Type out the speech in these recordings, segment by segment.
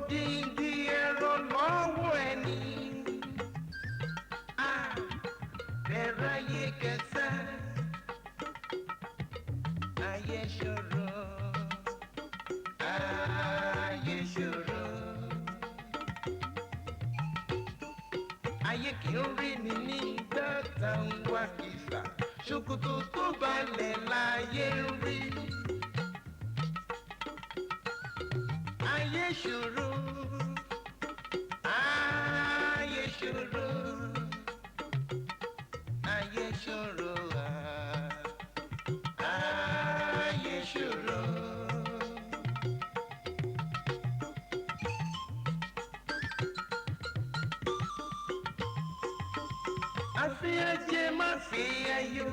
odindi ẹ̀rọ lọ́wọ́ ẹni. Bẹ̀rẹ̀ ayé kẹsà, ayé ṣòro, ayé ṣòro. Ayé kì í rí ni nígbà tá ń wá kìsà, ṣòkòtò tó balẹ̀ láyé rí. Ayé ṣòro, ayé ṣòro, ayé ṣòro, ayé ṣòro. Àfi ajé má fi ayọ̀,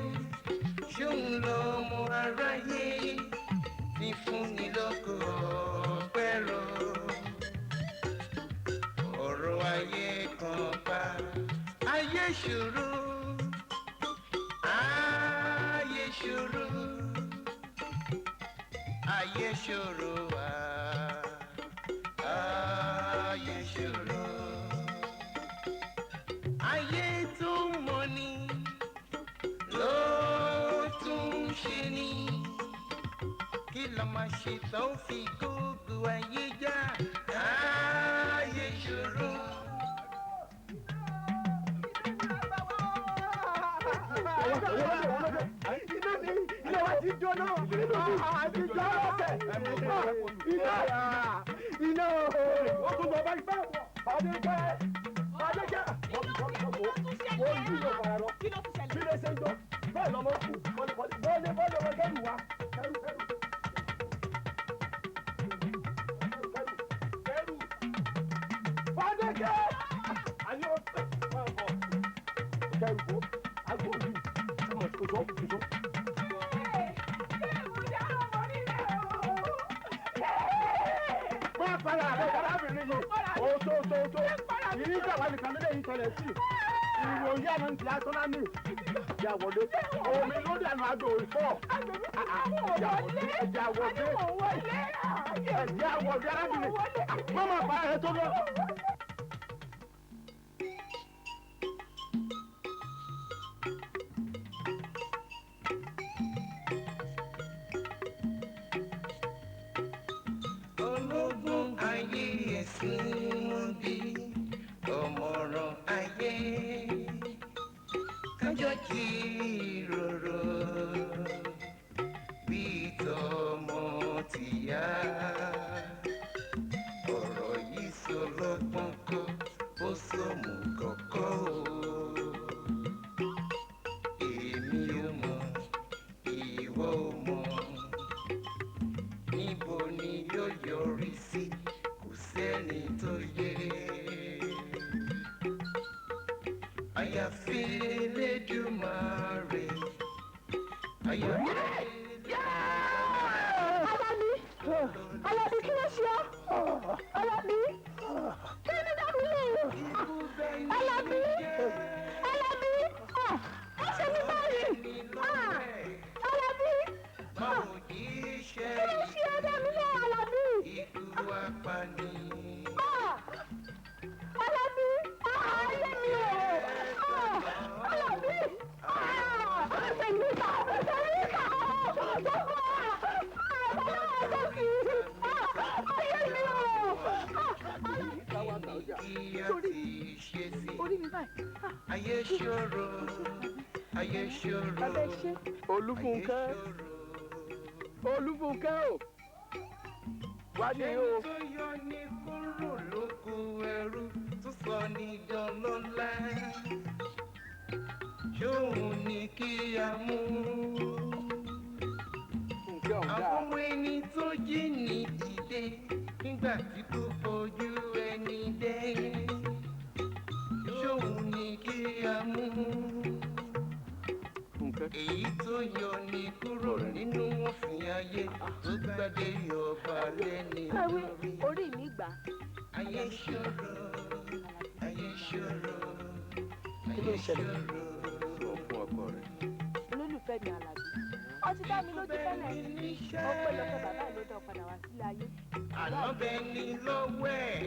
ṣóun lọ mọ aráyé, ní fúnni lóko ọ̀pẹ̀rọ. Ọ̀rọ̀ ayé kan pa, ayé ṣòro, ayé ṣòro, ayé ṣòro, ayé ṣòro. Ayé tó mọ̀ ni ló tún ṣe ni, kí la máa ṣe tó fi gbogbo ayé já, ayé ṣòro. Iná wa ti jóná, àti jóná lọ́sẹ̀. Iná o tún lọ bá gbà wọ̀. Fàdékẹ́. Wọ́n yí lọ fara lọ. Bí lè ṣe ń jọ, bẹ́ẹ̀ lọ́mọ kù. Bọ́ọ̀lù ọmọ kẹ́rù wa. Kẹ́rù. Fàdékẹ́. Àní o máa bọ̀. Kẹ́rù bó. Àgbo òbí. Ọmọ kòtò. Máa padà àbẹ̀ arábìnrin yìí. Oto. Ìrí ìjọba nìkan ló lè yí tẹ̀lẹ̀ sí. Ìròyìn àná ti atọ́lá ní ìjà wọlé. Omi ló dànù àjò ìfọ́. Ìjà wọlé arábìnrin. Mọ́mọ́ pa ẹ̀ tó lọ. Ológun ayé ẹ̀sìn wọn bí ọmọràn ayé, kájọ jíròrò bí tọmọ tìyá. Ọ̀rọ̀ yìí sọ lọ́gbọ́n kọ́, ó sọmù kọ̀kọ́ o. Èmi ò mọ̀, ìwọ ò mọ̀, níbo ni yóò yọrí sí, kò sẹ́ni tó yé. Àyàfi Elédùmarè, àyàfi Alábí kí ló ṣe ọ́? Alábí kí ni dábì lè? Alábí ẹ ṣe ní báyìí. Alábí kí ló ṣe ọ́ dábì lè Alábí? ikú apani. Alábí ayé mi o. Alábí ẹ̀yìnká orí mi báyìí. Ayé ṣòro, ayé ṣòro. Olúfúnkẹ́ o. Wá ní o. Ẹni tó yọ ní kúrò lóko ẹrú tó sọ ní dọlọ́lá. Ṣóun ní kí a mú. Àwọn ẹni tó jí ní dìde nígbà tí kò fojú ẹni dé. Ṣóun ní kí a mú. Èyí tó yọ ní kúrò nínú òfin ayé tó gbàdé ọba lẹ́ni lórí. Orí mi gbà. Ayé ṣòro, ayé ṣòro, ayé ṣòro. Sọ fún ọkọ rẹ. Olólùfẹ́ mi Àlàbí. ó ti dá mi lójú tẹ́lẹ̀ ó pé lọ́pẹ́ bàbá ló dán padà wá sílé ayé. Ànábẹ́ ni lọ́wọ́ ẹ̀.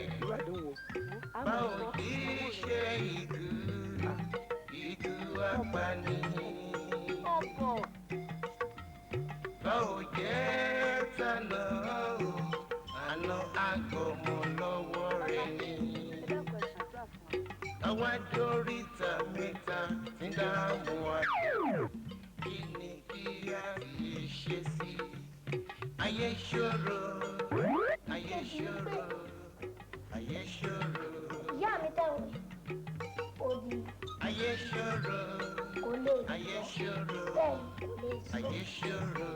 Báwo kì í ṣe ìdú apani. Báwo jẹ́ tànà o, àná àgọ̀mọ̀ lọ́wọ́ rẹ̀ ni. Àwa dóríta mẹ́ta ti dààmú wa. Kí ni kí a fi ṣe sí? Ayé ṣòro, ayé ṣòro, ayé ṣòro. Ìyá mi tẹ̀wé òdì. Ayé ṣòro, kò lè ayé ṣòro, bẹ́ẹ̀ kò lè sọ. ayé ṣòro.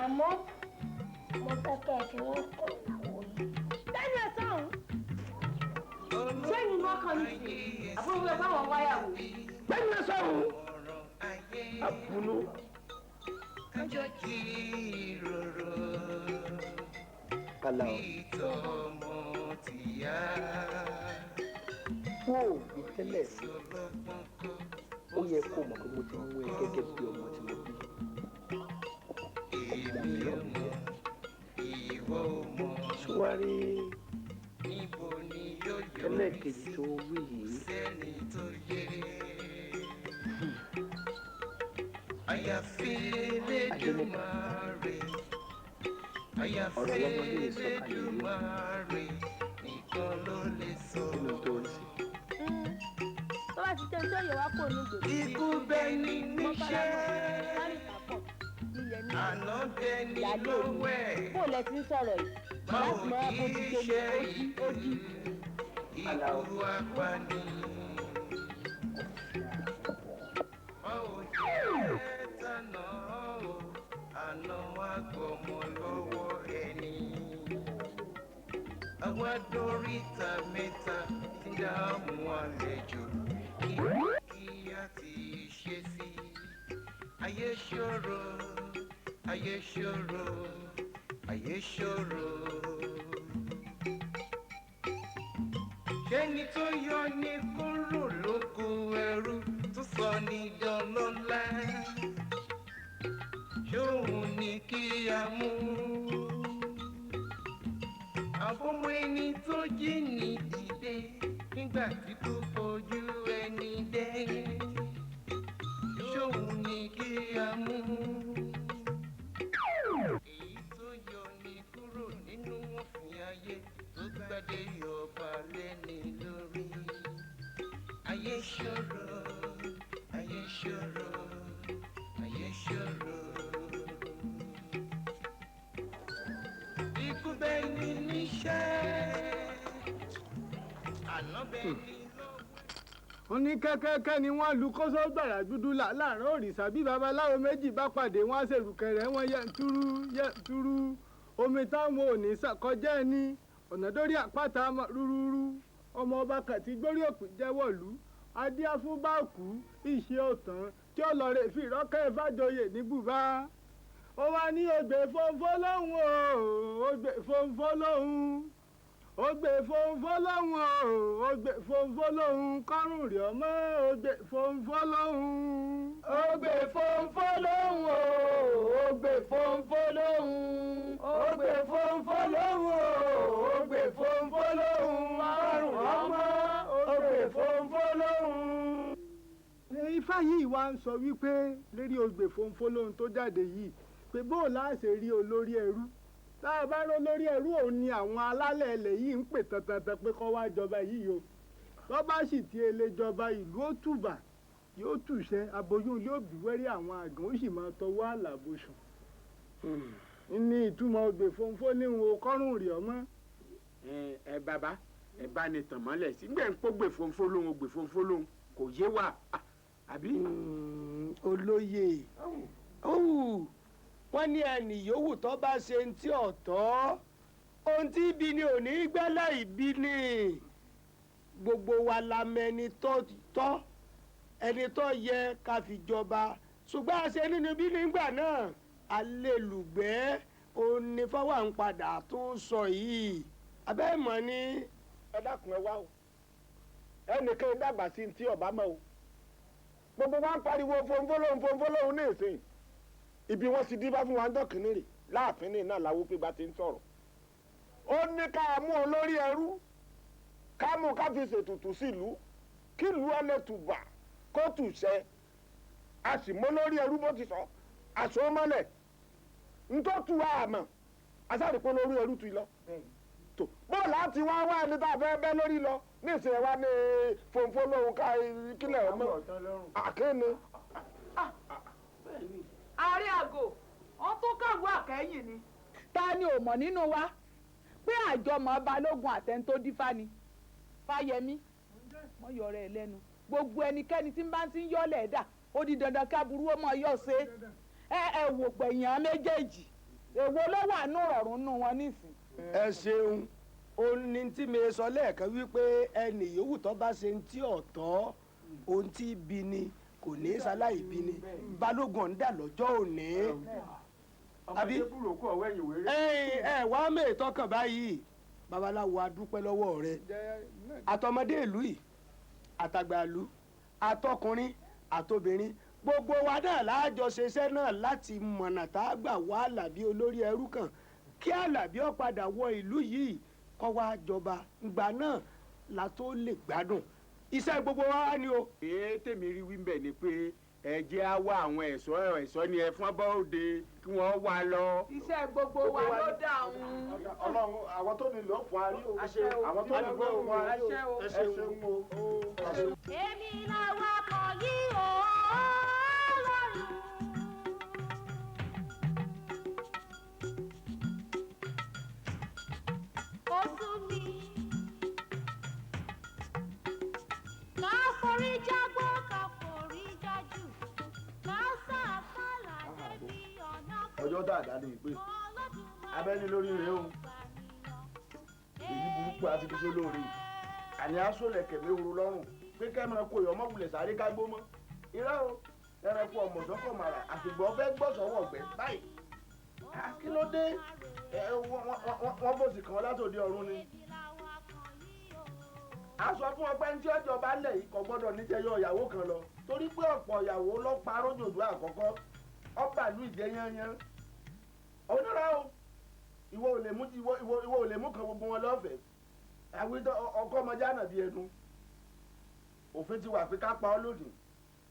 Àmọ́ mo fẹ́ kẹ́ ẹ fi wọ́n kọ́ ìyàwó yìí. Bẹ́ẹ̀ni ẹ sọ̀rọ̀. Ṣé ni wọ́n kàn ní sí? Àbúrò mi báwọn wáyà wò. Bẹ́ẹ̀ni ẹ sọ̀rọ̀. Àbúrò. Kájọ jíròrò. Kàlà o. Ìtọ́mọ tìyá. Wọ́n ò bí tẹ́lẹ̀ sí. Ó yẹ kó mọ̀ pé mo ti mú ẹ gẹ́gẹ́ bí ọmọ tí mo bí. Èmi ò mọ̀, ìwọ ò mọ̀. Ṣùwárí Níbo ni yóò yọ ẹlẹ́ẹ̀kejì tó wí yìí. sẹ́ni tó yé. Àyàfi Elédùmarè. Àyàfi Elédùmarè nìkan ló lè sọ. Nínú tó ń sìn. Tó bá ti tẹ́ tó yẹ wá kó ní gbèsè. Ikú bẹ́ẹ̀ ni níṣẹ́. Àná bẹ́ẹ̀ ni lọ́wọ́ ẹ̀. Bó lẹ ti ń sọ̀rọ̀ yìí? Báwo Láti máa kì bójú í tó ṣe lé ojú. ikú apani. Báwo jẹ́ tànà o, àná wá gbọ́mọ lọ́wọ́ ẹni. Àwa dóríta mẹ́ta ti dààmú àlejò. Kí a ti ṣe sí? Ayé ṣòro, ayé ṣòro, ayé ṣòro. Ṣẹ́ni tó yọ ní kúrò lóko ẹrú tó sọ ní dánlọ́lá. Ṣóhun ni kí a mú? Àbọ̀mọ ẹni tó jí ní dìde nígbà tí kò fojú ẹni dé. Ṣóhun ni kí a mú? Èyí tó yọ ní kúrò nínú òfin ayé tó gbàdé ọba lẹ́ni lórí. Ayé ṣòro, ayé ṣòro, ayé ṣòro. Ikú bẹ́ẹ̀ ni níṣẹ́, àná bẹ́ẹ̀ ni lọ́wọ́. Ó ní kẹ́kẹ́kẹ́ ni wọ́n lu kóso gbàrà dúdú láàárín òrìṣà bí babaláwo méjì bá pàdé wọ́n á ṣèrùkẹ̀rẹ̀ wọ́n yẹ̀ntúrú omi táwọn ò ní ṣàkọjá ẹni ọ̀nà dórí àpáta rúrúrú ọmọ ọba kàtí gbórí òpin jẹ́wọ̀lú adíáfúbáàkú ìṣe ọ̀tàn tí ó lọ rè fi ìrọ́kẹ́ fàjọyè ní bùbá ó wá ní ògbè fòǹfò lóhùn o ògbè fòǹfò lóhùn ògbè fòǹfò lóhùn o ògbè fòǹfò lóhùn kọ́rùn rí ọmọ ògbè fòǹfò lóhùn. ògbè fòǹfò lóhùn o ògbè fòǹfò lóhùn ògbè fòǹfò lóhùn o ògbè fòǹfò lóhùn kọ́rùn rí ọmọ ògbè fòǹfò lóhùn. Ifá yìí wá ń sọ wípé lérí ògbè fòǹfò lóhùn tó jáde yìí pé bóò láṣẹ rí olórí ẹrú tá a bá rọ lórí ẹrú òun ni àwọn alálẹ̀ ilẹ̀ yìí ń pè tantantan pé kó wá jọba yìí o tó bá sì ti ele jọba ìlú ó tùbà yóò tùṣẹ́ aboyún yóò bí wẹ́rí àwọn àgàn ó sì máa tọwọ́ àlàbòsùn ní ìtumọ̀ ògbè fòǹfò níhun o kọ́rùn rí ọmọ. ẹ bàbá ẹ bá ní tàn mọ́lẹ̀ sí gbẹ̀ ń pọ́ gbè fòǹfò lóhùn ògbè fòǹfò lóhùn kò yé wa àbí. olóye wọ́n ní ẹnì yòówù tó bá ṣe ń tí ọ̀tọ̀ ohun tí ibi ni ò ní gbẹ́lẹ̀ ìbí ni gbogbo wa la mẹni tó tọ́ ẹni tó yẹ ká fi jọba ṣùgbọ́n àṣẹ nínú bí nígbà náà alélùgbẹ́ òun ni fọwọ́ ń padà tún sọ yìí abẹ́ mọ̀ ni. ẹ dákun ẹ wá o ẹnìkan dàgbà sí ti ọba mọ o gbogbo wa ń pariwo fonfólóhùn ní ìsìn ibi wọn ti díbá fún wa ń dọ̀kìnní rè láàfin ní náà làwọn pé bá ti ń sọ̀rọ̀ ó ní ká mú olórí ẹrú ká mú ká fi ṣètùtù sílùú kílùú ọlẹ́tùbà kó tùṣẹ́ a sì mú olórí ẹrú bó ti sọ àṣọ mọ́lẹ̀ ntọ́tù àmọ́ asárìpọ̀ lórí ẹrú tu lọ tó bọ́ọ̀lù àti wá wá ẹni tá a fẹ́ bẹ́ lórí lọ ní ìsìn wa ní fonfólóhùn ká kílẹ̀ ọmọ àkéne. ààrẹ àgò wọn tó kàwé àkẹ́yìn ni. ta ni ò mọ̀ nínú wa pé àjọmọ̀ balógun àtẹni tó dífá ni fáyẹmí wọ́n yọ ọ̀rẹ́ ẹ lẹ́nu gbogbo ẹnikẹ́ni tí ń bá ti ń yọ́ lẹ́ẹ̀dà ó di dandan ká burú ó mọ̀ yọ̀ ṣe ẹ wò pẹ̀yàn méjèèjì èwo ló wà nù rọ̀rùn nù wọn nísìn. ẹ ṣeun oní tí mi sọ lẹ́ẹ̀kan wípé ẹnì yòówù tó bá ṣe ń tí ọ̀tọ̀ ohun tí bí ni kò ní ṣaláì bí ni balógun ọ̀ndà lọ́jọ́ òní. àbí ẹ wá mẹ́ẹ̀tọ́ kàn báyìí babaláwo adúpẹ́ lọ́wọ́ rẹ àtọmọdé ìlú yìí àtàgbà ìlú àtọkùnrin àtobìnrin gbogbo wa náà láàjọ ṣiṣẹ́ náà láti mọ̀nà tá a gbà wá Àlàbí olórí ẹrú kan kí Àlàbí ó padà wọ ìlú yìí kó wá jọba ìgbà náà la tó lè gbádùn iṣẹ́ gbogbo wa ni o. èé tèmi rí wí bẹ́ẹ̀ ni pé ẹ jẹ́ á wá àwọn ẹ̀ṣọ́ ni ẹ fún bọ́ọ̀dẹ kí wọ́n wá lọ. iṣẹ́ gbogbo wa ló dà ń. Ọlọ́run àwọn tó nílò fún arí o àwọn tó nílò fún arí o ẹ ṣeun o. èmi làwọn akọ yìí o lọ́rùn. ó sún mi ká forí jágbó ká forí jájú ká sàfàlà débi ọ̀nà kù. ọjọ́ dáadáa ni ìpè abẹ́ni lórí rẹ̀ o èyí burúkú àti fi sólóore àní aṣọ́lẹ̀ kẹ̀mí ooru lọ́rùn pé kẹ́mìíràn kò yọ ọmọkùnrin sáré ká gbó mọ́ irọ́ o ẹranko ọmọdọ́kọ̀ màrà àfìgbọ́ fẹ́ gbọ́sọ̀wọ́ ọ̀gbẹ́ báyìí kí ló dé wọ́n bó sì kàn wọ́n látòdì ọ̀run ni. a sọ fún ọ pé ní tí ọjọ́ bá lẹ̀ yìí kò gbọ́dọ̀ níjẹyọ ìyàwó kan lọ torí pé ọ̀pọ̀ ìyàwó ló parọ́ jòjò àkọ́kọ́ ọba ìlú ìjẹyányán onírà o ìwọ ò lè mú kan gbogbo wọn lọ́fẹ̀ẹ́ àwítọ́ ọkọ ọmọdé àná bíi ẹnu òfin ti wà pé ká pa ọ́ lónìí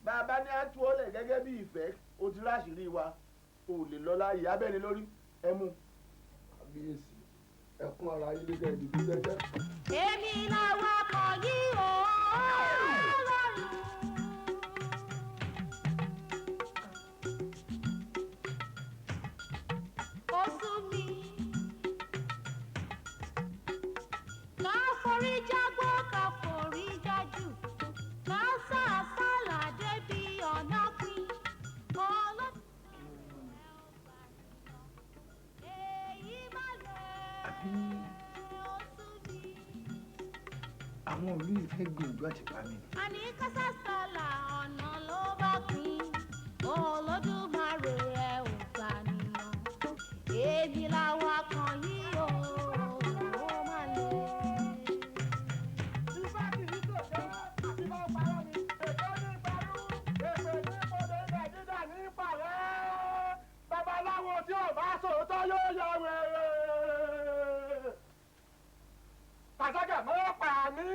bàbá ní àtúwọ́lẹ̀ gẹ́gẹ́ bí ìfẹ́ o ti ráṣìírí wa o lè lọ láàyè abẹ́ni lórí ẹmu. àbíyèsí ẹkún ara ilé jẹ́ ìdìbò jẹ́jẹ́. èmi làwọn akọ yìí o lọ́rùn. ó sún mi ká forí jágbó ká forí jájú ká sàfàlà débi ọ̀nà pín àwọn òlú ìfẹ́ gbìyànjú àti pa mí. àní kásásálà ọ̀nà ló bá pín Olódùmarè ẹ̀ ò gbànìyàn èmi làwọn akàn yìí o ó máa lè. babaláwo tí ò bá sòótọ́ yóò yọ wèrè. pàṣẹkẹ mọ́ pa mí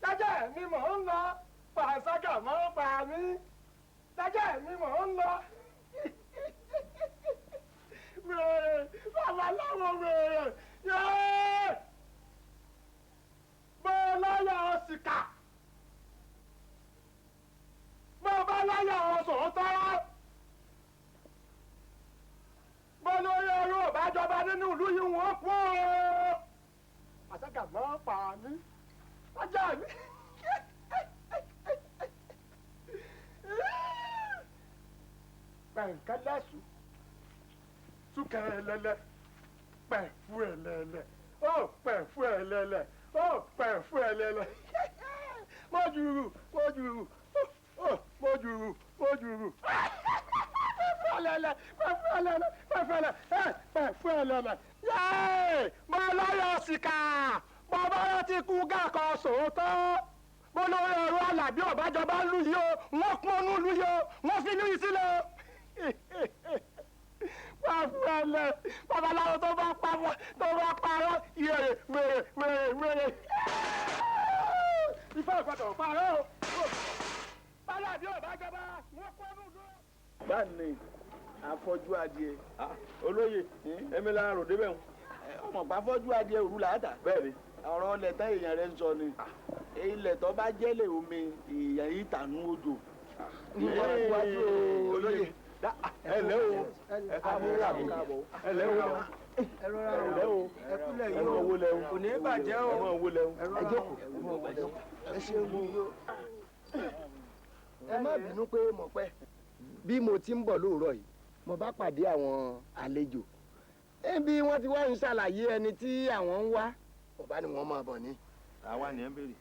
jẹ́jẹ́ mi mò ń lọ pàṣẹkẹ mọ́ pa mí jẹ́jẹ́ mi mò ń lọ. wèrè babaláwo wèrè yéé bọ́láyà ọ̀sìkà bọ́láyà ọ̀sọ̀ọ́tọ́ bọ́lórí ẹrú ò bá jọba nínú ìlú yìí wọ́n kú o. àṣàkà mọ́ pa mí ajá mi. pẹ̀ǹkẹ́lẹ́sù súnkẹrẹ lẹ́lẹ́ pẹ̀fú ẹ̀ lẹ́lẹ́ ó pẹ̀fú ẹ̀ lẹ́lẹ́ ó pẹ̀fú ẹ̀ lẹ́lẹ́ mọ́júrú mọ́júrú mọ́júrú mọ́júrú pẹ̀fẹ́lẹ́lẹ́ yéé mo lọ́yọ̀ sìkà mo bá yẹ ti kú gàkọ́ sòótọ́ mo olórí ọ̀rọ̀ Àlàbí ọ̀bájọba ń lù yìí o wọ́n pọ́n ń lù yìí o wọ́n fi lù yìí sílẹ̀ o. wọ́n á fún ẹ lẹ babaláwo tó bá parọ́ wèrè. ifá ìgbọ́dọ̀ parọ́ o. Àlàbí ọ̀bájọba wọ́n pọ́n ń lù. báyìí afọ́jú adìẹ olóye èmi la rò débẹ̀ wọn. ọmọ pa afọ́jú adìẹ òru làátà. bẹ́ẹ̀ni. ọ̀rọ̀ ilẹ̀ tẹ́ èèyàn rẹ̀ ń sọ ni ilẹ̀ tó bá jẹ́lẹ̀ omi èèyàn yìí tànú odò. olóye ẹ lẹ́ o ẹ káàbọ̀ ẹ lẹ́ o ẹ lẹ́ o ẹ kúlẹ̀ yìí o kò ní bàjẹ́ o ẹ jókòó ẹ ṣe mú ẹ má bínú pé mo pẹ́ bí mo ti ń bọ̀ lóòrọ̀ yìí mo bá pàdé àwọn àlejò bí wọ́n ti wá ń ṣàlàyé ẹni tí àwọn ń wá ọba ni wọ́n máa bọ̀ ní. àwa ni ẹ ń béèrè.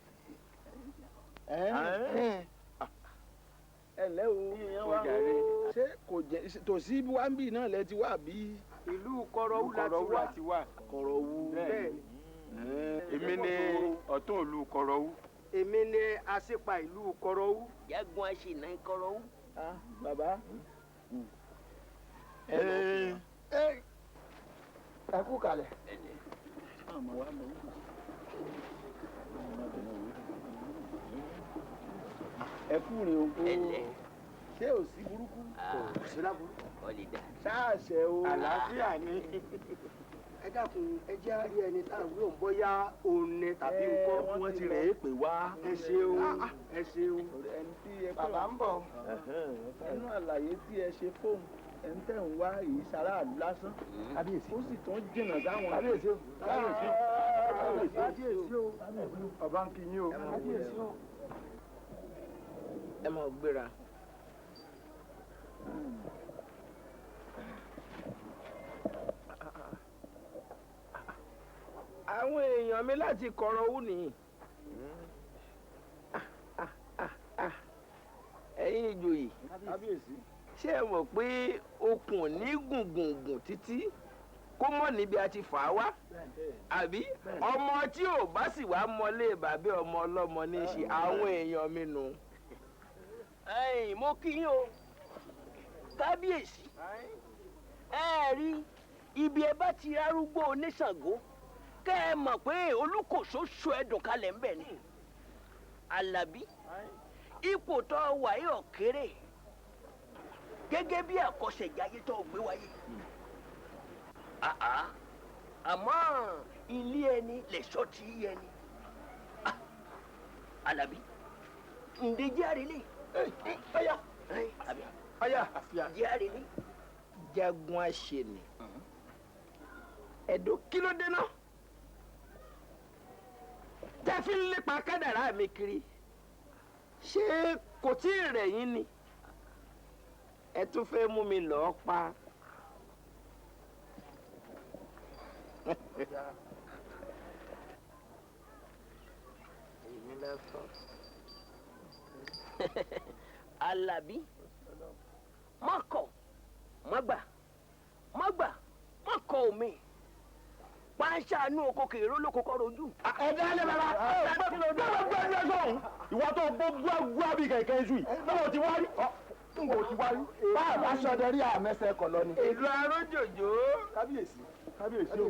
ẹ ǹlẹ́ o ṣé kò jẹ tòsí wáńbì náà lẹ ti wá bí. ìlú Kọ̀rọ̀wú láti wá. Kọ̀rọ̀wú bẹ́ẹ̀ èmi ni ọ̀tún ìlú Kọ̀rọ̀wú. èmi ni aṣípa ìlú Kọ̀rọ̀wú. Jagun aṣèna Kọ̀rọ̀wú. bàbá. ẹ kú kalẹ̀. ẹ kú rè o. ṣé ò sí burúkú. kò sí láburú. ọ̀lìdà. ṣáàṣẹ o. àlàáfíà ni. ẹ dákun ẹ jẹ́ àárí ẹni tá à ń wúlò ń bọ́yá òun tàbí nǹkan. wọ́n ti rẹ̀ é pè wá. ẹ ṣeun ẹ ṣeun. ẹni tí ẹ pè bàbá ń bọ̀. nínú àlàyé tí ẹ ṣe fóun ẹni tẹ́ ń wá èyí ṣaráàlú lásán. kábíyèsí. ó sì tún jìnnà sáwọn. kábíyèsí o. kábíyèsí. kábíyèsí o. ọba ń kí yín o. kábíyèsí o. ẹ máa gbéra. àwọn èèyàn mi láti Kọ̀rọ̀wú nìyí. ẹ̀yin ìjòyè kábíyèsí. ṣé ẹ mọ̀ pé okùn ò ní gùngùngùn títí kó mọ̀ níbi a ti fà á wá àbí ọmọ tí ò bá sì wá mọlé bàbá ọmọ ọlọ́mọ ní í ṣe àwọn èèyàn mi nù. mo kí yín o kábíyèsí ẹ rí ibi ẹ bá ti arúgbó oníṣàngó kẹ́ ẹ mọ̀ pé olùkóso so ẹ̀dùn kalẹ̀ ń bẹ̀ ni. Àlàbí ipò tó wà yìí ọ̀kẹ́rẹ́ gẹ́gẹ́ bí àkọsẹ̀jáyé tó gbé wáyé. àmọ́ ilé ẹni lẹ̀ṣọ́ tí í yẹni. Àlàbí ǹdẹ́jẹ́ àrèlé ọyà jẹ́ àrèlé jagun aṣèlè ẹ̀dọ́ kí ló dé náà tẹ́fí ń lépa kádàrá mi kiri ṣé kò tí ì rẹ̀ yín ni ẹ tún fẹ́ mú mi lọ́ọ́ pa. Àlàbí má kọ̀ má gbà má kọ̀ omi pàṣánú oko kèrè olóko kọ́ rojú. ẹ dálé bàbá kí ló dé ọgbẹ́ ẹgbẹ́ sọ̀hún ìwọ tó gbogbo àbí kẹ̀kẹ́ iṣu yìí lọ́wọ́ ti wá rí n kò ti wá rí. báà aṣọdẹ rí àmẹsẹ kọ lọ ni. ìlú arójòjò. kábíyèsí kábíyèsí o.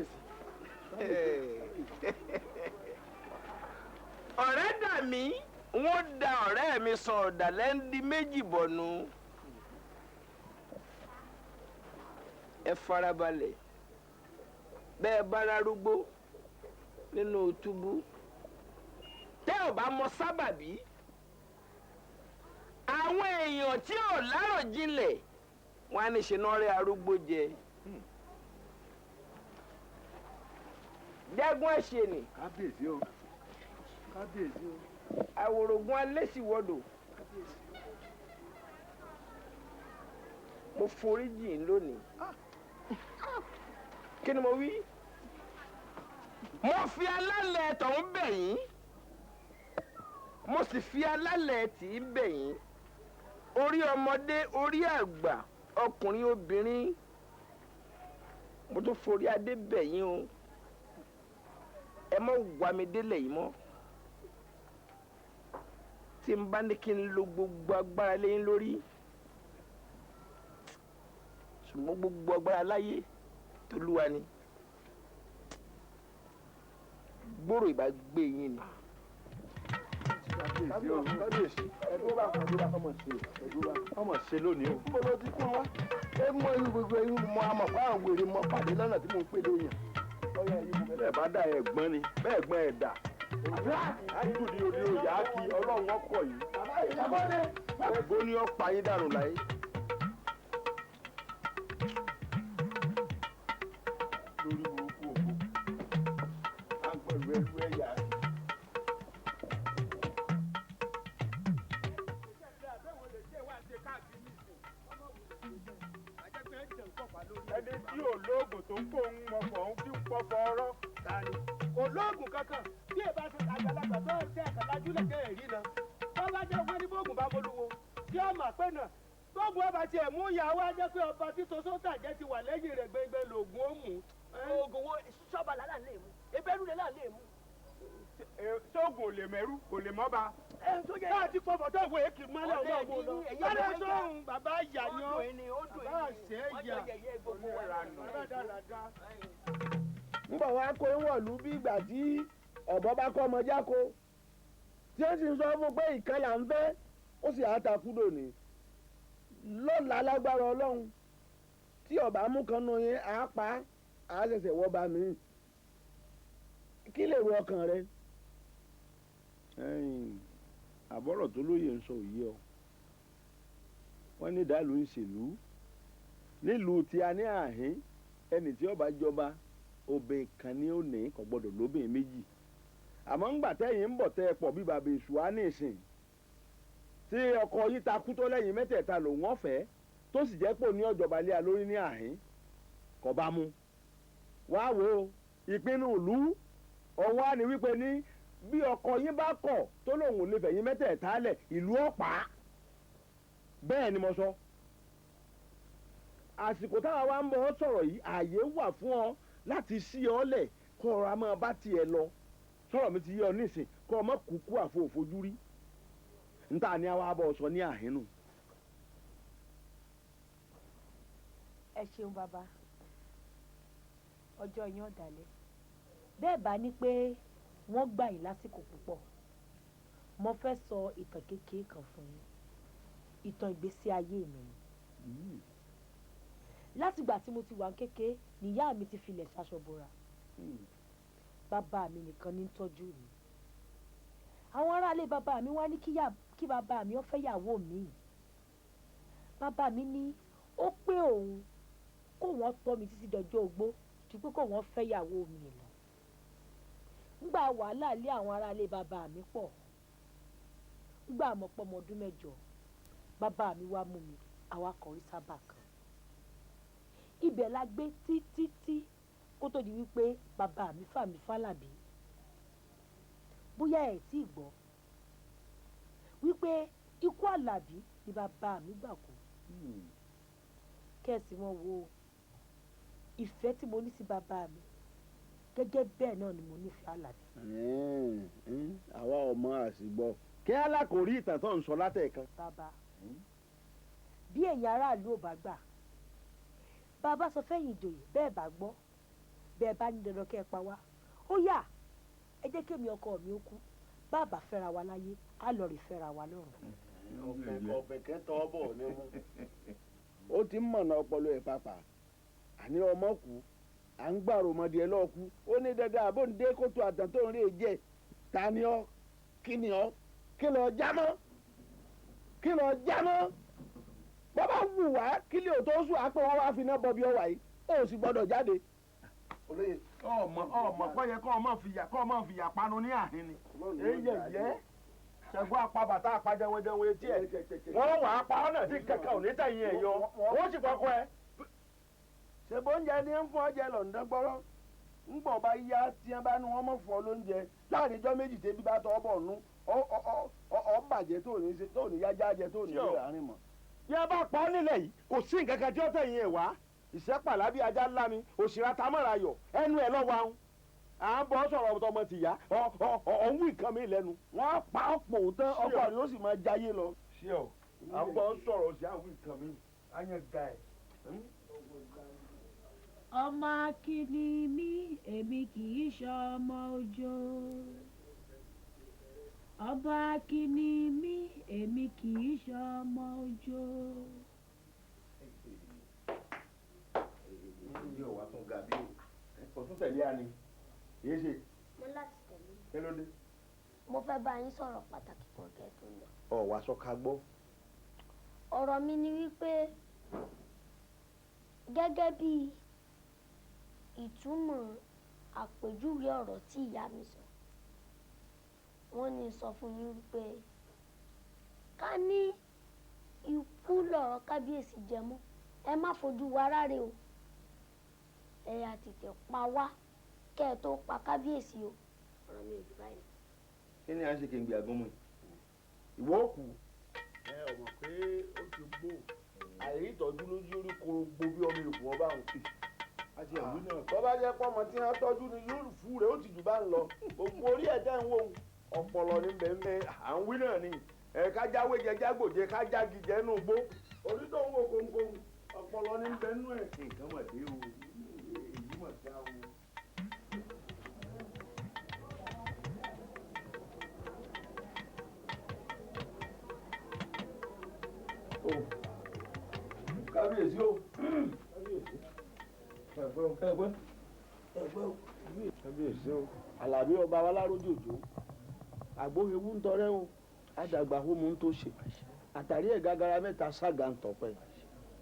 ọ̀rẹ́ dà mí wọ́n da ọ̀rẹ́ mi sọ ọ̀dàlẹ̀ ń di méjì bọ̀nù. ẹ farabalẹ̀ bẹ́ẹ̀ bá rárúgbó nínú túbú tẹ́ ò bá mọ sábàbí àwọn èèyàn tí ò láròjinlẹ̀ wọn á ní ṣe náà rí arúgbó jẹ. Jagun ẹ̀ṣẹ̀ ni. kábíyèsí o kábíyèsí o. àwòrògùn alẹ́sìwọ́dọ̀ mo forí jìn lónìí. kí ni mo wí? mo fi alálẹ̀ tọ̀hún bẹ̀ yín mo sì fi alálẹ̀ tì í bẹ̀ yín orí ọmọdé orí àgbà ọkùnrin obìnrin mo tún forí adé bẹ̀ yín o ẹ má wà mí délẹ̀ yìí mọ́ tí n bá ní kí n lo gbogbo agbára lẹ́yìn lórí ṣùgbọ́n gbogbo agbára láyé t'Olúwa ni gbòòrò ìbá gbé yín ni. kábíyèsí ẹdúró bá ọmọ ṣe lónìí o. mo lọ ti kún wa ẹ mọ irú gbogbo irú mọ àmọ́ fún àwọn wèrè mọ pàdé lọ́nà tí mo ń pè lóyún. bẹ́ẹ̀ bá dà ẹ̀ gbọ́n ni bẹ́ẹ̀ gbọ́n ẹ̀ dà. àdúgbò ni orí oyè á kí ọlọ́run ọkọ̀ yìí. bó ní ọ̀pá yín dànù láyé. lórí burúkú òkú à ń pẹ̀lú ẹrú ẹ̀yà. ẹni tí olóògùn tó ń kó ń mọ̀fọ̀ ń fi ń pọ̀fọ̀ ọ̀rọ̀ tani. olóògùn kankan bí ẹ bá ṣe àgbàlagbà tó ń tẹ àkàlájú lẹ́kẹ̀ èrí náà wọ́n bá jẹ́ wọ́n ní bóògùn bá bolúwo tí ó mà pé náà bóògùn ọba tiẹ̀ mú ìyàwó ajẹ́ pé ọba títọ́ sótà jẹ́ ti wà lẹ́yìn rẹ̀ gbẹngbẹ́ lògùn ó mú. oògùn wo sọ́ba làlá lè mú ebẹ́rù lè là lè mú. sóògùn ò lè mẹ́rú kò lè mọ́ba. láti pọ̀pọ̀ tó ìwé èkì mọ́lẹ̀ ọlọ́run lọ. lọ́dẹ sọ́hun bàbá ìyá ni ọ́ bàbá àṣẹ ìyá ń bọ̀ wá kó ń wọ̀lú bí ìgbà tí ọ̀bọ bá kọ́ ọmọ jáko tí ó sì sọ fún pé ìkan là ń fẹ́ ó sì àtàkùdò ní lọ́la lágbára ọlọ́run tí ọba mú kan nù yín á pa á ṣẹ̀ṣẹ̀ wọ́ bá mi kí lè ro ọkàn rẹ. àbọ̀rọ̀ tó lóye ń sọ òye ọ wọ́n ní ìdálù ń ṣèlú nílùú tí a ní àhín ẹni tí ọba jọba obìnrin kan ní ó ní kò gbọdọ̀ lóbìnrin méjì àmọ́ ńgbà tẹ́yìn ń bọ̀ tẹ́ ẹ pọ̀ bí bàbá èṣù á ní ìsìn tí ọkọ yìí ta kú tó lẹ́yìn mẹ́tẹ̀ẹ̀ta lòun ọ̀fẹ́ tó sì jẹ́ pò ní ọ̀jọ̀ba lé alórí ní àhín kò bá mu wá wo ìpinnu ìlú ọ̀hún á ní wípé ní bí ọkọ yín bá kọ̀ tó lòun ò lè fẹ̀yìn mẹ́tẹ̀ẹ̀ta lẹ̀ ìlú ọ̀pá bẹ́ẹ̀ ni mo sọ àsìkò táwa wá ń bọ̀ ọ́ sọ̀rọ̀ yìí ààyè wà fún ọ láti sí ọ lẹ̀ kó ọ̀rọ̀ a máa bá tiẹ̀ lọ sọ̀rọ̀ mi ti yé ọ nísìn kó o má kúkú àfòfojú rí níta ni àwa bọ̀ sọ ní àhínú. ẹ ṣeun bàbá ọjọ́ yín ọ̀dàlẹ̀ bẹ́ẹ̀ bá ní pé wọ́n gbà yín lásìkò púpọ̀ mo fẹ́ sọ ìtàn kékeré kan fún yín ìtàn ìgbésí ayé mi ni látìgbà tí mo ti wà kékeré níyá mi ti filẹ̀ ṣaṣọbora bàbá mi nìkan ní tọ́jú mi àwọn aráalé bàbá mi wá ní kí bàbá mi ó fẹ́ yàwó mi bàbá mi ní ó pé òun kó wọ́n tọ́ mi títí dọjọ́ ogbó ju pé kó wọ́n fẹ́ yàwó mi lọ ńgbà wàhálà lé àwọn aráalé bàbá mi pọ̀ ńgbà àmọ́pọ̀ ọmọ ọdún 8 bàbá mi wá mú mi àwa kọrí sábà kan ibẹ̀ la gbé títí kó tó di wípé bàbá mi fà mí fálàbí bóyá ẹ̀ tí ì gbọ́ wípé ikú àlàbí ni bàbá mi gbà kú kẹ́sì wọn wo ìfẹ́ tí mo ní sí bàbá mi gẹ́gẹ́ bẹ́ẹ̀ náà ni mo nífẹ̀ẹ́ àlàbí. àwa ọmọ àṣìgbọ́ kí alákòórí ìtàn tó ń sọ látẹ̀ẹ̀kan. bàbá bí ẹ̀yin aráàlú ò bá gbà bàbá sọ fẹ́yìn ìjòyè bẹ́ẹ̀ bá gbọ́ bẹ́ẹ̀ bá ní dandan kẹ́ ẹ pa wá ó yá ẹ jẹ́ kémi ọkọ mi ó kú bàbá fẹ́ra wa láyé á lọ rí fẹ́ra wa lọ́run. ọ̀bẹ kẹtọ́ ọbọ̀ ní mú. ó ti ń mọ̀nà ọpọlọ ẹ̀ pàpà àní ọmọ kú à ń gbàrò ọmọdé ẹ lọ́ọ́ kú ó ní dandan àbóǹdé kótó àtàn tó ń rí èjẹ ta ni ọ kí ni ọ kí lọ jámọ́ kí lọ jámọ́ bàbá wù wá kí lè tó sùn àpò wọn wá fi iná bọ bí ọ wà yìí ó sì gbọ́dọ̀ jáde. ọmọ pẹ́yẹ kọ́ ọmọ fìyà panu ní àhín ni. eyẹyẹ ṣẹ́gun apabàtà apajẹwẹjẹwẹ etí ẹ̀ wọ́n wà á pa ọ́nà tí kankan ò ní tẹ̀yìn ẹ̀ yọ wọ́n sì kọ́kọ́ ẹ. ṣèbó oúnjẹ ní ń fún ọjẹ lọ́ndán gbọ́rọ́ ń gbọ̀ bá yá tí wọ́n bá ní wọ́n mọ̀ fún ọ lóúnjẹ láàrin ijọ́ méjì tẹ́bí bá tọ́ bọ̀ nú ọ bàjẹ́ tó ní yájá jẹ tó ní ìlú àárín mọ́. bí a bá pa ọ́ nílẹ̀ yìí kò sí nǹkan kan tí ó tẹ̀yìn ẹ̀ wá ìṣẹ́pàlà bí ajá ńlá mi òṣèré atamọ́ra yọ̀ ẹnu ẹ̀ lọ́wọ́ ahun à ń bọ́ sọ̀rọ̀ tọmọ tìyá ọ̀hún nǹkan mi lẹ́nu wọ́n á pa ọ̀pọ̀ tán ọkọ rẹ̀ ó sì máa jayé lọ. ṣé o à ń bọ́ sọ̀rọ̀ sí àwọn nǹkan mi á yẹn ga ẹ̀. ọmọ akíní mi èmi kì í ṣọmọ òjò ọba akíní mi èmi kì í ṣọmọ òjò. yóò wá tún ga bí o tún tẹ̀lé àní yéé ṣe. mo láti tẹ̀lé. kí ló dé. mo fẹ́ bá yín sọ̀rọ̀ pàtàkì kan kẹ́ tó lọ. ọ̀ wá sọ ká gbọ́. ọ̀rọ̀ mi ni wípé gẹ́gẹ́ bí ìtumọ̀ àpèjúwe ọ̀rọ̀ tí ìyá mi sọ wọ́n ní sọ fún yín wípé ká ní ikú lọ̀rọ̀ kábíyèsí jẹ mọ́ ẹ má fojú wa ráre o ẹ yà tètè pa wá kẹ́ ẹ tó pa kábíyèsí o ọ̀rọ̀ mi ò jù báyìí. kí ni à ń ṣe kí n gbé àgbọ̀n mọ́ ìwọ òkú. ẹ ò mọ̀ pé ó ti gbó àìrí ìtọ́jú lójú orí koro gbó bí ọmọ èkó ọba àwọn fi àti ẹ̀wí náà. tó bá jẹ́ pọ́nmọ tí wọ́n tọ́jú ni yóò fún rẹ̀ ó ti jù bá ń lọ gbogbo orí ẹ̀ tẹ́ ń wò ọpọlọ ní bẹ́ẹ̀ à ń wí náà ni kájáwé jẹjá gbòjé kájági jẹ́nu gbó orí tó ń wò kóńkó ọpọlọ ní bẹ́ẹ̀ nú ẹ̀. nǹkan mọ̀ dé o èyí mọ̀ sí àwọn. kábíyèsí o kábíyèsí o Àlàbí ọba wa lárójò òjò àgbóhewú ń tọrẹ o àdàgbà hómù ń tó ṣe àtàrí ẹ̀ gàgàrà mẹ́ta ságà ń tọpẹ́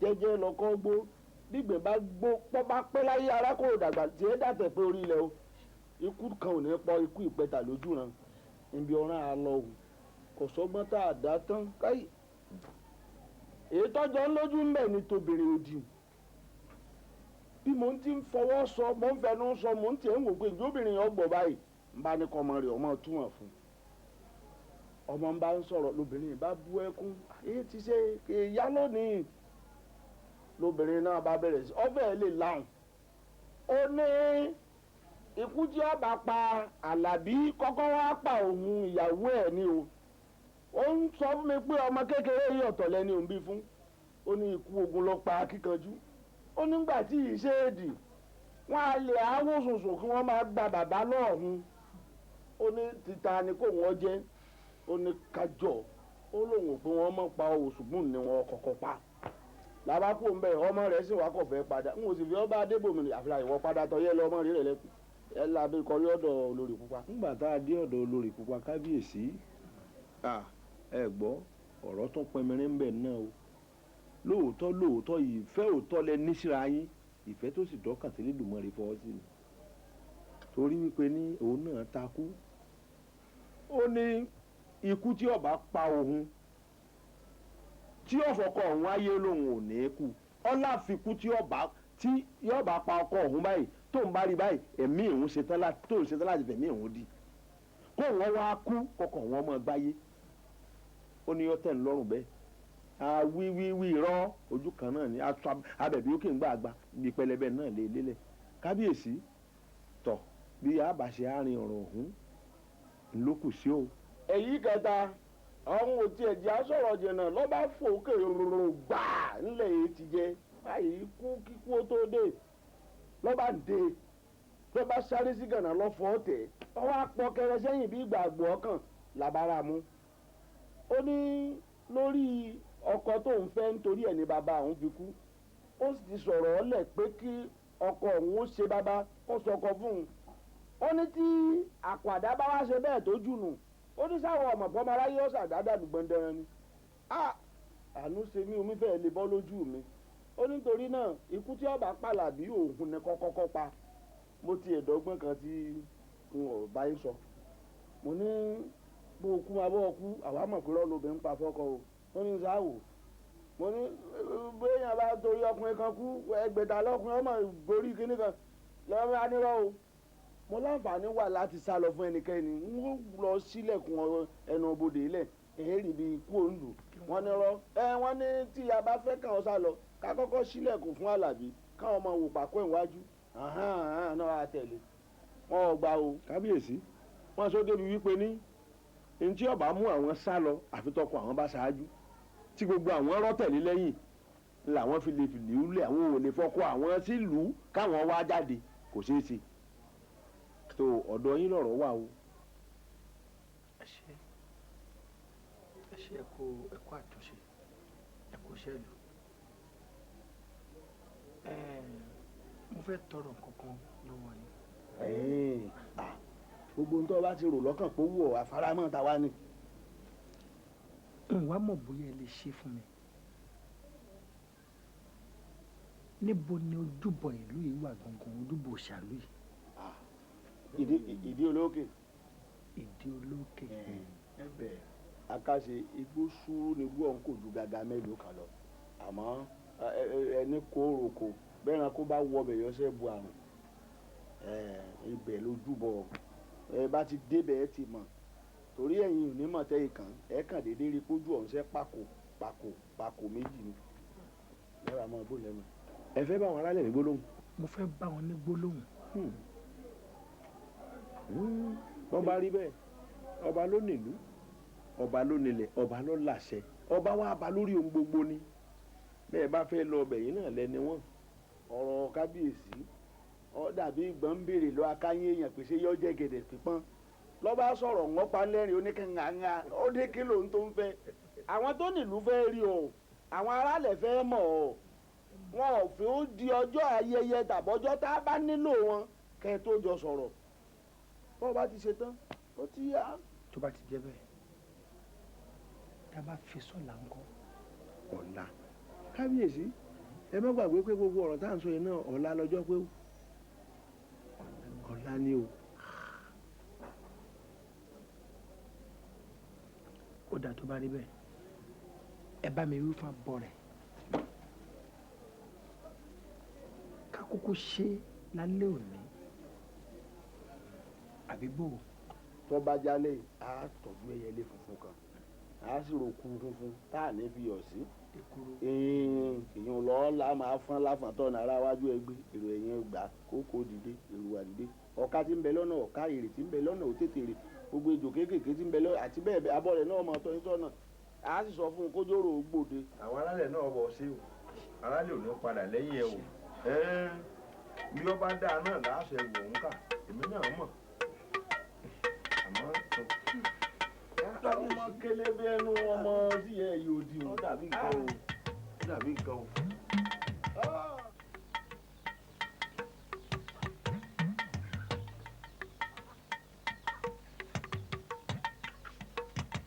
jẹ́jẹ́ lọ́kọ́ gbó dígbè bá gbó pọ́ bá pẹ́ láyé arákòrò dàgbà tí ẹ dàtẹ̀ pé orí ilẹ̀ o ikú kan ò ní pọ̀ ikú ìpẹta lójú ran ibi ọ̀ràn àlọ́ òun kò sọ́gbọ́n tá a dá tán káyì èyí tọ́jọ́ lójú ń bẹ̀ ní tobìnrin òdì bí mo ti ń fọwọ́ sọ mo ń fẹnu sọ mo ń tiẹ̀ ń wò pé ìjóbìnrin yẹn gbọ̀ báyìí ń bá ní kọ́ ọmọ rẹ̀ ọmọ túwọ̀n fún ọmọ ń bá ń sọ̀rọ̀ lóbìnrin bá bú ẹkún èyí ti ṣe ìyá lónìí lóbìnrin náà bá bẹ̀rẹ̀ sí ọbẹ̀ lè láhùn ó ní ikú tí ọba pa Àlàbí kọ́kọ́ wá pa òun ìyàwó ẹ̀ ni o ó ń sọ fún mi pé ọmọ kékeré yìí ọ̀tọ̀ lẹ́ni òun bí fún ó ní ikú ogun ló pa akíkanjú ó nígbà tí ìṣèèdì wọn á lè áwò sùnsùn kí wọ́n máa gba bàbá lọ́ọ̀hún ó ní títa ni kò wọ́n jẹ́ ó ní kájọ ó lóun pé wọ́n mọ̀ pa òṣùgbùn ni wọ́n kọ́kọ́ pa làbákò ń bẹ̀ ọmọ rẹ̀ sì wá kọ̀ fẹ́ padà n ò sì fi ọba adébòmí àfihàn ìwọ padà tọ́ yẹ lọ ọmọ rẹ̀ lẹ́kùn ẹ lábẹ́ kọrí ọ̀dọ̀ olórí pupa. nígbà tá a dé ọ̀dọ̀ olórí pupa kábíyèsí ẹ gbọ́ ọ̀rọ̀ tó pẹmẹrẹ ń bẹ̀ náà o lóòótọ́ ìfẹ́ òótọ́ lẹ ní síra yín ìfẹ́ tó sì dọ́kàn tí Elédùmarè fọwọ́ sí ni torí wípé ní òun náà takú ó ní ikú tí ọba pa òun tí ọ̀fọ̀kọ òun ayé lòun ò ní kú ọlá fikú tí yọba pa ọkọ òun báyìí tó ń bá rí báyìí ẹ̀mí òun ṣetán láti fẹ̀mí òun di kó wọn wá kú kọkọ wọn mọ gbáyé ó ní ọtẹ ńlọrùn bẹ́ẹ̀ wíwíwí rọ ojú kan náà ní abẹ̀bí ó kì í gbà àgbà bí pẹlẹbẹ náà lè lélẹ̀ kábíyèsí tọ̀ bí àbàṣe àárín ọ̀rọ̀ ọ̀hún ńlọkù sí o. èyí kẹta àwọn ò tiẹ̀ jẹ́ àsọ̀rọ̀ jẹ̀nà lọ́ba fòókè rò gbà ńlẹ̀ èyí ti jẹ́ báyìí kíkú ó tó dé lọ́ba dé lọ́ba sáré sí gànà lọ́fọ̀ọ́ tẹ̀ ọwọ́ apọ̀ kẹrẹ sẹ́yìn bí ìgbàgbọ́ ọkàn làbára mu ó ní lórí ọkọ tó ń fẹ́ nítorí ẹ̀ ní bàbá òun fi kú ó sì ti sọ̀rọ̀ ọ́lẹ̀ pé kí ọkọ òun ó ṣe bàbá kó sọkọ fún un ó ní tí àpàdá bá wá ṣe bẹ́ẹ̀ tó jùnù ó ní sáwọn ọmọ pọ́nmọ aráyé ọ̀sà dáadáa gbọ̀ndẹ̀rẹ̀ ni àánú ṣe mí omi fẹ́ẹ́ lè bọ́ lójú mi ó nítorí náà ikú tí ọba pàlàbí òun ni kọ́kọ́ pa mo ti ẹ̀dọ́gbọ́n kan tí n ò bá yín sọ mo ní bó o kú abọ́ ọkú àwa mọ̀ pé rọ́ọ̀lù ń pa fọ́kọ o ó ní sáwò mo ní béèyàn bá torí ọkùnrin kan kú ẹgbẹ̀ta lọ́kùnrin ọmọ ìborí kínní kan lọ́wọ́ anírọ́ o mo láǹfààní wà láti sá lọ fún ẹnikẹ́ni n ó lọ sílẹ̀kùn ẹnu bodè ilẹ̀ èyí bí ikú òǹdù wọn ní rọ wọn ní tí a bá fẹ́ káwọn sá lọ ká kọ́kọ́ sílẹ̀kùn fún Àlàbí káwọn ọmọ wò pàkó ìwájú náà á tẹ̀lé wọn ò gbà o kábíyèsí wọn sọ débi wípé ní ntí ọba mú àwọn sá lọ àfitọ́kọ àwọn bá ṣáájú tí gbogbo àwọn rọ́tẹ̀lé lẹ́yìn làwọn fi lè fìlì úlẹ̀ àwọn ò lè fọkọ àwọn sílùú káwọn wá jáde kò ṣeé ṣe tó ọ̀dọ̀ yín lọ̀rọ̀ wà o. ẹ ṣe ẹkọ àtúnṣe ẹkọ ṣẹlú mo fẹ́ tọrọ nǹkan kan lọ́wọ́ yín. gbogbo ohun tó bá ti rò lọ́kàn pé wù ọ́ àfaramọ́ ta wá ni. n wá mọ̀ bóyá ẹ lè ṣe fún mi. níbo ni ojúbọ ìlú yìí wà gangan ojúbọ òṣàlú yìí. ìdí olókè. ìdí olókè. ẹbẹ akáṣe igbó sùúrù ni gbọ́ kò ju gàgà mélòó kan lọ àmọ́ ẹni kó roko bẹ́ẹ̀ náà kó bá wọ ọbẹ̀ yọṣẹ́ bu àrùn ibẹ̀ lójúbọ ẹ bá ti débẹ̀ ẹ ti mọ̀ torí ẹ̀yin ò ní mọ̀ tẹ́ ìkàn ẹ kàn déédéé rí pójú ọ̀hún ṣẹ́ pàkó méjì ni lọ́ra mọ́ bó lẹ́nu. ẹ fẹ́ bá wọn aráàlẹ̀ ní gbólóhùn. mo fẹ́ bá wọn ní gbólóhùn. wọ́n bá rí bẹ́ẹ̀ ọba ló nílùú ọba ló nílẹ̀ ọba ló láṣẹ ọba wa bá lórí ohun gbogbo ni bẹ́ẹ̀ bá fẹ́ lọ ọbẹ̀ yìí náà lẹ́ni wọ́n. ọ̀rọ̀ kábíyèsí ó dàbí ìgbọ́n ń béèrè lọ akáyé èèyàn pèsè yọ jẹ́ gẹ̀dẹ̀ pípọ́n lọ́ba sọ̀rọ̀ wọ́n pa lẹ́rìn oníkàngàngà ó dé kí lóun tó ń fẹ́ àwọn tó nílùú fẹ́ rí o àwọn aráàlẹ̀ fẹ́ mọ̀ ọ́ wọn ò fi ó di ọjọ́ ayẹyẹ tàbọ́jọ́ tá a bá nílò wọn kẹ́ ẹ tó jọ sọ̀rọ̀ bó bá ti ṣe tán ó ti yá. tó bá ti jẹ́ bẹ́ẹ̀ tá a bá fi sọ́la ńkọ́. ọ̀la kábíyèsí ẹ má gbàgbé pé gbogbo ọ̀rọ̀ tá à ń sọ yìí náà ọ̀la lọ́jọ́ pé ọ̀la ni o. ó dà tó bá rí bẹ́ẹ̀ ẹ bá mi wí fún abọ́ rẹ̀ ká kúkú ṣe lálẹ́ òní àbí bò. tó bá jálẹ̀ á tọ́jú ẹyẹlé funfun kan á sì ro kú funfun tá à ní fi yọ̀ sí èèyàn lọ́ọ́ la máa fọ́n láfọ̀ntọ́ náírà wájú ẹgbẹ́ èrò ẹ̀yìn gbà kókó dìde èrò wà dìde ọ̀ka tí ń bẹ lọ́nà ọ̀ka èrè tí ń bẹ lọ́nà ó tètè rè gbogbo ejò kéékèèké tí ń bẹ lọ́nà àti bẹ́ẹ̀ bẹ́ẹ̀ abọ́ rẹ̀ náà mọ̀ tọ́yìn sọ́nà á sì sọ fún un kójóró gbòde. àwọn aráàlẹ̀ náà bọ̀ sí o aráàlẹ̀ ò ní padà lẹ́yìn ẹ o bí ó bá dáa náà láṣẹ wò ń kà èmi náà mọ̀ àmọ́ ọmọ kélébé ẹnu ọmọ tí ẹ yóò di o dàbí nǹkan o dàbí nǹkan o.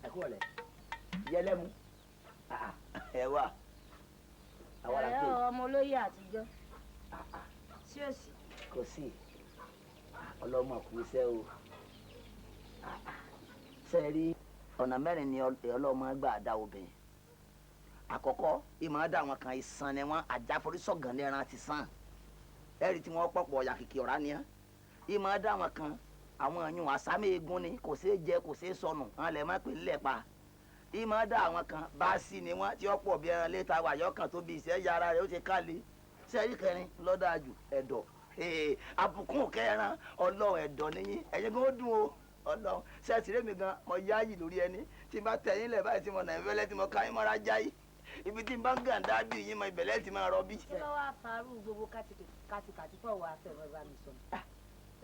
ẹ kú ọ̀lẹ́ yẹlẹ́mu ẹ wà àwọn ẹ̀rẹ́ àti ọmọ olóyè àtijọ́ sí òsì. kò sí ọlọ́mọ kù iṣẹ́ o ṣe rí ọ̀nà mẹ́rin ni ọlọ́mọ gbà dá obìnrin àkọ́kọ́ ìmọ̀ dá wọn kan ìsàn ni wọn àjáforísọ̀gàn lẹ́ran ti sàn ẹ̀rí tí wọ́n pọ̀pọ̀ ọ̀yà kìkì ọ̀rá ni ìmọ̀ dá wọn kan àwọn èèyàn àsámi egun ni kò ṣeé jẹ kò ṣeé sọnù àwọn lè má pè nílẹ̀ pa ìmọ̀ dá àwọn kan báàsì ni wọ́n tí ó pọ̀ bí ẹran létà wà yọkàn tó bí ìṣẹ́ yàrá rẹ̀ ó ti káli sẹ́rí kẹrin lọ́dájú ẹ̀dọ̀ àbùkún kẹran ọlọ́run ẹ̀dọ̀ níyìn ẹ̀yin gan ó dùn o ọlọ́run sẹ́ẹ̀tì rẹ̀ mi gan mo yáàyè lórí ẹni tí n bá tẹ̀yìn lẹ̀ báyìí tí mo nà ń fẹ́lẹ́ tí mo ká yín mọ́ra jáyé ibi tí n bá ń gàn dábì yín mọ ìbẹ̀lẹ̀ tí máa rọbí. kí ló wáá farú gbogbo kátìkàtì fọ̀ wá fẹ́ bàbá mi sọ.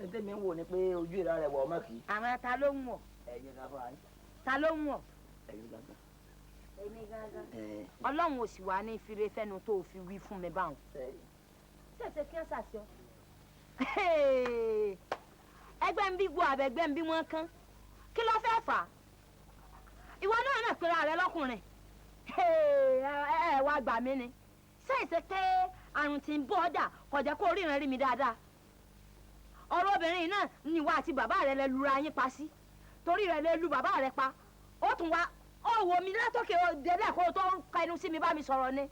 ẹ tẹ́mi ń wò ni pé ojú ìran rẹ̀ wọ̀ ọmọ kì í. àwọn ta ló ń wọ̀. ẹ̀yin kan fúnra yín. ta ló ń wọ̀. ẹ̀yin gangan. èmi gangan. ọlọ́run ò sì wá ní ìfire fẹ́nu tó o fi wí fún mi báwọn. ṣèṣe kí ẹ ṣàṣọ. ẹgbẹ́ ń bí gbọ́ àbẹ̀gbẹ́ ń bí wọ́n kán kí ló fẹ́ fà á ìwọ náà náà pera rẹ lọ́kùnrin ẹ wá gbà mí ni ṣé ìṣe pé àrùn tí ń bọ́ ọ̀dà kò jẹ́ kó ríran rí mi dáadáa ọ̀rọ̀ obìnrin náà ni ìwọ àti bàbá rẹ lè lura yín pa sí torí rẹ lè lu bàbá rẹ pa ó tún wá ó wò mí látòkè délẹ̀ kó tó kẹnu sí mi bá mi sọ̀rọ̀ ni.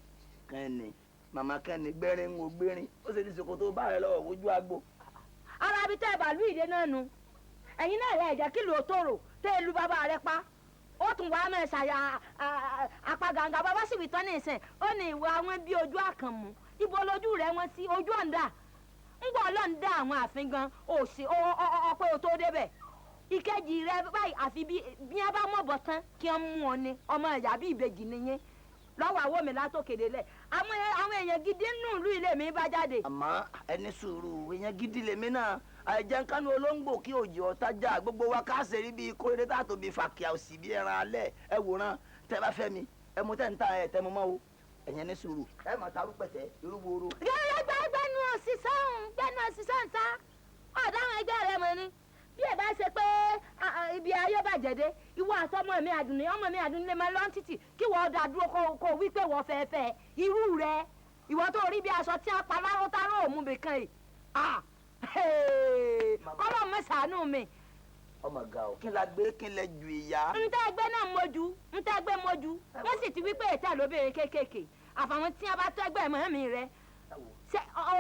kẹ́ni màmá kẹ́ni gbẹ́rin ń wo gbẹ́rin ó ṣe ní ṣòkòtò bá rẹ lọ́wọ́ ojú àgbo. ara bí tẹ́ ẹ bá lù ìdè náà nu ẹ̀yin náà rẹ̀ ẹ̀jẹ̀ kí ló tóró tẹ́ ẹ lu bàbá rẹ pa ó tún wá mẹ́ ṣàyà apagàǹgà bàbá sì wí tán ní ìsìn ó ní ìwà wọn bí ojú àkànmú ibo lójú rẹ wọn sí ojú ọ̀ǹda ń gbọ́ ọlọ́run dá àwọn àfin gan òsì ọpẹ́ o tó débẹ̀ ìkejì rẹ báyìí àfi bí wọ́n bá mọ̀ bọ̀ tán kí wọ́n mú ọ ní ọmọ ìyá bí ìbejì nìyẹn lọ́wọ́ àwọ̀ mi látòkèdè lẹ̀ àwọn èèyàn gidi nù ìlú ilé mi bá jáde. àmọ́ ẹni sùúrù èèyàn gidi lèmi náà àìjẹun olóńgbò kí òjò ọ̀tajà gbogbo wa ká ṣe rí bíi kórè tààtò bíi fàkíà òsì bíi ẹran alẹ́ ẹ wòran tẹ bá fẹ́ mi ẹ mú tẹ́ ń ta ẹ tẹ́ mo mọ́ o ẹ̀yẹn ní sùúrù ẹ mà ta rúpẹ̀tẹ̀ irúgbòòrò. gbẹ́nu òṣìṣẹ́ ń sá ọ̀dáwọn ẹgbẹ́ rẹ mọ̀ ni bí ẹ bá ṣe pé ibi ayé bàjẹ́ dé ìwọ àtọmọ mi àdùnní ọmọ mi àdùnní lè máa lọ títì kí wọ́n dá dúró kó wí pé wọ́n fẹ́ fẹ́ irú rẹ ìwọ tó rí bí aṣọ tí a pa láró òmù bìkan yìí kọ́lọ́ mẹ́sàánú mi. ọmọ ga o kí n la gbé kí n lẹ ju ìyá. n tẹ́ gbé náà mojú wọ́n sì ti wí pé ètò àlóbìnrin kéékèèké àfàwọn tí a bá tọ́ ẹgbẹ́ mọ́ mi rẹ ṣé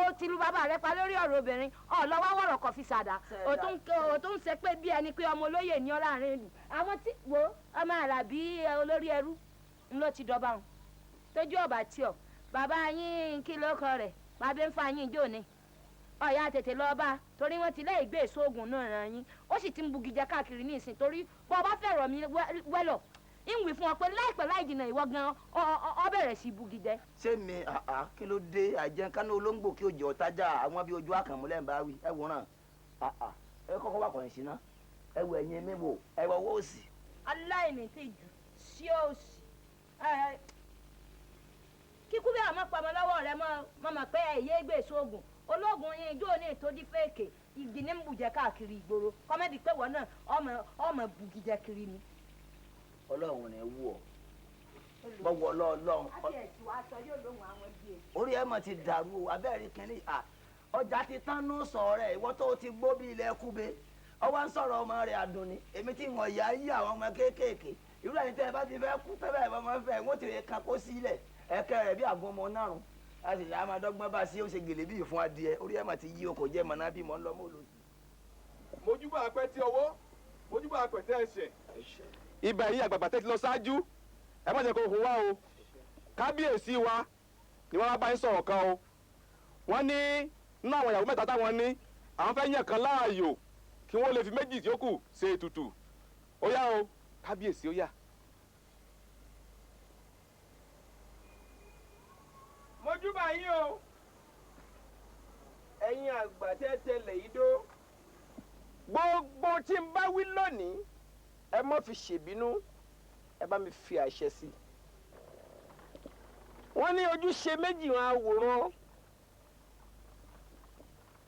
o ti lu bàbá rẹ pa lórí ọ̀rọ̀ obìnrin ọ̀lọ́wọ́ wọ̀rọ̀ kọ̀ fi ṣàdá o tún ṣe pé bí ẹni pé ọmọ olóyè ní ọ láàrin ìlú àwọn tí wo ọmọ àrà bí olórí ẹrú ń ló ti dọba wọn tójú ọba tí ọ bàbá yín kí ló kọ rẹ bàbá ń fa yín jò ní ọ̀yà tètè lọ bá torí wọ́n ti lẹ́yìn gbé èso oògùn náà ràn yín ó sì ti ń bugijẹ káàkiri ní ìsìn torí bọ́ ọ bá fẹ̀rọ̀ mi wẹ́lọ̀ ìwì fún ọ pé láìpẹ́ láì jìnnà ìwọ gan ọ bẹ̀rẹ̀ sí bugijẹ. ṣé mi kí ló dé àjẹkánná olóńgbò kí òjò ọ̀tajà àwọn bíi ojú àkànmúlẹ̀ ń bá wí ẹ wòran ẹ kọ́kọ́ wà kọ̀yìn sí ná ẹ wọ ẹ̀yìn mi wò ẹ wọ owó òsì. aláìní ti jù sí òsì kíkú bí àwọn pamọ́ lọ́wọ́ rẹ mọ̀ pé ẹ̀yẹ́ gbé èso oògùn ológun yín ijó ní ìtòdí fèkè igi ní bùjẹ káàkiri ìgboro kọ́mẹ́dì pé wọ́n náà ọmọ bùgìjẹ kiri ni. ọlọ́run ẹ̀ wù ọ́ bọ́wọ́ ọlọ́run. orí ẹ̀ mọ̀ ti dàrú abẹ́rẹ́ kínní ọjà ti tán ní sọ rẹ̀ ìwọ́ tó ti gbó bí ilẹ̀ kúbe ọwọ́ ń sọ̀rọ̀ ọmọ rẹ̀ àdùnní èmi tí wọ́n yá yí àwọn ọmọ kéékèèké irú ẹni tẹ́ ẹ bá ti fẹ́ kú tẹ́lẹ̀ ẹ̀ bá máa fẹ́ wọ́n ti rè kan kó sílẹ̀ ẹ̀kẹ́ rẹ̀ bí àgọ́ ọmọ náà rùn a sì yà máa dọ́gbọ́n bá sí ó ṣe gèlè bíi fún adìẹ orí ẹ̀ mà ti yí o kò jẹ́ mọ̀nà bí mọ̀ ń lọ mọ́ lójú. mojúbà apẹ́ tí ọwọ́ mojúbà apẹ́ tẹ́ ẹsẹ̀. ibà yìí àgbàgbà tẹ́ ti lọ ṣáájú ẹ má jẹ́ kó hùwà o kábíyèsí wa ni wọ́n bá ń sọ̀rọ̀ kan o wọ́n ní nínú àwọn ìyàwó mẹ́ta táwọn ní àwọn fẹ́ yàn kan láàyò kí wọ́n lè fi méjì tí ó kù ṣe ètùtù ó yá o kábíyèsí ó yá. mojúbà yín o ẹ̀yin àgbà tẹ́tẹ́lẹ̀ yìí dó gbogbo tí n bá wí lónìí ẹ má fi ṣèbínú ẹ bá mi fi àṣẹ sí i wọ́n ní ojúṣe méjì wọn àwòrán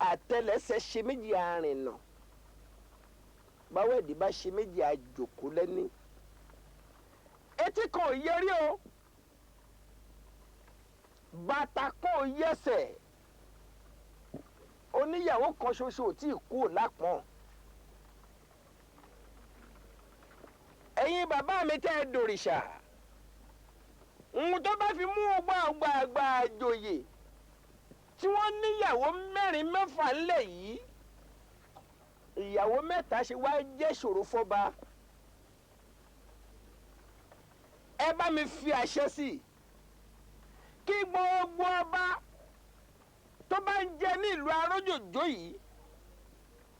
àtẹ́lẹsẹ̀ ṣe méjì àrìnà báwẹ̀dì bá ṣe méjì àjòkó lẹ́ní etí kan ò yẹrí o bàtà kan ò yẹsẹ̀ oníyàwó kan ṣoṣo tí ì kú lápọ̀n ẹ̀yin bàbá mi tẹ́ ẹ dòrìṣà ohun tó bá fi mú ọgbà àjòyè tí wọ́n níyàwó mẹ́rin mẹ́fà ńlẹ̀ yìí ìyàwó mẹ́ta ṣe wá jẹ́ ṣòro fọ́ba ẹ bá mi fi àṣẹ sí i kí gbogbo ọba tó bá ń jẹ ní ìlú arójòjò yìí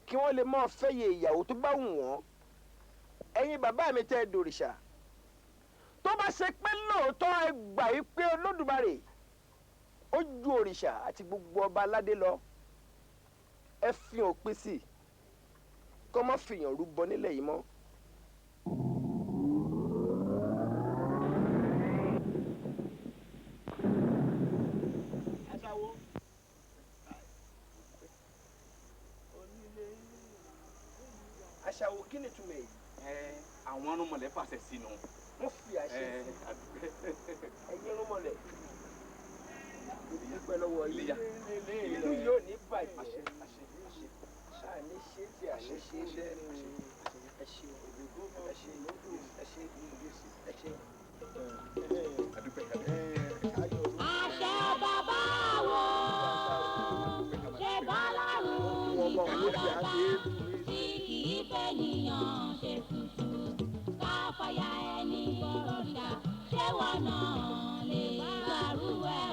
kí wọ́n lè máa fẹ́yẹ ìyàwó tó bá wù wọ́n ẹ̀yin bàbá mi tẹ́ ẹ dòrìṣà tó bá ṣe pé lóòótọ́ ẹ gbà yí pé olódùmarè ó ju òrìṣà àti gbogbo ọba aládé lọ ẹ fi òpin sí kó má fìyàn rúbọ nílẹ̀ yìí mọ́. aṣàwò kí ni túmọ̀ èyí. àwọn ọ̀rùnmọ̀lẹ́ fàṣẹ sínú. wọ́n fi àṣẹ sí ẹ̀yin ọ̀rùnmọ̀lẹ́ dúpẹ́ lọ́wọ́ yìí ìlú yóò ní bàjẹ́ àní ṣe tí àní ṣe lẹ́ ẹ ṣe ẹ ṣe ẹ ṣe ẹ ṣe. àṣẹ bàbá wo ṣe bá lọ́rùn ìjọba tí kì í fẹ́ nìyàn ṣe tutù ká fàyà ẹni bọ̀rọ̀ṣà ṣé wọn náà lè gbàrú ẹ̀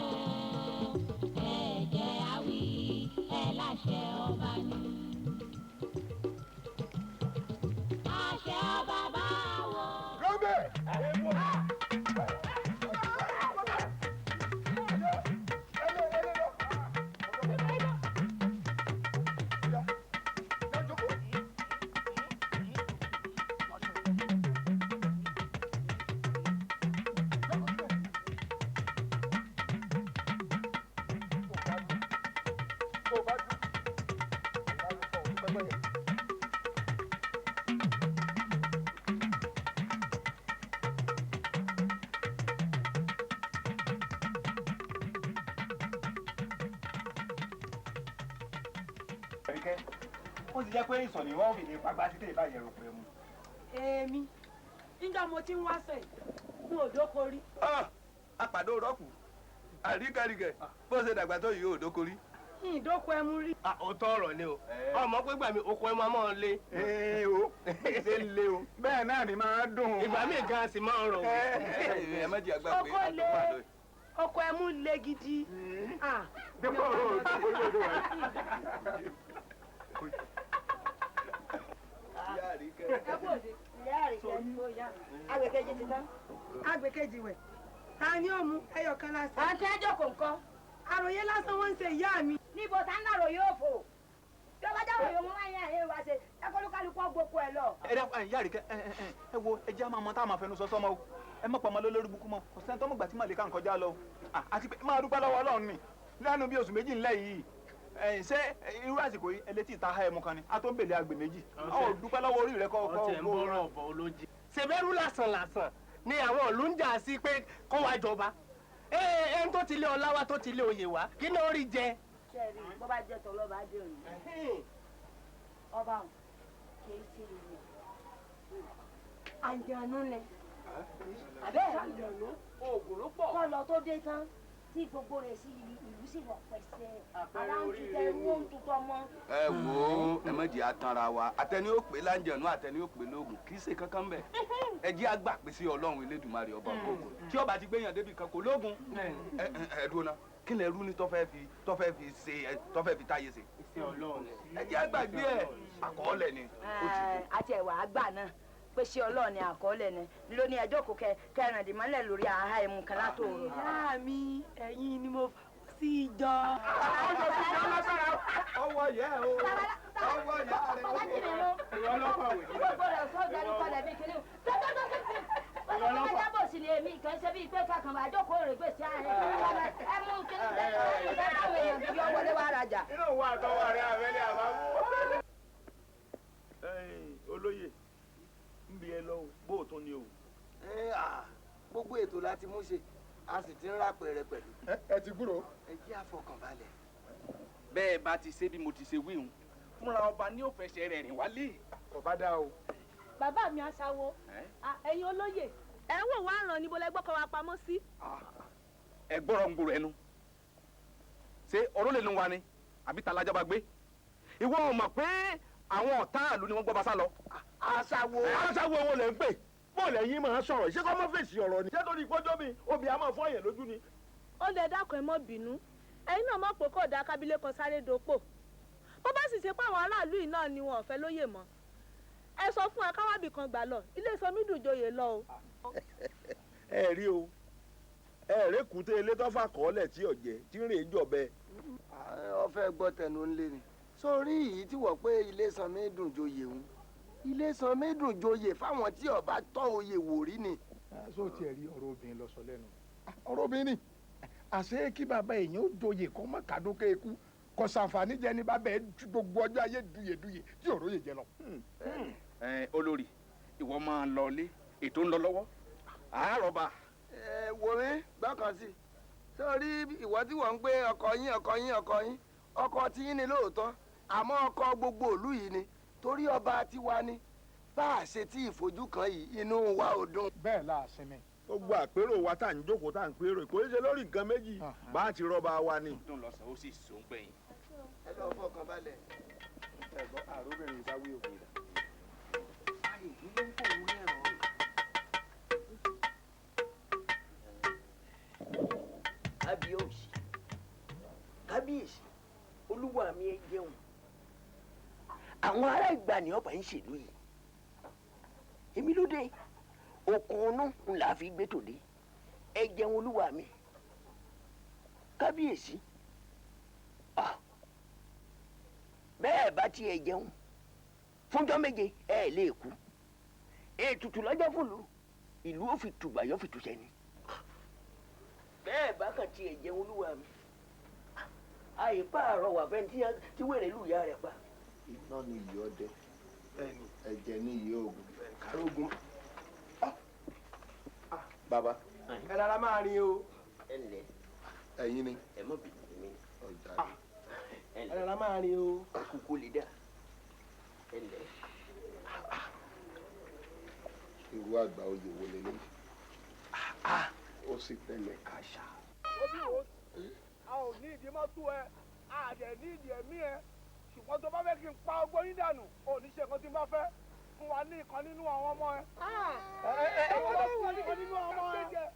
ẹ̀jẹ̀ àwí ẹ̀ láṣẹ. ọgbọ́n yẹn. Àríkẹ́ ó ti jẹ́ pé ìsọ̀nì wọ́n fi lè pagbá títí ìbáyẹ̀ rò pé mu. èmi nígbà mo ti ń wá sẹ̀ n ò dóko rí. apàdé rọ́ọ̀kù àríkàríkẹ̀ bó ṣe dàgbà tó yìí ò dóko rí. ìdóko ẹmu rí. òótọ́ ọ̀rọ̀ ni o ọmọ pé gbà mí oko ẹmu máa ń lé. o ṣe ń lé o bẹ́ẹ̀ náà ni máa dùn. ìgbà míì gan sì máa ń rọ̀. ẹ má jẹ́ àgbà pé oko lé oko ẹmu lé gidi. dípò olódò wa. agbèkejì ti tán. agbèkejì wẹ̀ ta ni ó mú ẹyọ kan lásán. àti ẹjọ́ kò ń kọ́. àròyé lásán wọ́n ń ṣe ìyá mi. níbo tá ń dàrò yóò fò bí ọba jáwé yóò mú wáyé àyè wa ṣe ẹkọlùkálùkù ọgbọkọ ẹ lọ. ẹ dá ìyá Àríkẹ́ ẹ wo ẹ jẹ́ àmọ́ tá a máa fẹnu sọ sọ́mọ́ o ẹ má pọ̀ mọ́ lórí bukú mọ́ kò sẹ́ni tó mọ̀ gbà tí màlẹ́ká ń kọjá lọ àti pé máa dúpẹ́ lọ́wọ́ Ọlọ́run ni lẹ́nu bí oṣù méjì ńlẹ̀ yìí ṣé irú àsìkò yìí ẹlẹ́tì ìta ha ẹmu kan ni a tó ń bèlè àgbè méjì ọ dúpẹ́ lọ́wọ́ orí rẹ kọ́ ọtí ẹ̀ ń bọ̀rọ̀ ọ̀bọ̀ olójì. ṣèbẹ́rù lásán ni àwọn ìlú ń jà sí pé kó wá jọba ẹni tó ti lé ọlá wa tó ti lé oyè wa kí ni ó rí jẹ. sẹ́ẹ̀rì bó bá jẹ́ tọ́ lọ́ba dé òní. ọba ò kì í ṣe ìlú àjànú ni àbẹ́ẹ̀ àjànú oògùn ló pọ̀. kọ́ lọ tó dé tán tí gbogbo rẹ̀ sí ìlú sì wọ̀ pẹ̀sẹ̀ ara ń tutẹ owó ń tutọ́ mọ́. ẹ wo ẹ má jẹ́ àtànra wa àtẹni ó pè láǹjẹ̀nú àtẹni ó pè lóògùn kì í ṣe kankan bẹ́ẹ̀ ẹ jẹ́ àgbà pé sí Ọlọ́run Elédùmarè ọba ògùn tí ọba ti gbéyàn débi kan kò lóògùn ẹ dúró ná kí lẹ rú ni tó fẹ́ fi táyé ṣe. ẹ jẹ́ àgbà gbé ẹ àkọọ́lẹ̀ ni. àti ẹ̀wà àgbà náà pé ṣé Ọlọ́run ni àkọọ́lẹ̀ ni ló ní ẹjọ́ kò kẹrìndínlọ́lẹ̀ lórí àhá ẹmu kan látòrò. ìyá mi ẹ̀yin ni mo fà sí ìjọ. ọwọ́ yẹ o ọwọ́ yẹ ìwọ ọlọ́pàá wò. gbogbo rẹ̀ sọ ìgbàlú padà bí kiri. ọlọ́pàá jábọ̀ sí ni èmi kàn ṣe bí pé kankan bá jókòó rè gbèsè ààrẹ. ẹ mú kí ní bẹ́ẹ̀ káwọn èèyàn yọ wọlé wá rajà. inú wa àtọwọ́ rẹ àwẹ́lẹ́ àbámú. olóyè ń bí ẹ lọ bóòtún ni o. gbogbo ètò láti mú ṣe a sì ti ń rápẹrẹ pẹ̀lú. ẹ ti gbúrò. ẹ jẹ́ àfọkànbalẹ̀. bẹ́ẹ̀ bá ti ṣe bí mo ti ṣe wíhun fúnra ọba ní òfẹsẹ̀ rẹ̀ rìn wálé. kò bá dá o. bàbá mi aṣáwo ẹ̀yin olóyè ẹ ń wò wá ràn níbo lẹ gbọ́kọ̀ wa pamọ́ sí. ẹ gbọ́rọ̀ ń gbòòrò ẹnu ṣé ọ̀rọ̀ lè nu wa ni àbí ta lájọba gbé ìwọ ò mọ̀ pé àwọn ọ̀tá ìlú ni wọ́n gbọ́ bá sá lọ. aṣáwo wo lẹ ń pè bọ́ọ̀lù ẹ̀yin máa sọ̀rọ̀ ṣé kọ́ mọ́ fèsì ọ̀rọ̀ ni. ṣé torí ìpọ́jọ́ mi obì á máa fọ́ yẹn lójú ni. ó lè dákun ẹ mọ́ bínú ẹ̀yin náà mọ̀ pé kò dá kábílẹ̀ kan sáré dopò bó bá sì ṣe pé àwọn aráàlú yìí náà ni wọn ò fẹ́ lóyè mọ́ ẹ sọ fún ẹ káwábì kan gbà lọ ilé sọmídùújoyè lọ o. ẹ rí o ẹ rẹ kùtẹ ilé tó fà kọ́lẹ̀ tí ọ̀jẹ̀ tí ń rè é jọ̀bẹ. ọfẹ gbọ́ tẹnu ńlẹ ni sórí yìí tí wọ́n pé ilé sanmi dùn joyè ń ilé sanmi dùn joyè fáwọn tí ọba tọ́ oyè wò rí ni. sọ tiẹ̀ rí ọ̀rọ̀ obìnrin lọ sọ lẹ́nu ọ̀rọ̀ obìnrin ni àṣé kí bàbá èèyàn ó joyè kọ́ mọ́ kàdókè ikú kò sàǹfààní jẹ ní bàbá ẹ gbogbo ọjọ́ ayé duyèduyè tí ọ̀rọ̀ yè jẹ lọ. olórí ìwọ máa lọ ilé ètò ń lọ lọ́wọ́ àárọ̀bà. wò mí gbọ́kàn sí sórí ìwọ tí wọ́n ń gbé ọkọ yín ọkọ tí yín ni lóòótọ́ àmọ́ ọkọ gbogbo ìlú yìí ni torí ọba tiwa ni bá a ṣe tí ìfojú kan yìí inú wa ò dùn. bẹ́ẹ̀ la sinmi. gbogbo àpérò wa tá à ń jókòó tá à ń pérò kò í ṣe lórí nǹkan méjì bá a ti rọba wa ni. dùn lọ́sàn ó sì sùn gbẹ̀yìn. ẹ lọ fọkàn balẹ̀. ẹ gbọ́ àròbìnrin ìsáwí òkè rẹ̀. báyìí ní ló ń fòun lẹ́rọ̀. kábíyèsí olúwa mi ẹ jẹun àwọn ará ìgbà ni ọba ń ṣèlú yìí èmi ló dé okùn inú ńlá fi gbé tòde ẹ jẹun olúwa mi kábíyèsí bẹ́ẹ̀ bá tiẹ̀ jẹun fúnjọ́ méje ẹ lè kú ètùtù lọ́jọ́ fúnlu ìlú ó fi tùgbà yóò fi tùṣẹ́ ni bẹ́ẹ̀ bá kàn tiẹ̀ jẹun olúwa mi àyípa àrọwà fẹ́ tí wèrè lù ya rẹ̀ pa iná ni ìyí ọdẹ ẹ̀jẹ̀ ni ìyí oògùn kárógun. bàbá ẹ rárá máa rin o. ẹ̀yin ni. ẹ mọ̀ bí mi. ọjà ẹ rárá máa rin o. kúkú lè dà. irú àgbà oyè wo lélẹ̀ ó sì tẹ̀lé kàṣà. ó bí wo a ò ní ìdí mọ́tò ẹ a dẹ̀ ní ìdí ẹ̀mí ẹ ṣùgbọ́n tó bá fẹ́ kí n pa ọgbọ́n yín dànù ò ní ṣe nǹkan tí n bá fẹ́ fún wa ní ìkan nínú àwọn ọmọ ẹ.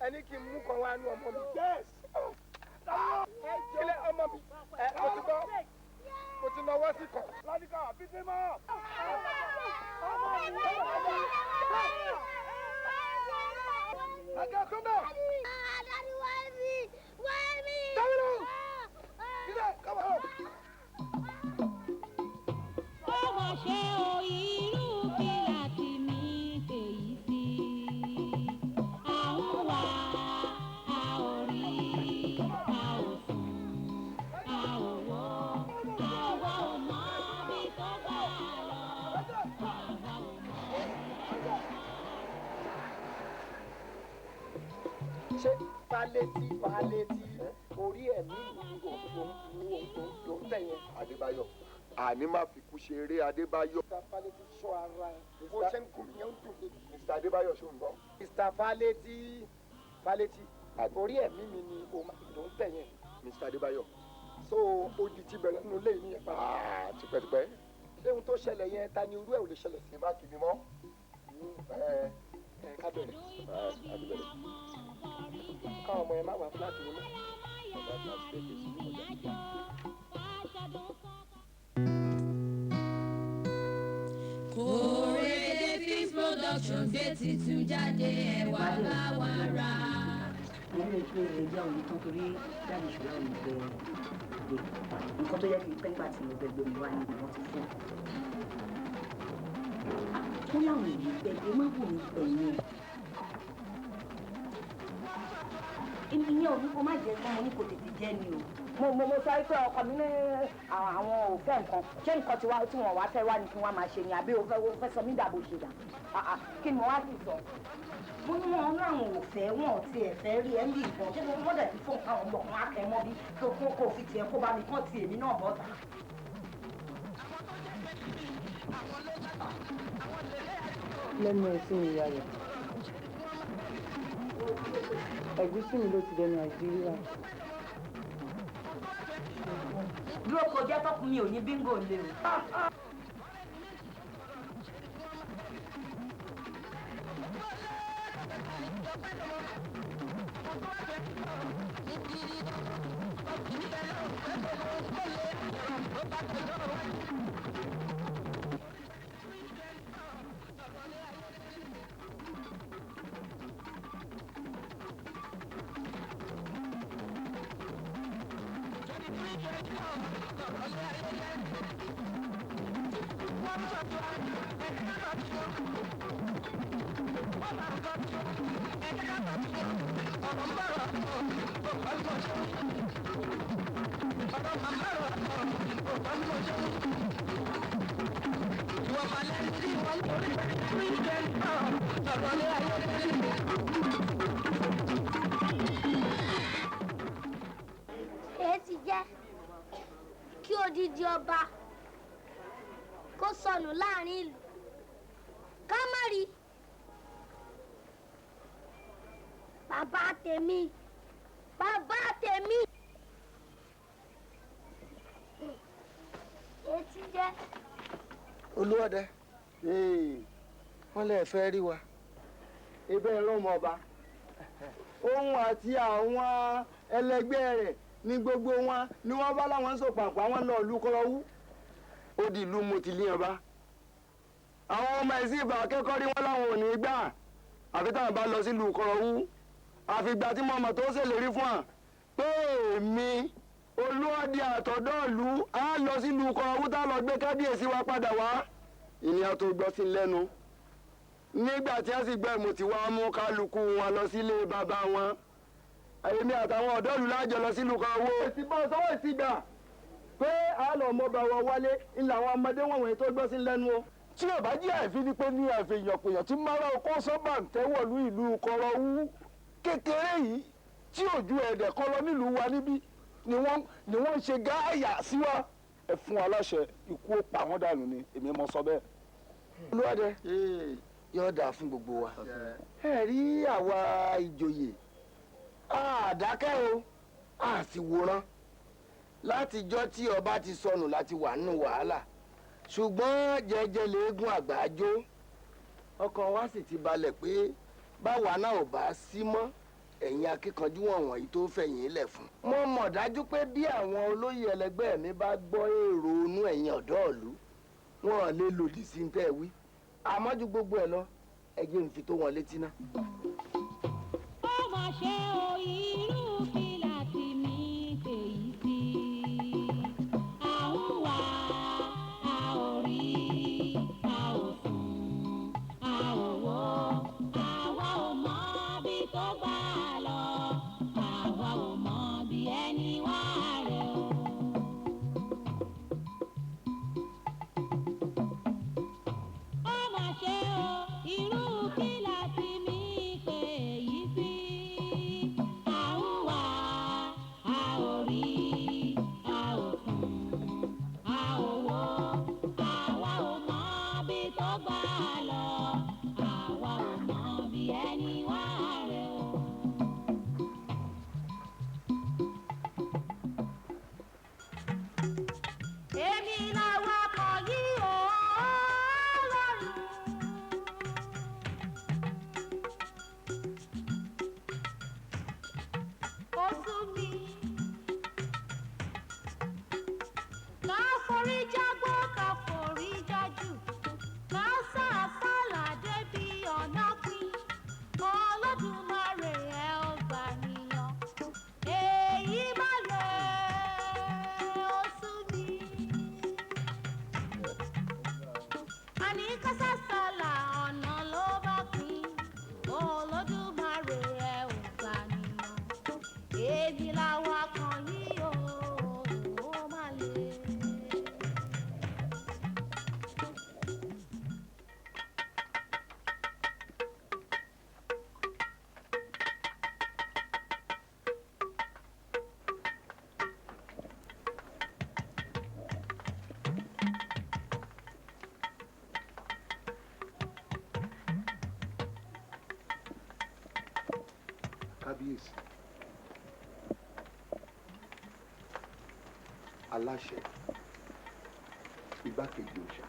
ẹni kí n mú kan wá nú ọmọ mi. kílẹ̀ ọmọ mi mo ti gbọ́ mo ti lọ wá sí kan. ládìkà bísí mọ́. Ajá come down. Daddy, why me? Why me? Come on. Get up, come on. Ọmọ ṣe o irú kí láti mi fèyí sí. Àwọn wà á ò rí, a ò sùn, a ò wọ́, àwa ò mọ bí tó bá lọ, àwa ò mọ. Ṣé palétí orí ẹ̀mí ló ń tẹ̀yẹ. Adébáyọ̀ àní má fi kú ṣeré Adébáyọ̀. Mr. Palétí sọ ara ẹ̀ bó ṣe ń kùn yẹn ń dùn mí. Mr. Adébáyọ̀ ṣó ń bọ̀. Mr. Palétí orí ẹ̀mí mi ni ló ń tẹ̀yẹ. Mr. Adébáyọ̀. So odi ti bẹ̀rẹ̀ nínú ilé yìí yẹn pa. Tipẹ́tipẹ́. Ṣé ohun tó ṣẹlẹ̀ yẹn ta ni irú ẹ̀ ò lè ṣẹlẹ̀ sí. Má kì í mọ́. Ká bẹ̀rẹ̀. Adébẹ̀rẹ̀. Káwọn ọmọ yẹn má wà fúláàtì yìí mọ́. Kòrédé Films Production gbé titun jáde ẹ̀wà bá wa rà. Mo ní kí lè jẹ́ òun tán torí jáde ṣùgbọ́n òun fẹ́ gbé. Nǹkan tó yẹ kí n pẹ́ nígbà tí mo fẹ́ gbé mi wá ní ìwọ̀n ti fún. Ó láwọn èyí gbẹ̀gbẹ́ má wò ní ẹ̀yìn. Ìyẹn ò ní kó má jẹ́ kí wọ́n ní kò tètè jẹ́ ni o. mo sọ pé ọkọ mi ní àwọn ò fẹ́ nǹkan ṣé nǹkan tí wọ́n wá fẹ́ wá ní kí wọ́n máa ṣe ni àbí o fẹ́ sọ mí dàbò ṣe dà kí ni mo wá sì sọ. Mo ní wọn láwọn ò fẹ́ wọn ò tiẹ̀ fẹ́ rí ẹ́ ń bí nǹkan ṣé mo dẹ̀ ti fún àwọn ọmọ kan akẹ́mọ́ bí kò fi tiẹ̀ kó bá mi kán ti èmi náà bọ́ta. lẹ́nu ẹ̀sìn ìyá rẹ̀ ẹ̀gúsí mi ló ti dẹnu Nàìjíríà. Dúró kọjá tọkùn mi ò ní bíngò lé o. Èyí ti jẹ́ kí odidi ọba kó sọnù láàrin ìlú ká má rí bàbá tèmi. Èyí ti jẹ́. Olúọdẹ wọ́n lè fẹ́ rí wa. ibẹ̀ lọ́mọ ọba òun àti àwọn ẹlẹgbẹ́ rẹ̀ ní gbogbo wọn ni wọ́n bá láwọn ń sòpàpà wọn lọ ìlú Kọ́rọ́wú. Ó di ìlú mo ti lé ọba. Àwọn ọmọ ẹ̀sìn ìbà akẹ́kọ̀ọ́ rí wọn láwọn ò ní gbà àfi táwọn bá lọ sílùú Kọ́rọ́wú. Àfìgbà tí mo mọ̀ tó ṣèlérí fún wa pé èmi Olúọdẹ àtọ̀dọ́ọ̀lù á lọ sílùú Kọ́rọ́wú tá a lọ gbé kábíyèsí wa padà wá. Ìníyàn tó gbọ́ sí lẹ́nu. Nígbà tí a sì gbẹ́ mo ti wá mú kálukú wọn lọ sílé bàbá wọn. Èmi àtàwọn ọ̀dọ́ọ̀lù lájọ lọ sílùú Kọ́rọ́wú. Èsì bọ́ sọ́wọ́ ìsìgbà pé a lọ mọ bá wa wálé ńlá àwọn ọmọdé wọ̀nyí tó gbọ́ sí lẹ́nu o. tí ò bá jẹ́ àìfi ni pé ní àfihàn tí mara ọkọ sábà ń tẹ́wọ̀lú ìlú Kọ̀rọ̀wú kékeré yìí tí ò ju ẹ̀dẹ̀ kan lọ nílùú wa níbí ni wọ́n ń ṣe gáàyà sí wa. ẹ fún aláṣẹ ikú ó pa wọ́n dànù ni èmi mọ sọ bẹ́ẹ̀. olúwadẹ yóò dáa fún gbogbo wa ẹ rí àwa ìjòyè àdákẹ́ o a sì wòran látijọ́ tí ọba ti sọnù láti wà nínú wàhálà ṣùgbọ́n jẹ́jẹ́ léegun àgbájó ọkàn wa sì ti balẹ̀ pé báwa náà ò bá sí mọ́ ẹ̀yin akíkanjú wọ̀nyí tó fẹ̀yìn lẹ̀ fún. mo mọ̀ dájú pé bí àwọn olóyè ẹlẹgbẹ́ mi bá gbọ́ èrò inú ẹ̀yin ọ̀dọ́ ìlú wọn lè lòdì sí ní tẹ́ ẹ wí àmọ́ ju gbogbo ẹ̀ lọ ẹgbẹ́ ń fi tó wọn létí náà. ó mà ṣe o irú kí láti mí fèyí sí àwọn wà á ò rí a ò sùn a ò wò àwa ò mọ bí tó bá lọ àwa ò mọ bí ẹni wá rẹ o. ó mà ṣe o irú kí láti mí pè yí sí àwọn wà á ò rí a ò sùn a ò wò àwa ò mọ bí tó bá lọ àwa ò mọ bí ẹni wá rẹ o. èmi làwọn akọ yìí ò lọ́rùn. ó sú mi ká forí jágbó ká forí jájù ká sàásàlà débi ọ̀nà pín Olódùmarè ẹ ò gbà níyàn èyí má lè ó sú mi. àní ká sàásàlà ọ̀nà ló bá pín Olódùmarè ẹ ò gbà níyàn èmi làwọn kan yìí ó má lè. kábíyèsí aláṣẹ igbákejì òòṣà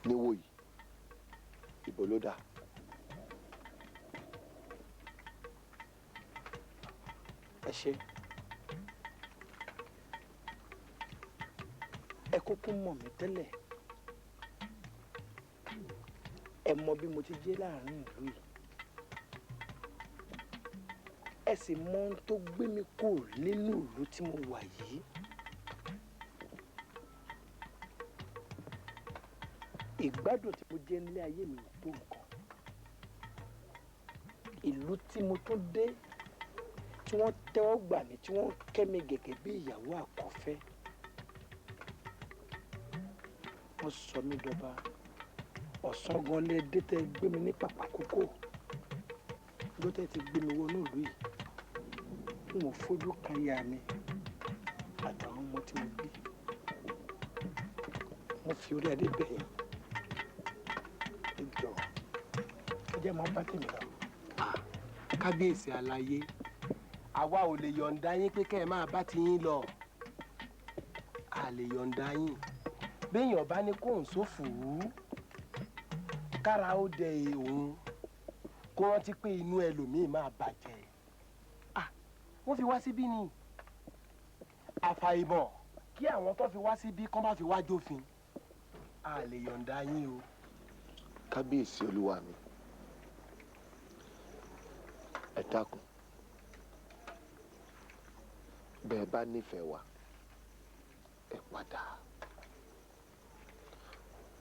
níwò yìí ìbò ló dà. ẹ ṣe ẹ kúkú mọ̀ mí tẹ́lẹ̀ ẹ mọ bí mo ti jẹ́ láàrin ìlú yìí ẹ sì mọ ohun tó gbé mi kúrò nínú ìlú tí mo wà yìí. ìgbádùn tí mo jẹ́ nílé ayé mi ò tó nǹkan ìlú tí mo tún dé tí wọ́n tẹ́wọ́ gbà mí tí wọ́n kẹ́ mi gẹ́gẹ́ bí ìyàwó àkọ́fẹ́ wọ́n sọ mí dọba ọ̀sán gan lẹ dé tẹ́ gbé mi ní pàpàkókò ló tẹ́ ti gbé mi wọnú ìlú yìí n ò fojú kan ya mi àtàwọn ọmọ tí mo bí mo fi orí adé bẹ̀yìn ìjọ ẹ jẹ́ máa bá tèmi lọ. kábíyèsí aláyé àwa ò lè yọ̀ǹda yín pé kẹ́ ẹ máa bá ti yín lọ a lè yọ̀ǹda yín béèyàn bá ní kóun sófòó kára ó dẹ òun kó rántí pé inú ẹlòmíín máa bàjẹ́ wọ́n fi wá síbí ni àfàìmọ̀ kí àwọn tó fi wá síbí kọ́ má fi wá jófin a lè yọ̀ǹda yín o. kábíyèsí olúwa mi ẹ dákun bẹ́ẹ̀ bá nífẹ̀ẹ́ wa ẹ padà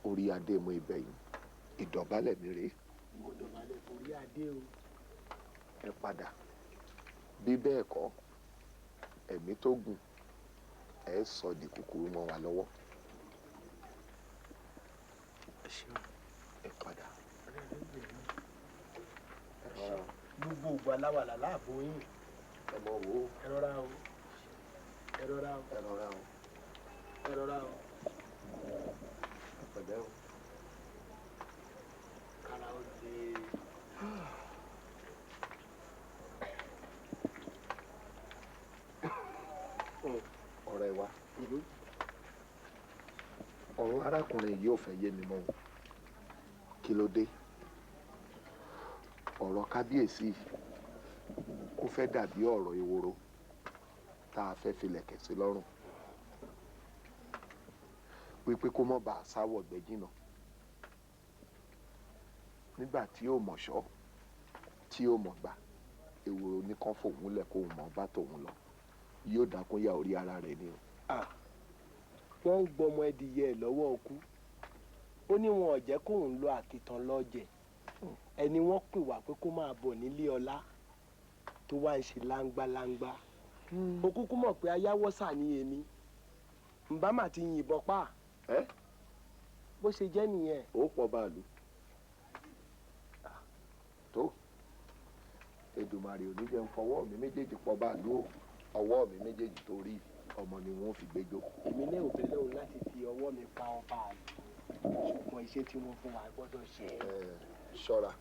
orí adé mo ibẹ̀ yìí ìdọ̀bálẹ̀ mi rèé mo dọ̀bálẹ̀ forí adé o. ẹ padà bí bẹ́ẹ̀ kọ́ ẹ̀mí tó gùn ẹ̀ sọ di kúkúrú mọ́ wa lọ́wọ́. ẹ padà. gbogbo ògbà aláwàlà láàbò yín. ẹ mọ̀ wò ó. ẹ rọra o. ẹ rọra o. ẹ rọra o. ẹ rọra o. ẹ pẹ̀lẹ́ o. kára ó lè. ọ̀rẹ́ wa ọ̀rọ̀ arákùnrin yìí ò fẹ́ yé mi mọ́ o kí ló dé ọ̀rọ̀ kábíyèsí ó fẹ́ dàbí ọ̀rọ̀ eworo tá a fẹ́ filẹ̀kẹ̀ sí lọ́rùn wípé kó mọ́ bá a sáwọ̀ gbẹ́jìnà nígbà tí yóò mọ̀ṣọ́ tí yóò mọ̀ gbà eworo ní kán fòun lẹ̀ kó mọ̀ bá tòun lọ yóò dákún yà orí ara rẹ̀ ni o. wọ́n ń gbọmọ ẹdìyẹ ẹ̀ lọ́wọ́ ọkú ó ní wọn ò jẹ́ kóun lọ àkìtàn lọ́jẹ̀ ẹni wọ́n pè wá pé kó máa bọ̀ nílé ọlá tó wá ń ṣe láńgbáláńgbá ó kúkú mọ̀ pé ayáwọ́sà ni èmi ǹbá mà ti yìnbọn pa bó ṣe jẹ́ nìyẹn. ó pọ̀ báàlú tó Èdùmàrè ò ní jẹ́ ń fọwọ́ mi méjèèjì pọ̀ báàlú o ọwọ́ mi méjèèjì tó rí ọmọ ni wọ́n fi gbẹ́jọ́. èmi náà ò tẹ́lẹ̀ òun láti fi ọwọ́ mi pa ọba àlù ṣùgbọ́n iṣẹ́ tí wọ́n fún wa gbọ́dọ̀ ṣe. ṣọ́ra.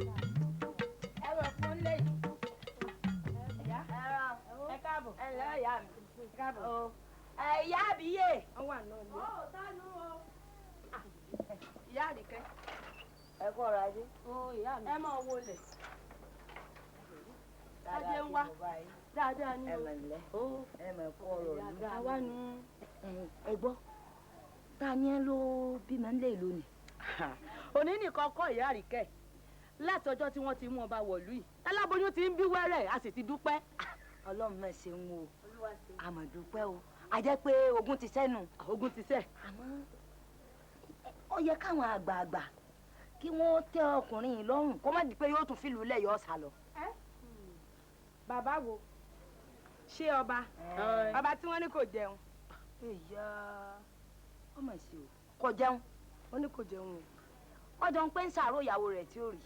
ẹ wọ fún lẹ́yìn. ẹ káàbọ̀. ẹ lọ ìyá mi. káàbọ̀. ìyá àbíyè. ó wà náà ni. ó tánú o. ìyá àdìkẹ́. ẹ kọ́ ọ̀rọ̀ ajé. ó ìyá mi. ẹ mọ̀ owó lẹ̀. ajé ń wá. dáadáa ni o. ẹ mọ̀ ilẹ̀. ẹ mọ̀ kọ́ ọ̀rọ̀ yìí. àwa nu. ẹ gbọ́ ta ni ẹ ló bímọ nílé ìlú ni. òní nìkan kọ́ ìyá àdìkẹ́ látọjọ́ tí wọ́n ti mú ọba wọ̀lú yìí aláboyún ti ń bí wẹ́rẹ́ a sì ti dúpẹ́. ọlọ́run náà ṣe ń wo àmọ̀ dúpẹ́ o a jẹ́ pé ogun ti sẹ́nu. ogun ti sẹ́. àmọ́ ó yẹ káwọn àgbààgbà kí wọ́n tẹ ọkùnrin yìí lọ́rùn kó má di pé yóò tún fìlú lẹ̀ yọ ọ̀sà lọ. bàbá wo ṣé ọba ọba tí wọ́n ní kò jẹun. ìyá ọmọ ìṣe o kò jẹun. wọ́n ní kò jẹun o. ọjọ́ ń pẹ́ ń ṣàárò ìyàwó rẹ̀ tí ó rí.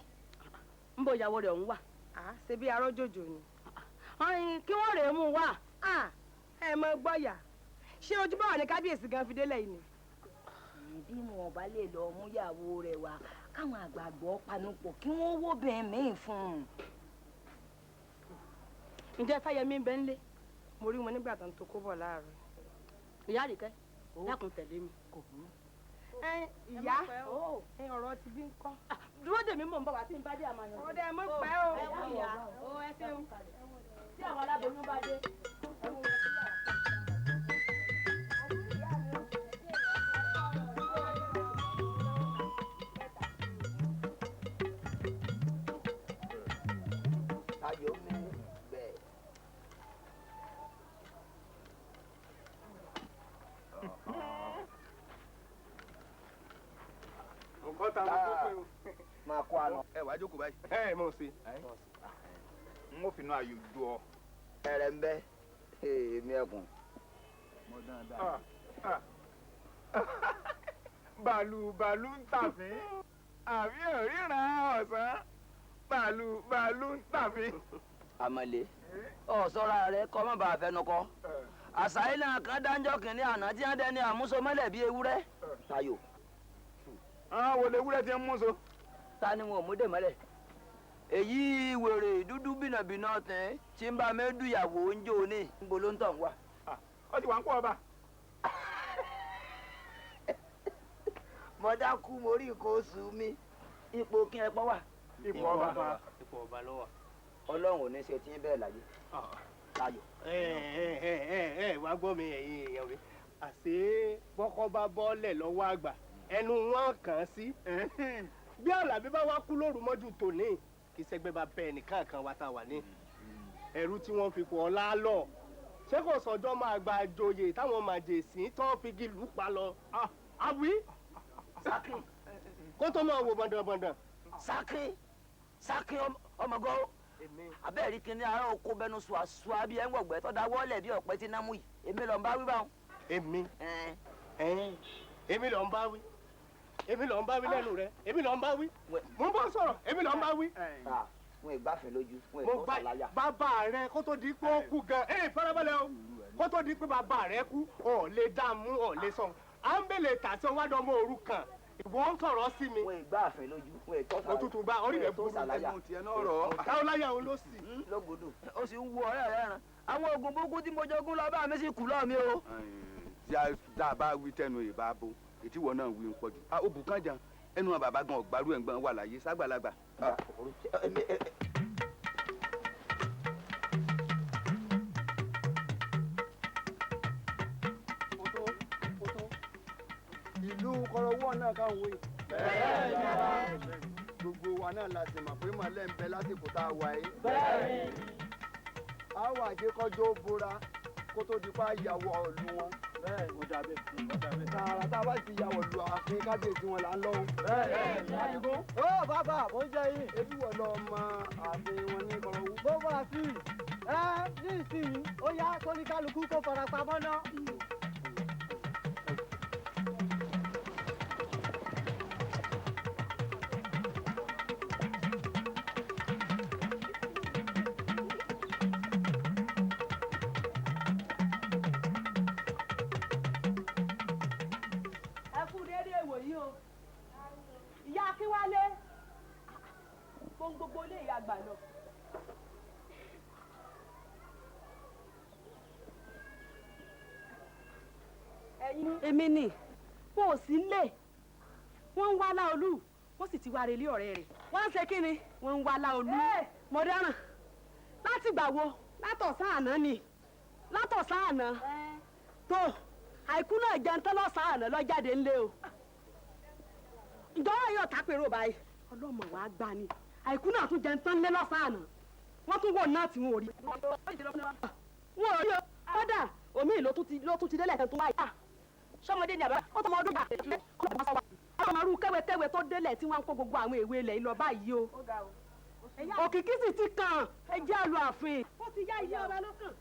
ń bo ìyàwó rẹ̀ ń wà. ṣe bí arọ́jòjò ni. kí wọ́n rèé mú wá. ẹ mọ gbọ́yà ṣé ojúbọ̀wọ̀ ni kábíyèsí gan fi délẹ̀ yìí ni. bí wọn bá lè lọ mú ìyàwó rẹ̀ wá káwọn àgbààgbọ́ panupọ̀ kí wọ́n wó bẹ́ẹ̀ mẹ́yìn fún un. ǹjẹ́ fáyemí ń bẹ ńlé mo rí wọn nígbà tó ń to kó bọ̀ láàárọ̀. ìyá àdìkẹ́ dákun tẹ̀lé mi. kò burú. ìyá ọ̀rọ̀ ti bí ń kọ́. dúró dèmí mò ń bọ̀ wá tí ń bá dé àmọ́ yẹn. ọ̀dẹ mú pẹ́ o. ẹ ṣeun. tí àwọn aláboyún bá dé. máa kó àná. ẹ wàá jókòó báyìí. ẹ mọ̀ sí. n ó fi náà ayò ju ọ. ẹrẹ ń bẹ èmi ẹkùn. bàálù ń tàfin àbí òríran ọ̀sán bàálù ń tàfin. àmọ̀lé ọ̀sọ́ra rẹ kọ́ mọ́ bá a fẹnu kọ́ àṣàyí náà kan dáńjọ́ kìnínní àná tí wọ́n dẹni àmúṣomọ́lẹ̀ bíi ewúrẹ́. Táyọ̀. àwọn wo lè ewúrẹ́ tí ń mú so. ta ni wọn ò mú dè mọ́lẹ̀ èyí wèrè dúdú bìnàbìnà tẹ̀ tí ń bá mẹ́dù ìyàwó ń jó ní níbo ló ń tàn wá. ó ti wà ń kó ọba. mo dákú mo rí nǹkan oṣù mi ipò kí ẹ pọ́ wà. ipò ọba ipò ọba ló wà. ọlọ́run ò ní ṣe tí ń bẹ́ẹ̀ láyé. Táyọ̀. wá gbọ́ mi ẹ̀yin èèyàn mi àṣé bọ́kọ́ bá bọ́ọ̀lẹ̀ lọ́wọ́ àgbà ẹnu wọn kàn án sí. bí Àlàbí bá wá kú lóru mọ́jú tòní kì í ṣẹgbẹ́ bá bẹ́ẹ̀ nìkan kan wá tá a wà ní. ẹrú tí wọ́n fi pọ̀ ọlá lọ ṣé kò sọjọ́ máa gba àjòyè táwọn màjèsín tó fi igi lù pa lọ. àwí. Saki. kó tó máa wò bọ̀dànbọ̀dàn. Saki ọmọgọ́ abẹ́rẹ́ kìíní ará oko bẹnu ṣùṣùà bíi ẹ̀ ń wọ̀gbẹ́ tó da wọ́ọ̀lẹ̀ bí ọ̀pẹ tí námú yìí èmi lọ ń bá wí báwọn. èmi lọ ń bá wí lẹ́nu rẹ èmi lọ ń bá wí mo ń bọ́ sọ̀rọ̀ èmi lọ ń bá wí. wọn ìgbàfẹ́ lójú wọn mo ìgbọ́ sàlàyà. bàbá rẹ kó tó di pé ó kú gan farabalẹ̀ o kó tó di pé bàbá rẹ kú ọ̀ lè dààmú ọ̀ lè sọ à ń bèlè tàṣẹ wádọ́ ọmọ òrukàn ìwọ ń sọ̀rọ̀ sí mi. wọn ìgbàfẹ́ lójú wọn ìtọ́ sàlàyà. òtútù bá orí rẹ burú ẹnu tiẹ̀ náà rọ̀. àtàwọn láyà òun ló sì. lọ́gbọ̀dọ̀ ó sì ń wo ọ̀rẹ́ rẹ̀ ràn àwọn oògùn burúkú tí mo jogún lọ bá mi sì kú lọ́ọ̀ mi o. tí a bá wí tẹnu ìbá bo ètí wọn náà wí ń pọ̀jù ó bù kán jà ẹnu wọn bàbá gan ọgbàrú ẹ̀ ń gbọ́n wà láyé ságbàlagbà. ìlú kọrọwọ́ náà káwọn wí. gbogbo wa náà la sì mọ̀ pé mọ̀lẹ́ ń bẹ lásìkò tá a wà yìí. a wà jẹ́ kọjọ́ bóra kó tó di pa ìyàwó ọ̀lú wọn. tààrà tá a bá ti yàwó lu ààfin kábíyèsí wọn là ń lọ o. adigun. ó bàbá mo ń jẹ yín. ebi wọ lọ mọ ààfin wọn ní kọrọwọ́. bó bá a fi ní ìsinyìí ó yá kóníkálukú kó fara pamọ́ náà. gbogbo ilé ìyá àgbà lọ. èmi ni wọn ò sí lé wọn ń wá láolú wọn sì ti wá relé ọ̀rẹ́ rẹ̀. wọ́n ń ṣe kí ni. wọ́n ń wá láolú. mo dáràn láti gbà wo látọ̀sán àná ni látọ̀sán àná tó àìkú náà jẹun tán lọ́sàn-án àná lọ́jáde ńlé o. ìjọba yóò tápérò báyìí ọlọ́mọ wa gbá ni àìkú náà tún jẹun tán lé lọ́sàn-án àná wọ́n tún wọ̀ náà tí wọ́n ò rí. wọ́n ò rí o kódà omi ló tún ti délẹ̀ kan tó wáyé. sọmọdé ni àbá ó tọmọ ọdún gbà kó lọ bá sọ wa. àwọn arú kẹwẹkẹwẹ tó délẹ̀ tí wọ́n ń kó gbogbo àwọn èwe ilẹ̀ yìí lọ báyìí o. òkìkí sì ti kàn ẹ jẹ́ àlọ́ ààfin. ó ti yá iye ọba lọ́kàn.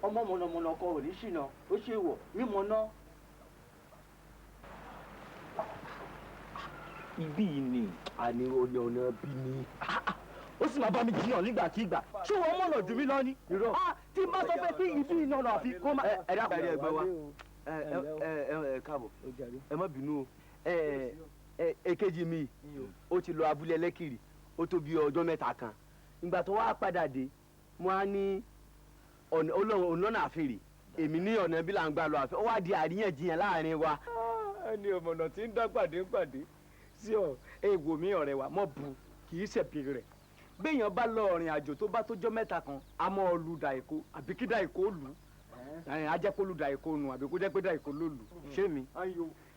ọmọ mọ̀nàmọ̀nà ọkọ ò ní ṣìnà ó ṣe wọ̀ mímọ náà. ibí yìí ni àní olè ọ̀nà bí ni. ó sì máa bá mi jiyàn nígbàkigbà ṣé wọn mọ̀nà jù mí lọ ni. tí n bá sọ pé kí ibi iná lọ àfi kó máa. ẹ dákun ẹ gbẹ wa ẹ káàbọ̀ ẹ má bínú o èkejì mi ó ti lọ abúlé ẹlẹ́kìrì ó tó bí ọjọ́ mẹ́ta kan ìgbà tó wá padà dé mo á ní ọ̀nà àfẹ́rẹ́ èmi ní ọ̀nà bí là ń gbà lọ àfẹ́ ó wá di àríyànjiyàn láàrin wa. ẹni ọmọnà tí ń dá pàdé sí ọ èèwò mi ọ̀rẹ́ wa mọ̀ bu kì í ṣẹ̀bi rẹ̀ béèyàn bá lọ ọ̀rìn àjò tó bá tó jọ́ mẹ́ta kan a mọ̀ ọ́ lu dàìkó àbí kí dàìkó lù á jẹ́ kó lu dàìkó nù àbí kó jẹ́ pé dàìkó ló lù ṣé mi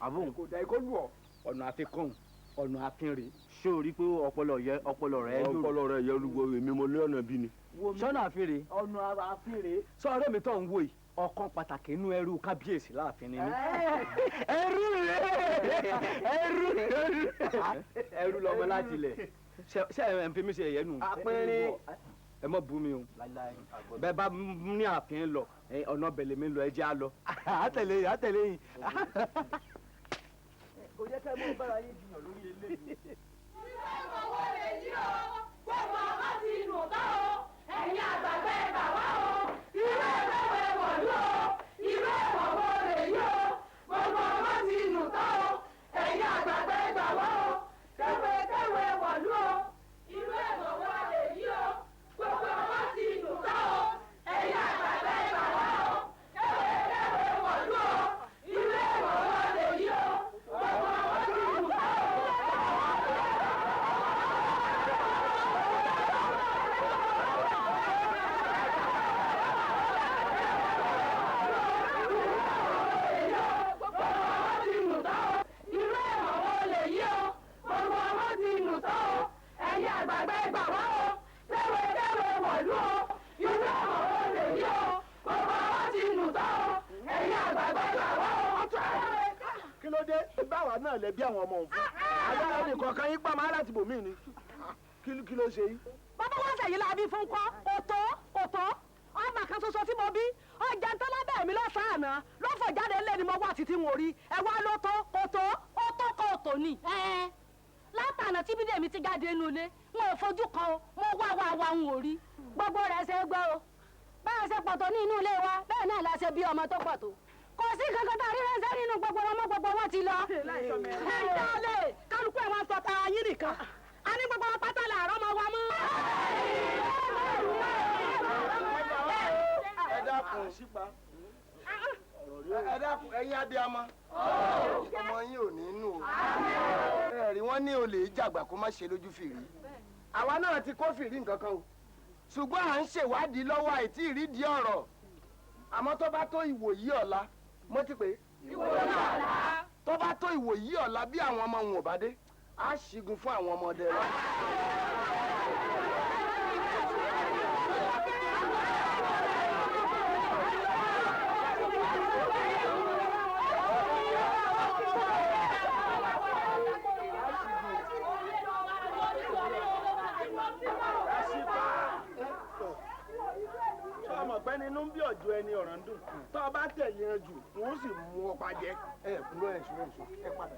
àbóhùn dàìkó lù ọ ọ̀nà àfikún ọ̀nà àfínre. ṣé o rí pé ọpọlọ rẹ yẹ olúwo èmi mo lé ọ̀nà bí ni. sọ́nà àfínre. ọ̀nà àfínre. sọ́ọ̀rẹ́ mi tó ń wò yìí ọ̀kan pàtàkì inú ẹrú kábíyèsí láàfin ni mí. ẹrú lọmọ láti ilẹ̀ ṣé ẹ ń fi mí ṣe ẹ̀yẹ́ nù. apẹ́rẹ́ ẹ mọ̀ bú mi o bẹ́ẹ̀ bá ní àfin lọ ọ̀nà bẹ̀lẹ̀ mi lọ ẹ jẹ́ á lọ. àtẹ̀lé yìí. kò jẹ́ ká mọ́ bára yín jiyàn lórí eléyìí. ilé ìfowó lè jí o gbogbo ọmọ ti nù tán o ẹ̀yin àgbàgbé bà wá o irú ìfowó wọ̀lú o irú ìfowó lè yí o gbogbo ọmọ ti nù tán o ẹ̀yin àgbàgbé bà wá o kéwé wọ̀lú o irú ìfowó lè yí o gbogbo ọmọ ti nù tán. báwa náà lẹ bí àwọn ọmọ òun fún agbára nìkan kan yín pàmò láti bòmí ni kí ló ṣe yín. bàbá wọn ṣèyí la bí fún kọ́ kò tó ọmọ kan ṣoṣo tí mo bí ọjà tó lábẹ́ mi lọ́sàn-án àná lọ́fọ̀ jáde ńlẹ̀ ni mo wá títí wọn rí ẹ wá ló tó kò tó ni. látànà tí bídèmí ti jáde inú ilé wọn ò fojú kan o mo wá ń wò rí gbogbo rẹ̀ ṣe gbọ́ o báyọ̀ ṣe pọ̀ tó ní inú ilé wa bẹ́ẹ̀ náà la ṣe bí ọmọ tó pọ̀ tó kò sí kankan tá a rí ránṣẹ́ nínú gbogbo wọn mọ́ gbogbo wọn ti lọ. ẹ dálé kálukú ẹ̀ wọ́n sọ ta yín nìkan a ní gbogbo wọn pátá làárọ̀ ọmọ wa mú. ẹ dákun sípa ẹ dákun ẹ̀yin abiyamọ ọmọ yín ò ní nù o ẹ rí wọn ní olè jàgbà kó má ṣe lójú fìrí àwa náà ti kó fìrí nǹkan kan o ṣùgbọ́n à ń ṣèwádìí lọ́wọ́ àìtí ìrídìí ọ̀rọ̀ àmọ́ tó bá tó ìwòyí ọ̀la mo ti pè é ìwòyí ọ̀la tó bá tó ìwòyí ọ̀la bí àwọn ọmọ wọn ò bá dé á ṣígun fún àwọn ọmọdé rẹ. ọ̀gbẹ́ni inú ń bí ọ̀jọ́ ẹni ọ̀rọ̀ ń dùn tó o bá tẹ̀lé ẹ jù wọ́n sì mú ọ pa jẹ. ẹ kúrò ẹ padà.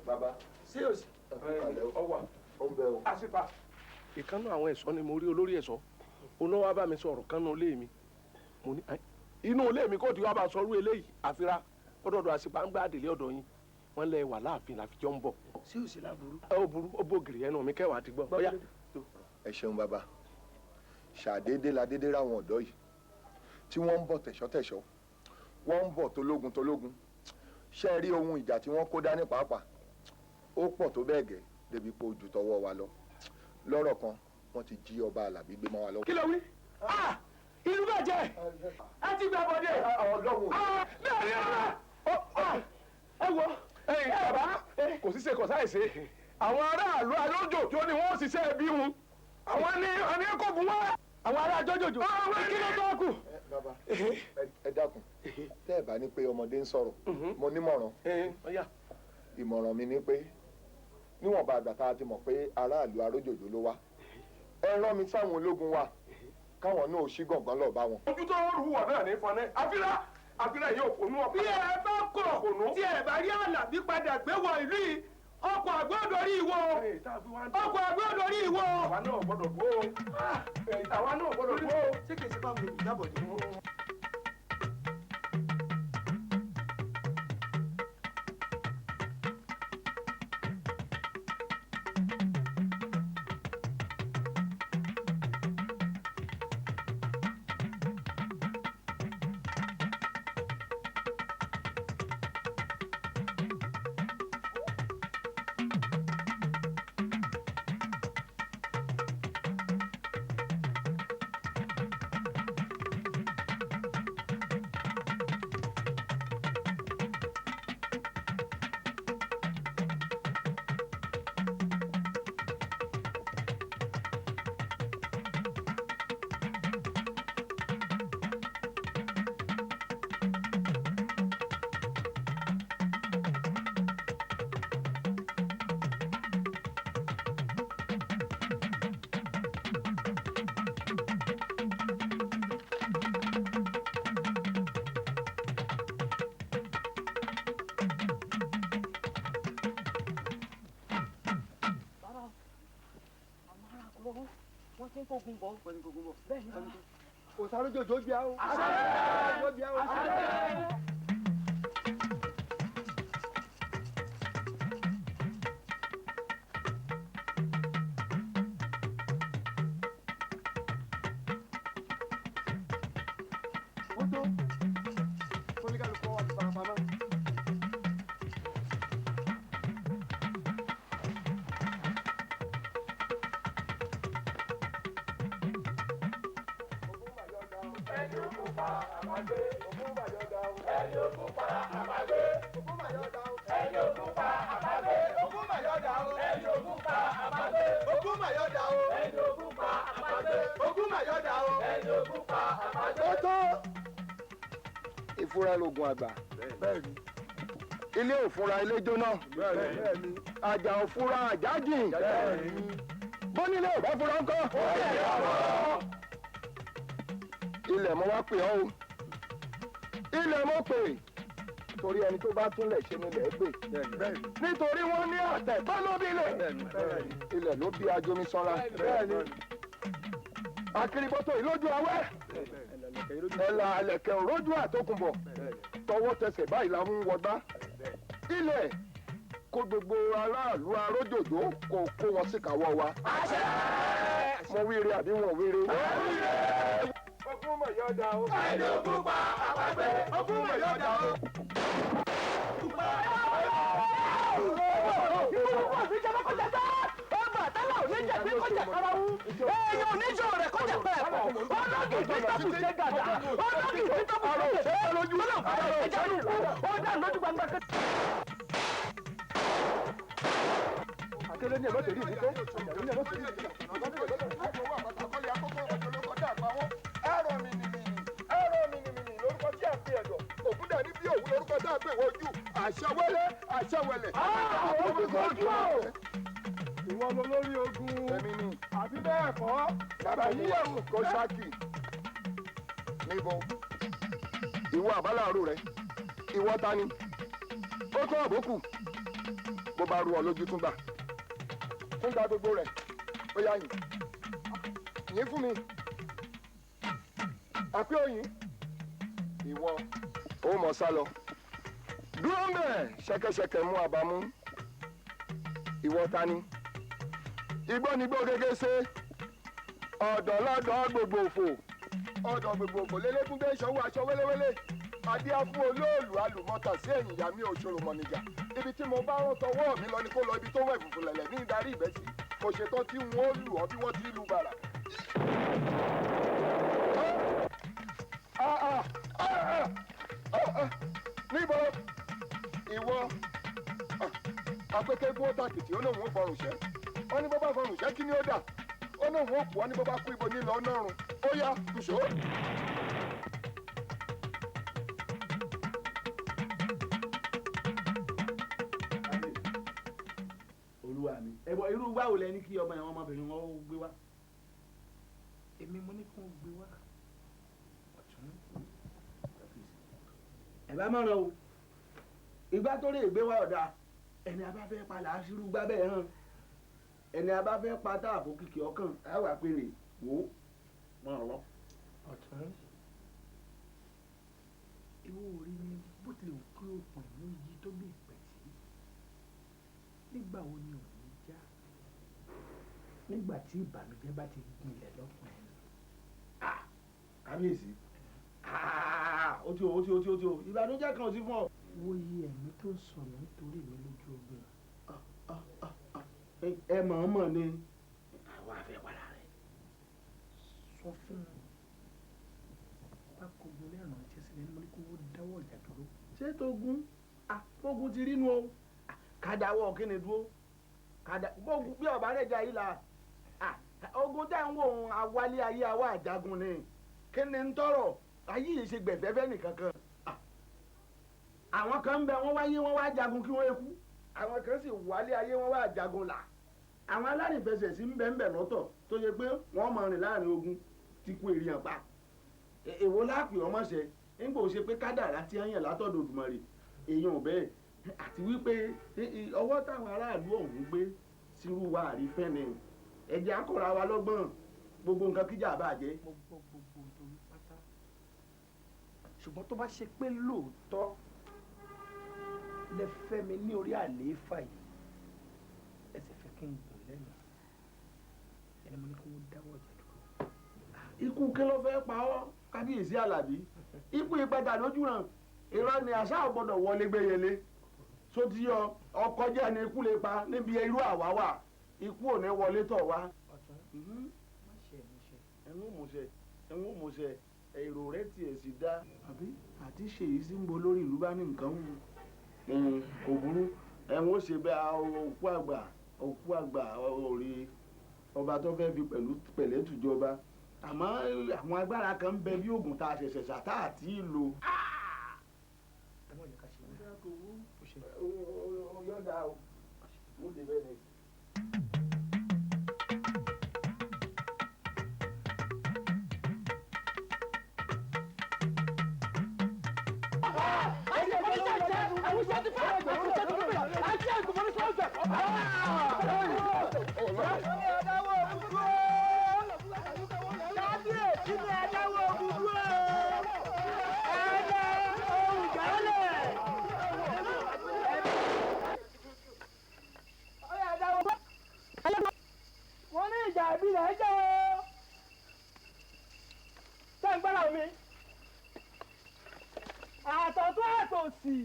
bàbá sí òsì ọwà ọbẹ o. àṣìpà ìkànnì àwọn ẹ̀ṣọ́ ni mo rí olórí ẹ̀ṣọ́ olówó bá mi sọ̀rọ̀ kánú ilé mi mo ní inú ilé mi kò tí wàá bá sọrú eléyìí àfira ọdọọdọ àṣìpà ń gbá àdèlé ọ̀dọ̀ yín wọn lẹ wà láàfin làfijọ ń bọ̀. sí òsì láburú. ó burú ó bògiri ẹnu mi kẹwàá ti gbọ́. bóyá. ẹ ṣeun bàbá ṣàdédé la dédé ráwọn ọ̀dọ́ yìí tí wọ́n ń bọ̀ tẹ̀ṣọ́tẹ̀ṣọ́ wọ́n ń bọ̀ tológun ṣe rí ohun ìjà tí wọ́n kó dání pàápàá ó pọ̀ tó bẹ́ẹ̀ gẹ́ débi pé ojú tọwọ́ wa lọ lọ́rọ̀ kan wọ́n ti jí ọba Àlàbí gbé mọ́ wa lọ́wọ́. kí ló wí ìlú bàjẹ́ ẹ ti gbà bọ́dé bẹ́ẹ̀ ni ẹ wo bàbá kò sí ṣe kò sáì ṣe àwọn aráàlú alójò tó ní wọ́n ṣiṣẹ́ ẹbí wọn àwọn ní kò bù wọ́n àwọn ará jọjọjọ kí ló tó kù. bàbá ẹ dákun tẹ́ ẹ bá ní pé ọmọdé ń sọ̀rọ̀ mo nímọ̀ràn ìmọ̀ràn mi ni pé níwọ̀nba àgbà tá a ti mọ̀ pé aráàlú arójòjò ló wá ẹ rán mi sáwọn ológun wa káwọn náà ṣí gàngán lọ bá wọn. ojú tó rú wọ̀ náà ní fọnẹ́ àfírà yóò fònú ọkọ. bí ẹ bá kọ̀ tí ẹ bá rí Àlàbí padà gbé wọ ìlú yìí ọkọ̀ àgbọ̀dọ̀rí ìwọ ọkọ̀ àgbọ̀dọ̀rí ìwọ. àwa náà gbọ́dọ̀ gbó àwa náà gbọ́dọ̀ gbó. ṣé kìí ṣe báwo ni ìjábọ̀ ni wọ́n. wọ́n ti ń kógun bọ̀. wọ́n ti ń kógun bọ̀. bẹ́ẹ̀ ni òsàrójòjò bíà o. ìfúra lóògùn àgbà ilé òfúra ilé jóná àjà òfúra àjà jìn bónílé ò bá fúra ńkọ́. ilẹ̀ mo wá pè ọ́ o ilẹ̀ mo pè torí ẹni tó bá túnlẹ̀ ṣe nílẹ̀ gbè nítorí wọ́n ní àtẹ̀ bá ló bí ilẹ̀ ló bí ajomi sanra akiriboto ìlójú awẹ́ ẹ̀là ẹ̀lẹ̀kẹ̀ òrójú àtòkùnbọ̀ tọwọ́ tẹsẹ̀ báyìí la ń wọgbá ilẹ̀ kó gbogbo aráàlú arójòjò kó wọn sí kàwọ́ wa. mo wíire àbí wọn wíire. ogún mọ̀ yọ̀ dá o. ẹni ogún pa àpagbé. ogún mọ̀ yọ̀ dá o. èèyàn oníṣòwò rẹ̀ kọjá pẹ̀lẹ́ pọ̀ ọlọ́gì tí tọ́kù ṣe gàdá ọlọ́gì tí tọ́kù ṣe gàdá lójú ẹja ló kú ó dà lójú gbangba kẹ́. akéré ní ẹ̀mọ́tò rí ìdíkọ́ ní ẹ̀mọ́tò rí ìdíkọ́. ẹ̀rọ mìnìmìnì lórúkọ tí a pè ẹ̀dọ̀ òkúta ní bí òwú lórúkọ tí a pè wọ́jú àṣẹwẹ́lẹ́ àṣẹwẹ́lẹ̀. ìwọ ló lórí ogun àbí bẹ́ẹ̀ kọ́ bàbá yíyẹ̀wò kó ṣáàkì níbo ìwọ àbálàrú rẹ ìwọ ta ni ó tún àbókù bó bá rú ọ lójú tún gbà tún gba gbogbo rẹ ó yá yìn yìn fún mi àpé òyìn ìwọ ó mọ sá lọ dúró ń bẹ̀ ṣẹ̀kẹ̀ṣẹ̀kẹ̀ mú àbámú ìwọ ta ni igbó nígbó gẹ́gẹ́ ṣe ọ̀dọ̀ lọ́dọ̀ gbogbo òfò ọ̀dọ̀ gbogbo òfò lélẹ́gúndé ìṣòwò aṣọ wéléwélé adíá fún olóòlù alùmọ́tà sí ẹ̀yìn ìyá mi òṣòro mọ̀nìjà ibi tí mo bá rán tọwọ́ mi lọ ni kó lọ ibi tó wẹ̀ fùfù lẹ̀lẹ̀ ní ìdarí ìbẹ́ sí mo ṣetán tí wọ́n lù ọ́ bí wọ́n ti lu bàrà. níbo ìwọ apẹkẹ gbó tàkìtì ó lóun ó fọrùn ṣẹ ó ní bó bá fọrùn ṣẹ kí ni ó dà ó lóun ó kú ọ ní bó bá kú ibo ní lọ nọrùn ó yá tùṣó. olúwa mi ẹbọ irú báwo lẹ ní kí ọmọ yẹn ọmọbìnrin wọn gbé wá. èmi mo ní kí wọ́n gbé wá. ẹ bá mọ̀ràn o ìgbà tó lè gbé wá ọ̀dà ẹni a bá fẹ́ pa làásìrú gbá bẹ́ẹ̀ hàn ẹni a bá fẹ́ pa táàbù kìkì ọkàn á wà péré wò ó mọ̀ ọ́ lọ. ọ̀tún ìwọ orí ni bó tilẹ̀ wù kí òpin ló yí tó bí ìpẹ́ sí nígbà wo ni ò ní já nígbà tí ìbànújẹ́ bá ti gbilẹ̀ lọ́kùnrin. kábíyèsí ó ti o ìbànújẹ́ kan ò sí fún ọ. wo iye ẹ̀mí tó sọnù nítorí mi lójú ogun. ẹ mọ̀ ni. àwa fẹ́ wàrà rẹ̀ sọ fún un bá kogun lẹ́ràn ṣe sílẹ̀ ní kó wọ́n dáwọ́ ìjà dúró. ṣé tógun ogun ti rí nu o kádàwọ́ kí ni dúró gbógun bí ọ̀bá rẹ̀ jà yìí la ogun tẹ̀ ń wò ó awálé ayé àwa àjagun ni kí ni ń tọrọ ayé yìí ṣe gbẹ̀fẹ́fẹ́ nìkan kan àwọn kan ń bẹ wọ́n wáyé wọ́n wá jagun kí wọ́n kú àwọn kan sì wálé ayé wọ́n wá jagun là àwọn alárìnfẹsẹ̀ sí ń bẹ ń bẹ lọ́tọ̀ tó yẹ pé wọ́n máa rìn láàrin ogun tí kú èèyàn pa èwo láàpì ọmọ ṣẹ nígbà ó ṣe pé kádàrá tí ń yàn látọ̀dọ̀ Òdùmarè èèyàn bẹ́ẹ̀ àti wípé ọwọ́ táwọn aráàlú ọ̀hún gbé sírú wa àrífẹ́ ni ẹ̀jẹ̀ akọ̀ra wa lọ́gbọ̀n gbogbo nǹkan kíjà bàjẹ́. gbogbo nítorí pátá ṣùgbọ́n tó bá ṣe pé lóòótọ́ lẹ fẹ́ mi ní orí àlééfà yìí ẹsẹ̀ fẹ́ kí n gùn lẹ́nu ẹni mo ní kí wọ́n dáwọ́ ìjà dúró. ikú kí ló fẹ́ pa ọ́ kábíyèsí Àlàbí ikú ìpadà lójú ràn irọ́ ni àṣà ọ̀gbọ́dọ̀ wọlé gbéyẹlé sóti yọ ọkọ jẹ́ ni ikú lè pa níbi irú àwa wà ikú ò ní wọlé tọ̀ wá. ẹ̀wọ̀n mọ̀ṣẹ́ èrò rẹ̀ tiẹ̀ sì dá àbí àti ṣèyí sí ń bo lórí ìlú bá ní nǹkan wù kò burú ẹ̀wọ̀n ṣe bẹ́ẹ̀ òkú àgbà òrè ọba tó fẹ́ fi pẹ̀lẹ́ tùjọba àmọ́ àwọn agbára kan ń bẹ bí oògùn tá a ṣẹ̀ṣẹ̀ ṣàtà àti ìlò. yọ̀dà o mo dé bẹ́ẹ̀ ni. wọ́n ní ìjà ìbílẹ̀ jẹ́ o. ṣé ń gbọ́dọ̀ mi? àtọ̀tún àtòsì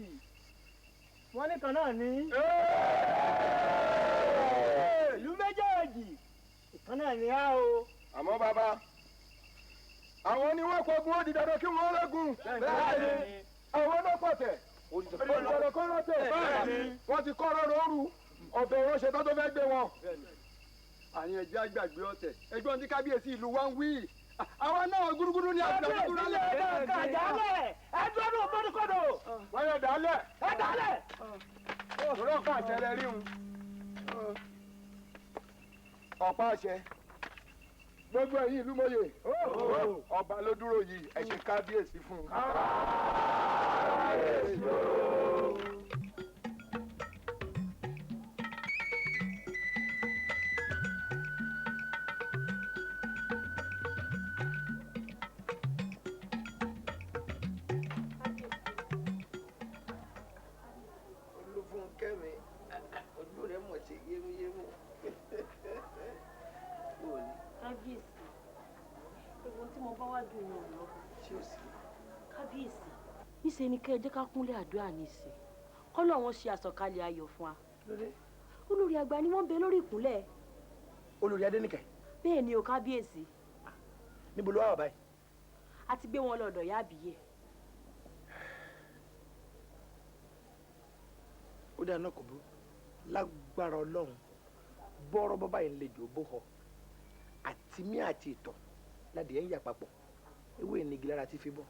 wọ́n ní kan náà ní. ìlú méjèèjì ìkan náà ní á o. àmọ́ bàbá àwọn ni wọ́n kọgun ó di dandan kí wọ́n lẹ́gùn. bẹ́ẹ̀ni àwọn náà pọ̀tẹ̀ olùdarí kọ́ lọ́tẹ̀ wọ́n ti kọ́ lọ́rọ̀ ooru ọ̀dọ̀ wọn ṣe tó fẹ́ gbé wọn. àyìn ẹ̀jẹ̀ àgbàgbé ọ̀tẹ̀ ẹgbọ́n tí kábíyèsí ìlú wa ń wí. àwọn náà gúrúgúrú ní àgbà gúrúgúrú lẹ̀. ẹ dúró ní ògbódùkọ́dọ̀. wọ́n yọ dálẹ̀. ẹ dálẹ̀. òró ọ̀pá àṣẹ rẹ̀ rí un. ọ̀pá àṣẹ gbogbo ẹ̀yin ìlú mòye ọba ló dúró yìí ẹ ṣe kábíyèsí fún un. kábíyèsí o. Olúfúnkẹ́mi ojú rẹ̀ mọ̀ ṣe yémúyémú. kábíyèsí ewu tí mo bá wá dùn ní ọ̀nà tí ó sì. kábíyèsí níṣẹ́ ni kẹ́ ẹ jẹ́ ká kúnlẹ̀ àdúrà níṣẹ́ kọ́lọ́run ṣe àsọ̀kalẹ̀ ayọ̀ fún wa. olórí àgbà ni wọ́n ń bẹ lórí ìkúnlẹ̀. olórí Adénìkẹ́. bẹ́ẹ̀ ni o kábíyèsí. níbo ló wà báyìí. a ti gbé wọn lọ́dọ̀ ìyá àbíyè. ó dáa náà kò burú lágbára Ọlọ́run bọ́rọ̀ bọ́bá yìí ń lejò bó họ àti mí àti ìtọ̀ ládìẹ ń yà papọ̀ ewé ìnigi lára ti fi bọ́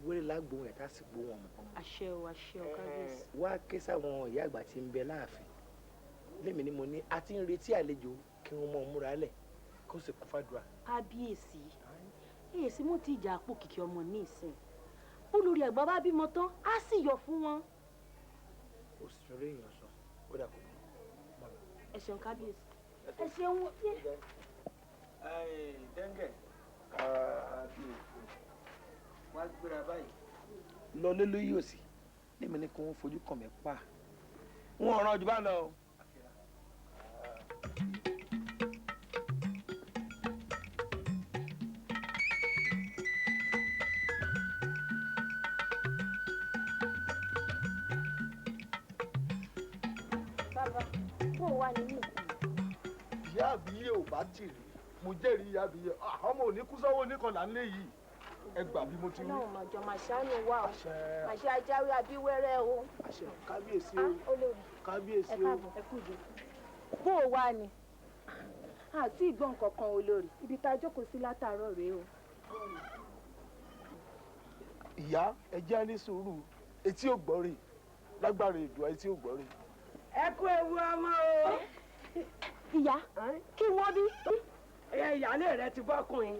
wẹ́rẹ́ lágbóhùn ẹ̀ tá a sì gbóhùn ọmọ. àṣẹ o kábíyèsí. wá ké sáwọn ìyá àgbà tí ń bẹ láàfin lémi ni mo ní a ti ń retí àlejò kí wọn mọ múra lẹ̀ kó sì kún fàdúrà. kábíyèsí èsì mo ti ìjà àpò kìkì ọmọ ní ìsìn olórí àgbà bá bímọ tán á sì yọ fún wọn. òṣèré èèyàn sọ ó dà kó. ẹ ṣeun kábíyèsí. ẹ ṣeun yé. dẹ́ngẹ̀ wá gbéra báyìí. lọlé ló yí òsì lémi ni kí wọn fojú kàn mí pa wọn ọ̀ràn ojú bá lọ. bàbá bó wà nínú ìsìn. ìyá àbíyè ò bá tì rí mo jẹ́rìí ìyá àbíyè ọmọ òní kú sọ́wọ́ oníkanlá ńlẹ̀ yìí ẹ gbà bí mo ti rí. náà màjọ màṣánù wà ó màṣẹ ajáwé abíwẹ́rẹ́ o. kábíyèsí o olórí kábíyèsí o. ẹ káàbọ̀ ẹ kújò. bó o wà ní. àti ìgbọ́n kankan olórí ibi tá a jókòó sí látàárọ̀ rèé o. ìyá ẹ jẹ́ ní sùúrù etí ò gbọ́ rè lágbára èdùà etí ò gbọ́ rè. ẹ kú ewu ọmọ o. ìyá kí wọ́n bí. ìyáálé rẹ ti bọ́kùnrin.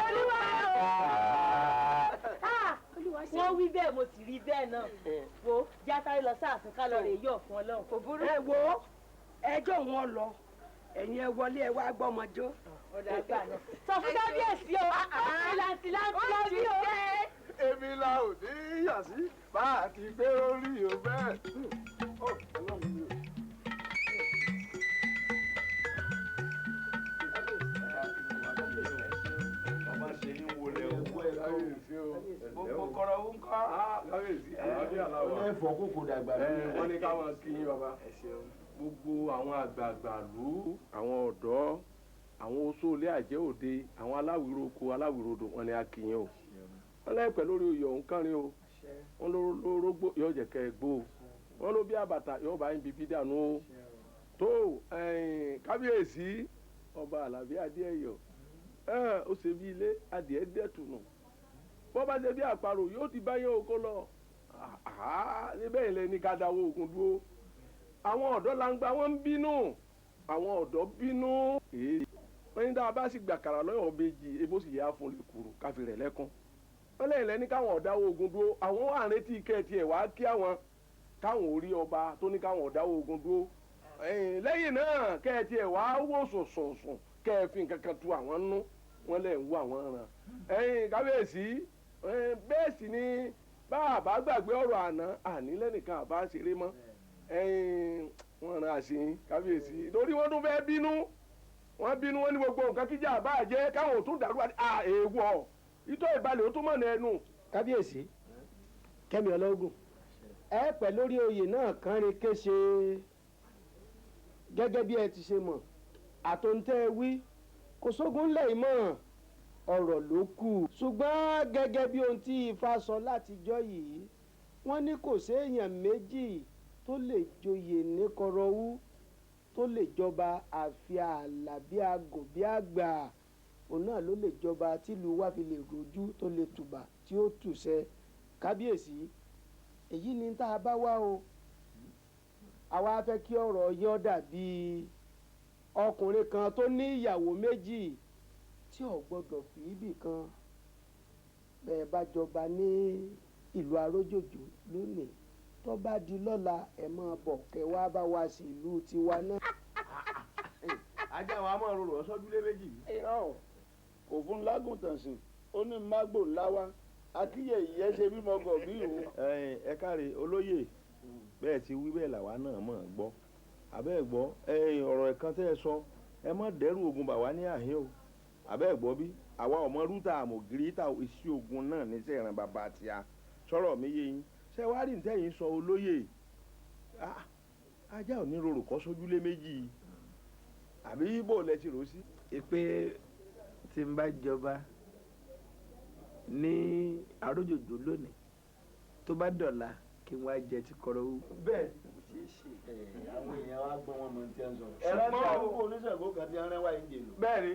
olúwa o. wọ́n wí bẹ́ẹ̀ mo sì rí bẹ́ẹ̀ náà. wo játárì lọ sáàfin ká lọ rè yọ̀ fún Ọlọ́run kò burú. ẹ wo ẹjọ́ wọn lọ ẹ̀yin ẹ wọlé ẹ wá gbọ́mọjọ́. ọ̀dà àgbà náà. sọ fún kábíyèsí o láti bí o. èmi la ò ní yà sí bá a ti gbé orí o bẹ́ẹ̀. gbogbo kọrọ ń kọ. ẹ fọ kókò dàgbà lórí. wọ́n ní káwọn kí yín bàbá gbogbo àwọn àgbààgbà lù àwọn ọ̀dọ́ àwọn oṣó ilé àjẹ́ òde àwọn aláwìroko aláwìrodò wọn ni a kì yín o wọn láìpẹ́ lórí oyè ọ̀hún kánrin o wọn lórógbó yóò jẹ́ kẹ́ ẹ gbó o wọn ló bí àbàtà yóò bá yín bíbí dànù o tó kábíyèsí ọba àlàbí adéẹyọ ó ṣe bí ilé adìẹ dẹ́tùnù bọ́ bá ṣe bí àparò yóò ti bá yín oko lọ níbẹ̀ ilẹ̀ ní ká dáwọ́ ogun dúró àwọn ọ̀dọ́ langba wọ́n ń bínú àwọn ọ̀dọ́ bínú wọ́n ní dáa bá sì gbàkàrà lọ́yọ̀ méjì ebó sì yá fún lèkùrù káfí rẹ̀ lẹ́kún wọ́n lẹ́yìn lẹ́ni káwọn ọ̀dáwọ́ ogun dúró àwọn wà retí kẹ́ẹ̀tì ẹ̀ wá kí àwọn káwọn orí ọba tó ní káwọn ọ̀dáwọ́ ogun dúró lẹ́yìn náà kẹ́ẹ̀tì ẹ̀ wá wò sùnsùnsùn kẹ́ẹ̀fì kankan tu àwọn nú wọ́n lẹ́ ń wọ àwọn ràn kábíyèsí bẹ́ẹ̀ sì ni bá a bá gbàgbé ọ̀rọ̀ àná ànílẹ́nìkan àbá ṣeré mọ́ wọ́n rán àṣeyìn kábíyèsí torí wọ́n tún fẹ́ bínú wọ́n bínú wọn ní gbogbo nǹkan kíjà bá jẹ́ káwọn ò tún dàrú èèwọ̀ ìtọ́ ìbalẹ̀ ó tún mọ̀ ní ẹnu. kábíyèsí kẹ́mi ọlọ́gùn ẹ pẹ̀ lórí oyè náà kánrin kéṣe gẹ́gẹ́ bí ẹ ti ṣe mọ̀ àtòǹtẹ́ wí kò sógun lẹ́yìn mọ́ ọ̀rọ̀ ló kù ṣùgbọ́n gẹ́gẹ́ bí ohun tí ifá sọ látijọ́ yìí wọ́n ní kò séèyàn méjì tó lè joyè ní kọrọwú tó lè jọba àfi ààlà bí agùn bí àgbà òun náà ló lè jọba tílùú wá fi lè rojú tó lè tùbà tí ó tùṣẹ kábíyèsí èyí ni tá a bá wá o àwa fẹ́ kí ọ̀rọ̀ yọ dàbí ọkùnrin kan tó ní ìyàwó méjì tí ò gbọdọ̀ fi ibì kan bẹ́ẹ̀ bá jọba ní ìlú arójòjò lónìí tó bá di lọ́la ẹ̀ máa bọ̀ kẹ́ wá bá wa sí ìlú tiwa náà. ajá wa máa rorò ọsọdúnlé méjì. kò fún lágùntàn sìn ó ní mágbò ńlá wa akíyè ìyẹn ṣe bímọ gọ bí ìwò. ẹ káre olóyè bẹ́ẹ̀ ti wí bẹ́ẹ̀ làwa náà mọ̀ ọ́ gbọ́ àbẹ́ ẹ̀ gbọ́ ọ̀rọ̀ ẹ̀kan tẹ́ ẹ sọ ẹ má dẹ́rù ogun bà wá ní àhín o àbẹ́ ẹ̀ gbọ́ bí àwa ọmọ rúta àmọ̀gírí ta iṣẹ́ ogun náà ní sẹ́ẹ̀ràn bàbá àti a sọ̀rọ̀ mi yé yín ṣé wàá rí ntẹ́yìn sọ olóyè ajá ò ní rorò kọ́ sójúlé méjì àbí bó lẹ ti rò sí. pé tí n bá jọba ní àrójòjò lónìí tó bá dọ̀la kí wọ́n á jẹ ti kọ̀rọ̀ wú. bẹ́ẹ̀ àwọn èèyàn wa gbọ́n wọn mọ̀ tí wọ́n sọ. ẹ̀rọ tí àkókò oníṣègùn kan ti rán wáyé ń jèlò. bẹ́ẹ̀ ni.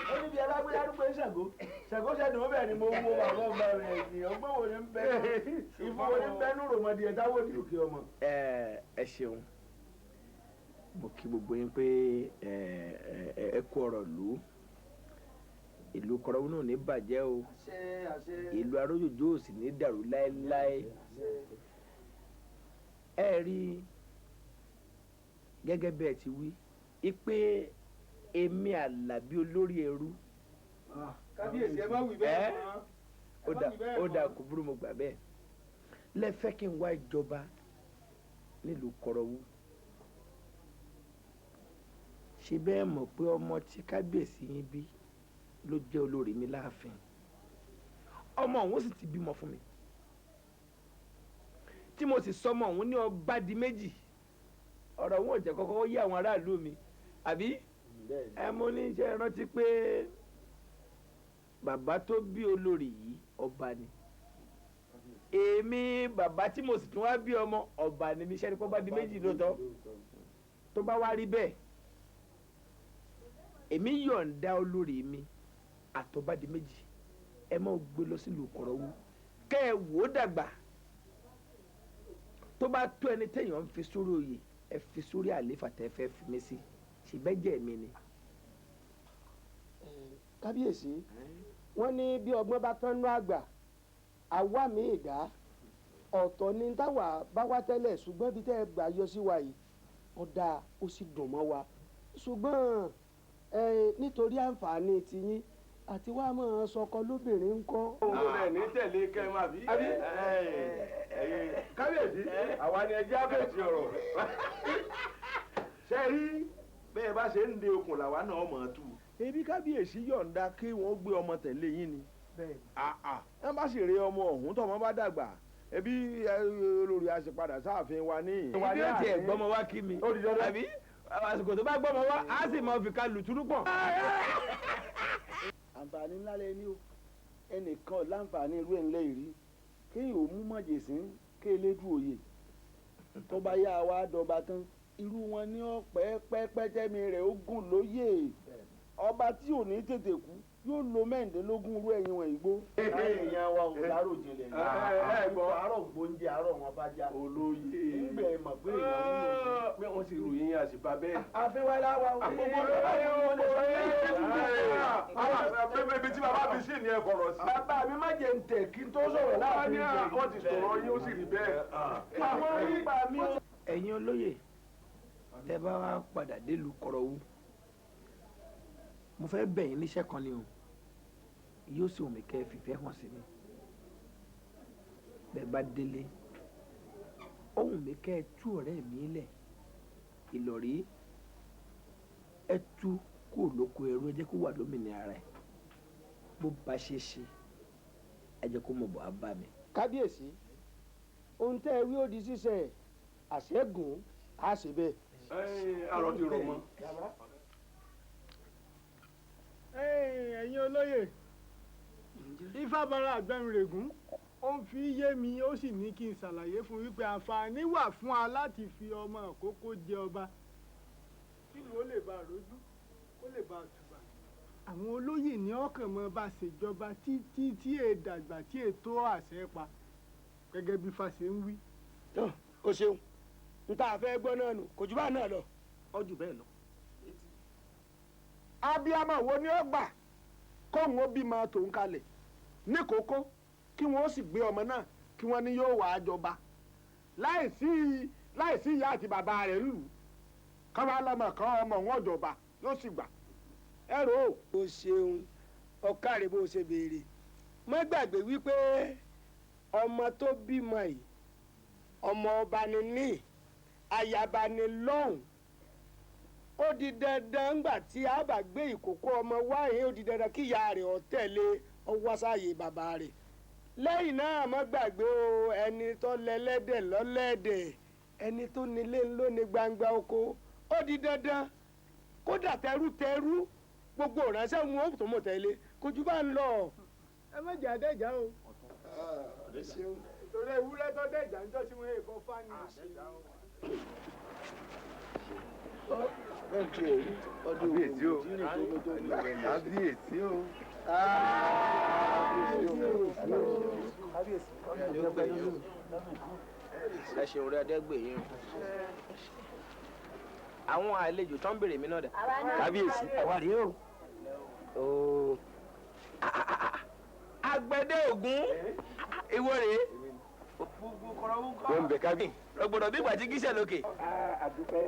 ó ní bí ẹ bá gbé arúgbó ṣàgó ṣàgó ṣẹ́ni ó bẹ̀ ni mo wo àwọn ọba rẹ̀ ẹ̀sìn ọgbọ́n wo ni ń bẹ́ ìfún wo ni ń bẹ́ nù ròmọdì ẹ̀ táwọn ní òkè ọmọ. ẹ ṣeun mo kí gbogbo yín pé ẹ kú ọ̀rọ̀ lù ú ìlú kọ̀rọ̀wọ́ náà ní bàjẹ́ o ìlú arójòjò ò sì ní dàrú láéláé ẹ rí gẹ́gẹ́ bẹ́ẹ̀ ti wí pé èmi Àlàbí olórí ẹrú kábíyèsí ẹ má wí bẹ́ẹ̀ mọ́ ó dà kó burú mo gbà bẹ́ẹ̀ lẹ́fẹ́ kí n wá ìjọba nílùú kọ̀rọ̀wọ́ ṣe bẹ́ẹ̀ mọ̀ pé ọmọ tí kábíyèsí yín bí ló jẹ́ olórí mi láàfin ọmọ òun sì ti bímọ fún mi tí mo sì sọmọ òun ní ọba di méjì ọ̀rọ̀ òun ò jẹ́ kọ́kọ́ yí àwọn aráàlú mi àbí ẹ mo ní iṣẹ́ rántí pé bàbá tó bí olórí yìí ọba ni èmi bàbá tí mo sì tún wá bí ọmọ ọba ni mi ṣẹ́ni kó bá di méjì lóòótọ́ tó bá wá rí bẹ́ẹ̀ èmi yọ̀ǹda olórí mi àtọ́bádé méjì ẹ máa gbé lọ sílùú Kọ̀rọ̀wú kẹ́ ẹ wò ó dàgbà tó bá tó ẹni téèyàn ń fi sórí oyè ẹ fi sórí àléfà tẹ́ fẹ́ fi mí sí ṣèbẹ́jẹ́ mi ni. kábíyèsí wọ́n ní bí ọgbọ́n bá tán nú àgbà àwa mi ìdá ọ̀tọ̀ ni táwa bá wá tẹ́lẹ̀ ṣùgbọ́n bí tẹ́ ẹ gbà yọ sí wa yìí ó dáa ó sì dùn mọ́ wa ṣùgbọ́n nítorí àǹfààní tiyín àti wàá máa sọkọ lóbìnrin ń kọ́. òun rẹ̀ ní tẹ̀lé kẹ́mà bí. kábíyèsí àwa ni ẹjẹ́ àbẹ̀tì ọ̀rọ̀ ṣe rí bẹ́ẹ̀ bá ṣe ń de okùn làwa náà mọ̀ ọ́ tù. ebi kábíyèsí yọ̀ǹda kí wọ́n gbé ọmọ tẹ̀lé yín ni. ẹ bá sì rí ọmọ ọ̀hún tọ́mọ bá dàgbà ẹbí olórí àṣepadà sáàfin wa ní. ìdí ò tiẹ̀ gbọ́mọ wá kí mi àbí àsìkò tó bá gbọ́mọ wá á sì máa fi ká lùtúrú pọ̀. àǹfààní ńlá lẹ ní o ẹnìkan láǹfààní irú ẹ̀ ńlẹ̀ ìrí kéèyàn ò mú mọ̀jẹ̀sín kéèlédú òye tó bá yá wa dọba tán irú wọn ní ọ̀pẹ́ pẹ́pẹ́tẹ́mi rẹ̀ ó gùn lóyè ọba tí ò ní tètè kú yóò lo mẹ́ǹdínlógún irú ẹ̀yìn wọn ìgbó. èèyàn wa ò dárò jinlẹ̀ ní àárọ̀ gbóúnjẹ àárọ̀ wọn bá já. olóyè ńgbẹ mọ̀ pé èèyàn ń lò pé wọ́n ti ròyìn àṣìbá bẹ́ẹ̀. àfihàn wa ò àkókò bẹ́ẹ̀ tí bàbá mi sì ní ẹ kọ̀rọ̀ sí. bàbá mi má jẹ ntẹ̀ kí n tó sọ̀rọ̀ láàfin ìjẹ́ wọ́n ti sọ̀rọ̀ yín ó sì rí bẹ́ẹ̀. àwọn nípa mi. ẹ̀yin olóyè tẹ́ bá wá padà délùú Kọ̀rọ̀wú mo fẹ́ bẹ̀ yín níṣẹ́ kan ni o yóò sì omi kẹ́ ẹ fìfẹ́ hàn sí mi bẹ́ẹ̀ bá délé ohun mi kẹ́ ẹ tú ọ̀rẹ́ mi lẹ̀ Ìlọ̀rí ẹ tú kó lóko ẹrú ẹ jẹ́ kó wà lómìnira rẹ̀ bó bá ṣe ṣe ẹ jẹ́ kó mọ̀ bọ̀ á bá mi. kábíyèsí ohun tẹ́ ẹ wí ó di ṣíṣe àṣẹ́gun á ṣe bẹ́ẹ̀. àrò ti rò mọ́. ẹ̀yin olóyè ifábára àgbẹ̀mìrègún ó ń fi yé mi ó sì ní kí n ṣàlàyé fún wípé àǹfààní wà fún wa láti fi ọmọ àkókò jẹ ọba kílùú ó lè bá rojú ó lè bá tùbà àwọn olóyè ní ọkàn mọ́ bá ṣèjọba títí tí èdàgbà tí ètò àṣẹ pa gẹ́gẹ́ bí fàṣẹ ń wí. o ṣeun n ta fẹ́ gbọ́ náà nù kò jù bá náà lọ. ó jù bẹ́ẹ̀ lọ. abiyamọ wo ni ó gbà kóun ó bímọ tòun kalẹ̀ ní kókó kí wọ́n ó sì gbé ọmọ náà kí wọ́n ní yóò wá jọba láìsí ìyá àti bàbá rẹ̀ lù káwá lọ́mọ kan ọmọ wọn jọba yóò sì gbà ẹ rò ó. o ṣeun ọ̀kàrẹ̀ bó ṣe béèrè má gbàgbé wípé ọmọ tó bímọ yìí ọmọ ọba ni ní ayaba ni lọ́hùn ó di dandan ńgbà tí a bá gbé ìkókó ọmọ wáyé ó di dandan kí ìyá rẹ̀ ó tẹ̀lé ó wá sáàyè bàbá rẹ̀ lẹ́yìn náà má gbàgbé o ẹni tó lẹ́lẹ́dẹ̀ lọ́lẹ́dẹ̀ ẹni tó nílé ńlọ ní gbangba oko ó di dandan kódà tẹrú gbogbo ìránṣẹ́ wọn ó tó mọ̀ tẹ́lẹ̀ kò jù bá ń lọ. ẹ má jà dẹ́jà o. torí ewúrẹ́ tó dẹ́jà ń jọ́ sí wọn èèbọ̀ fáni. kábíyèsí o kábíyèsí o. ẹ ṣeun rẹ adẹ́gbẹ̀yìn àwọn àlejò tó ń béèrè mi náà dẹ. kábíyèsí àwa rèé o. agbẹdẹ Ògún ìwọ rèé. wọ́n ń bẹ kábíyèsí. rọgbọdọ bí ìgbà tí gíṣẹ́ lókè. àdúpẹ́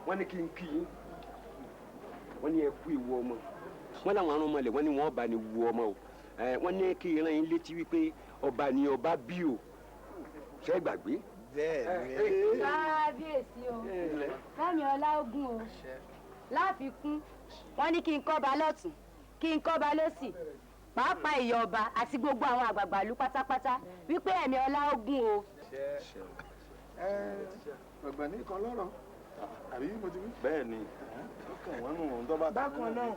wọ́n ní kí n kí yín wọ́n ní ẹ kú ìwọ ọmọ wọ́n láwọn arún ọmọ ilẹ̀ wọ́n ní wọ́n bá ní wu ọmọ o wọ́n ní kí ìran yín létí wípé ọba ni ọba bí o ṣé gbàgbé. kábíyèsí o fẹ́mi ọláògùn o láfikún wọ́n ní kí n kọ́ba lọ́tún kí n kọ́ba lọ́sì pàápàá ìyá ọba àti gbogbo àwọn àgbààgbà ìlú pátápátá wípé ẹ̀mí ọláògùn o. ọ̀gbẹ́ ní kan lọ́rọ̀ àbí mo ti wí. bẹ́ẹ̀ ni bákan náà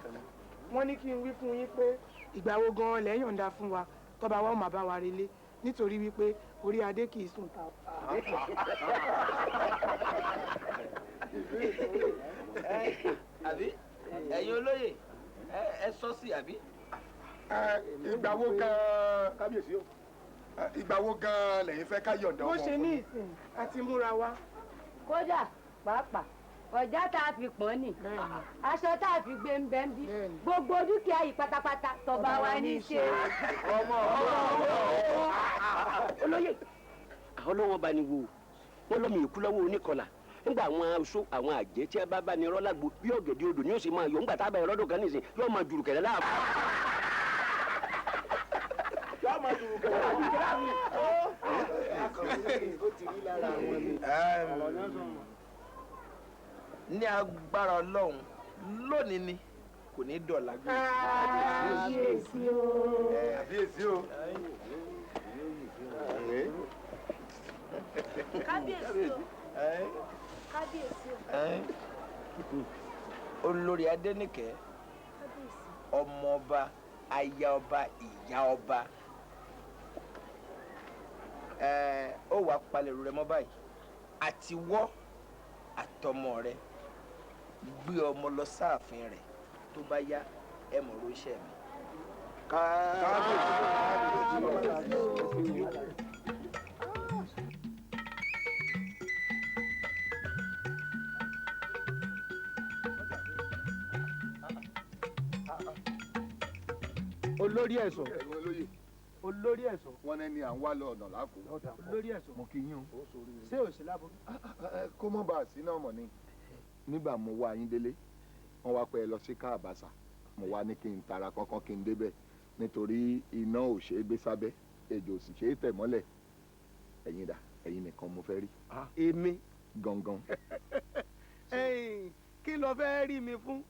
wọ́n ní kí n wí fún yín pé ìgbà wo gan-an lẹ́ yọ̀ǹda fún wa tọ́ba wa ó máa bá wa relé nítorí wípé orí adé kì í sùn ta. àbí ẹ̀yin olóyè ẹ sọ sí àbí. ìgbà wo gan-an kábíyèsí o ìgbà wo gan-an lẹ́yìn fẹ́ ká yọ̀ǹda ọmọ. bó ṣe ní ìsìn àti múra wa. kódà pàápàá ọjà tá a fi pọ́n nì aṣọ tá a fi gbé ń bẹ́ ń bí gbogbo dúkìá yìí pátápátá tọba wa ní í ṣe. olóyè àwọn ọlọ́wọ́n bá ní wo wọ́n lọ́mọ ìkú lọ́wọ́ oníkọlà nígbà àwọn aṣọ àwọn àjẹ́ tí a bá bá ní rọ́lágbó bí ọ̀gẹ̀dẹ̀ odò ni yóò sì máa yọ nígbà tá a bá yọ lọ́dún kan nìsín yóò máa jùrù kẹ̀lẹ́ láàbù. yóò máa jùrù kẹ̀lẹ́ láàbù. ní agbára Ọlọ́run lónìí ni kò ní dọ̀là gbé. kábíyèsí o. kábíyèsí o. kábíyèsí o. kábíyèsí o. olórí Adéníkẹ́ ọmọọba aya ọba ìyá ọba ó wàá palẹ̀ rẹ̀ mọ́ báyìí àtiwọ́ àtọmọ rẹ̀ gbé ọmọ lọ sáàfin rẹ̀ tó bá yá ẹ mọ̀ ọ́ iṣẹ́ mi. olórí ẹ̀ṣọ́ olórí ẹ̀ṣọ́. wọ́n ní à ń wá lọ ọ̀nà láàkó. olórí ẹ̀ṣọ́. mo kí yín o. ṣé o ṣe lábọ. kó mọ́ bá a sí náà mọ̀ ni nígbà mo wá yín délé wọ́n wá pẹ́ lọ sí káàbàṣà mo wá ní kí n tara kankan kí n débẹ̀ nítorí iná ò ṣeé gbé sábẹ́ ejò sì ṣeé tẹ̀ mọ́lẹ̀ ẹ̀yin dà ẹ̀yin nìkan mo fẹ́ rí. èmi. gangan. kí ló fẹ́ rí mi fún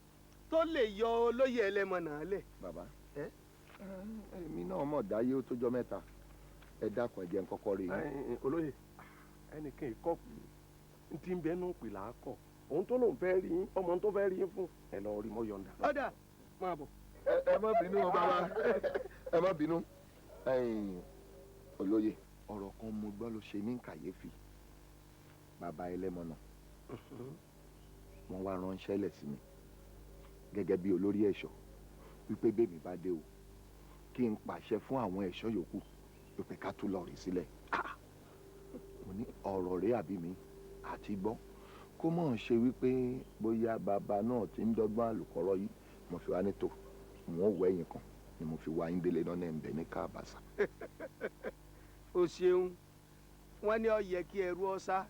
tó lè yọ olóyè ẹlẹ́mọ̀nà lẹ̀. bàbá èmi náà mọ̀ dáyé ó tójọ́ mẹ́ta ẹ dákun ẹ jẹ́ n kọ́kọ́ rí yín. olóyè ẹnìkan ìkọ́ pé tí ń bẹ́ẹ̀ nù pè láàkọ̀ òun tó lòun fẹ́ rí yín ọmọ tó fẹ́ rí yín fún ẹ lọ rí mọ́ yọ̀ǹda. ọ̀dà máa bọ̀. ẹ má bínú o bàbá ẹ má bínú. olóyè ọ̀rọ̀ kan mo gbọ́ ló ṣe ní kàyéfì bàbá ẹlẹ́mọ̀nà wọ́n wá ránṣẹ́ lẹ̀ sí mi gẹ́gẹ́ bí olórí ẹ̀ṣọ́ wípé bẹ́ẹ̀ mi bá dé o kí n pàṣẹ fún àwọn ẹ̀ṣọ́ yòókù wípé ká tún lọ rí sílẹ̀. mo ní ọ̀rọ̀ rẹ̀ àbí mi àti gbọ́ kó mọ̀ ṣe wípé bóyá bàbá náà ti ń dọ́gbọ́n àlùkọ́rọ́ yìí mo fi wá ní tò mo ò wẹ̀yìn kan ni mo fi wá yín délé náà ẹ̀ ń bẹ̀ ní káàbàṣà. o ṣeun wọn ní ó yẹ kí ẹrú ọsá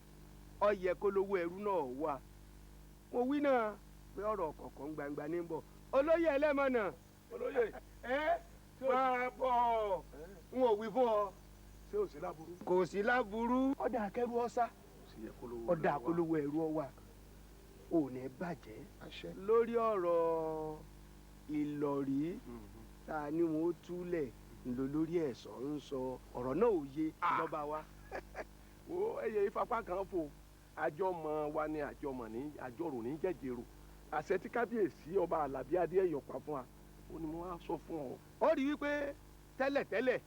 ó yẹ kó lówó ẹrú náà wà mo wí náà pé ọ̀rọ̀ kọ̀ọ̀kan gbangba ní bọ̀ olóyè ẹlẹ́mọ̀nà olóyè máa bọ̀ n ò wí fún ọ. ṣé ò sí láburú. kò sí láburú. ọ̀dà akẹ́rù ọ̀sá. ọ̀dà akólówó ẹrú ọwà ò ní bàjẹ́. lórí ọ̀rọ̀ ìlọ̀rí ta ni wọ́n túlẹ̀ ńlọ lórí ẹ̀sọ́ ń sọ ọ̀rọ̀ náà ò yé lọ́ba wa. wo ẹyẹ ìfapá kan fò àjọmọ wa ni àjọmọ ní àjọrò ní jẹjẹrò àṣẹ tí kábíyèsí ọba Àlàbí Adéyẹyọ pa fún wa ó ní mo wá sọ fún ọ. ó rí wípé tẹ́lẹ̀tẹ́lẹ̀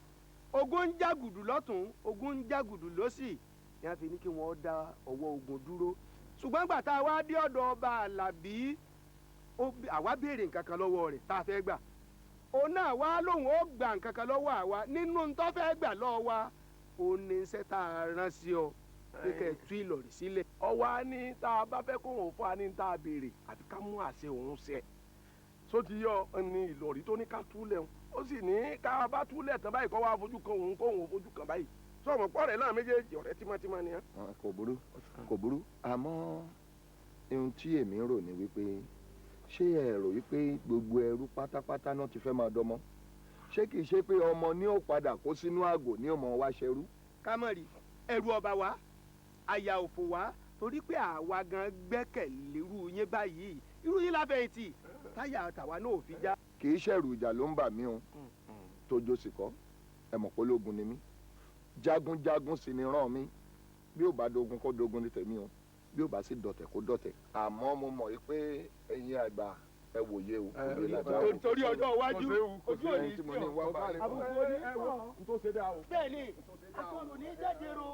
ogun ń jágùdù lọ́tún ogun ń jágùdù lọ́sì ni a fi ní kí wọ́n dá ọwọ́ ogun dúró ṣùgbọ́n gbà tá a wá dé ọ̀dọ̀ ọba Àlàbí àwa béèrè nǹkan kan lọ́wọ́ rẹ̀ tá a fẹ́ gbà òun náà wá lóun ó gba nǹkan kan lọ́wọ́ àwa nínú tó fẹ́ gbà lọ́wọ́ wa ó ní iṣẹ́ tá a rán sí ọ pé kẹ́ ẹ tú Ìlọ̀rí sílẹ̀. ọwọ́ á ní tá a bá fẹ́ kó òun fún wa ní tá a béèrè àfi ká mú àṣẹ òun ṣẹ sóti yọ ní Ìlọ̀rí tó ní ká túlẹ̀ òun ó sì ní ká bá túlẹ̀ tán báyìí kó wá fojú kan òun kó òun fojú kan báyìí sọmọ pọ́ọ̀rẹ́ náà méjèèjì ọ̀rẹ́ tímọ́tímọ́ ni. kò burú kò burú àmọ́ ohun tí èmi ń rò ní wípé ṣé ẹ rò wípé gbogbo ẹrú pátápátá náà ti fẹ́ máa dọ́mọ́ ṣé kìí ṣe pé ọmọ ní ó padà kó sínú àgò ní ọmọ wa ṣerú. kámọ́rì ẹrú ọba wa àyà òfò wa torí pé àwa gan gbẹ́kẹ̀lé irú yín báyìí irú yín láfẹ̀yìntì táyà tàwa náà ò fi já. kìí ṣẹ̀rù ìjà ló ń bà mí o tójó sì kọ́ ẹ mọ̀ pé ológun ni mí jagunjagun sì ni rán mi bí ó bá dogun kó dogun ní tèmi o bí ó bá sì dọ̀tẹ̀ kó dọ̀tẹ̀ àmọ́ mo mọ̀ pé ẹ̀yin àgbà ẹ wòye o òye làjà o. torí ọjọ́ iwájú ojú òní tí mo ní wá bá rẹ kọ́. àbùkù òní n tó ṣe dá o. bẹ́ẹ̀ni akọlù ní jẹjẹrò.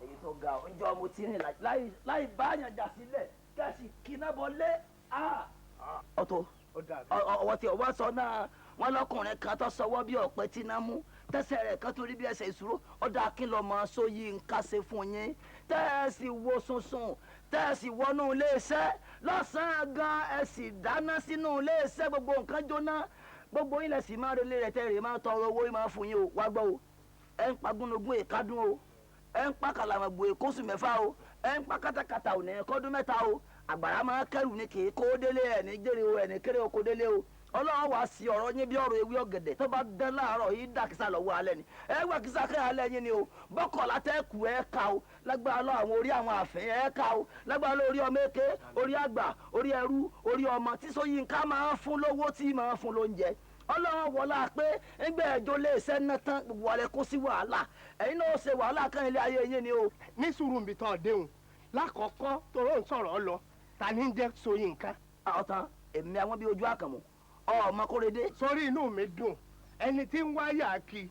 èyí tó ga ọjọ́ mo ti rìn láì báyàn jà sílẹ̀ kẹ́sì kíná bọ́ lé. ọ̀tọ̀ ọwọ́ tí ọwọ́ sọ náà wọ́n lọ́kùnrin kan tó sọwọ́ bí ọ̀pẹ tí náà mú tẹsẹ̀ rẹ̀ kan torí bí ẹsẹ̀ ìṣòro ọ̀dà akínlọ́mọ sóyí nǹkan ṣe fún yín tẹ́ẹ̀sì wo sunsun tẹ́ẹ̀sì wọnú iléeṣẹ́ lọ́sàn-án gan ẹ sì dáná sínú iléeṣẹ́ gbogbo nǹkan jóná gbogbo yín lẹ̀ sì máa relé rẹ̀ tẹ́rẹ̀ máa tọrọ owó máa fún yín o wá gbọ́ o ẹ ń pa gúnugún èkádùn o ẹ ń pa kàlàmọ̀gbò èkóṣù mẹ́fà o ẹ ń pa kátàkátà ò ní ẹ̀kọ́dún mẹ́ta o àgbàrá máa kẹrù ní kì í kó délé ẹ̀ ní jèrè o ẹ̀ ní kéré o kó délé o ọlọ́run wá sí ọ̀rọ̀ yín bí ọ̀rọ̀ ewé ọ̀gẹ̀dẹ̀ tó bá dán láàárọ̀ yìí dà kísà lọ́wọ́ alẹ́ ni ẹ wá kísà kẹ́ alẹ́ yín ni o bọ́kọ̀lá tẹ́kù ẹ ká o lágbára lọ àwọn orí àwọn àfẹ́ ẹ ká o lágbára lọ orí ọmọ èké orí àgbà orí ẹrú orí ọmọ tí Ṣóyínká máa ń fún lówó tí máa ń fún lóúnjẹ ọlọ́run wọlá pé ẹgbẹ́ ẹjọ́ lè ṣẹ́ ná tán gbogbo alẹ́ kó sí wàhálà ẹ̀yin náà ṣe wàhálà kan ilé ayé yín ni o. ní sùúrù mi tán déhùn lákọ̀ọ́kọ́ toró ń sọ̀rọ̀ lọ ta ní jẹ́ Ṣóyínká. ọ̀tàn èmi àwọn bíi ojú àkànmọ́ ọmọ kórede. sórí inú mi dùn ẹni tí ń wáyà kí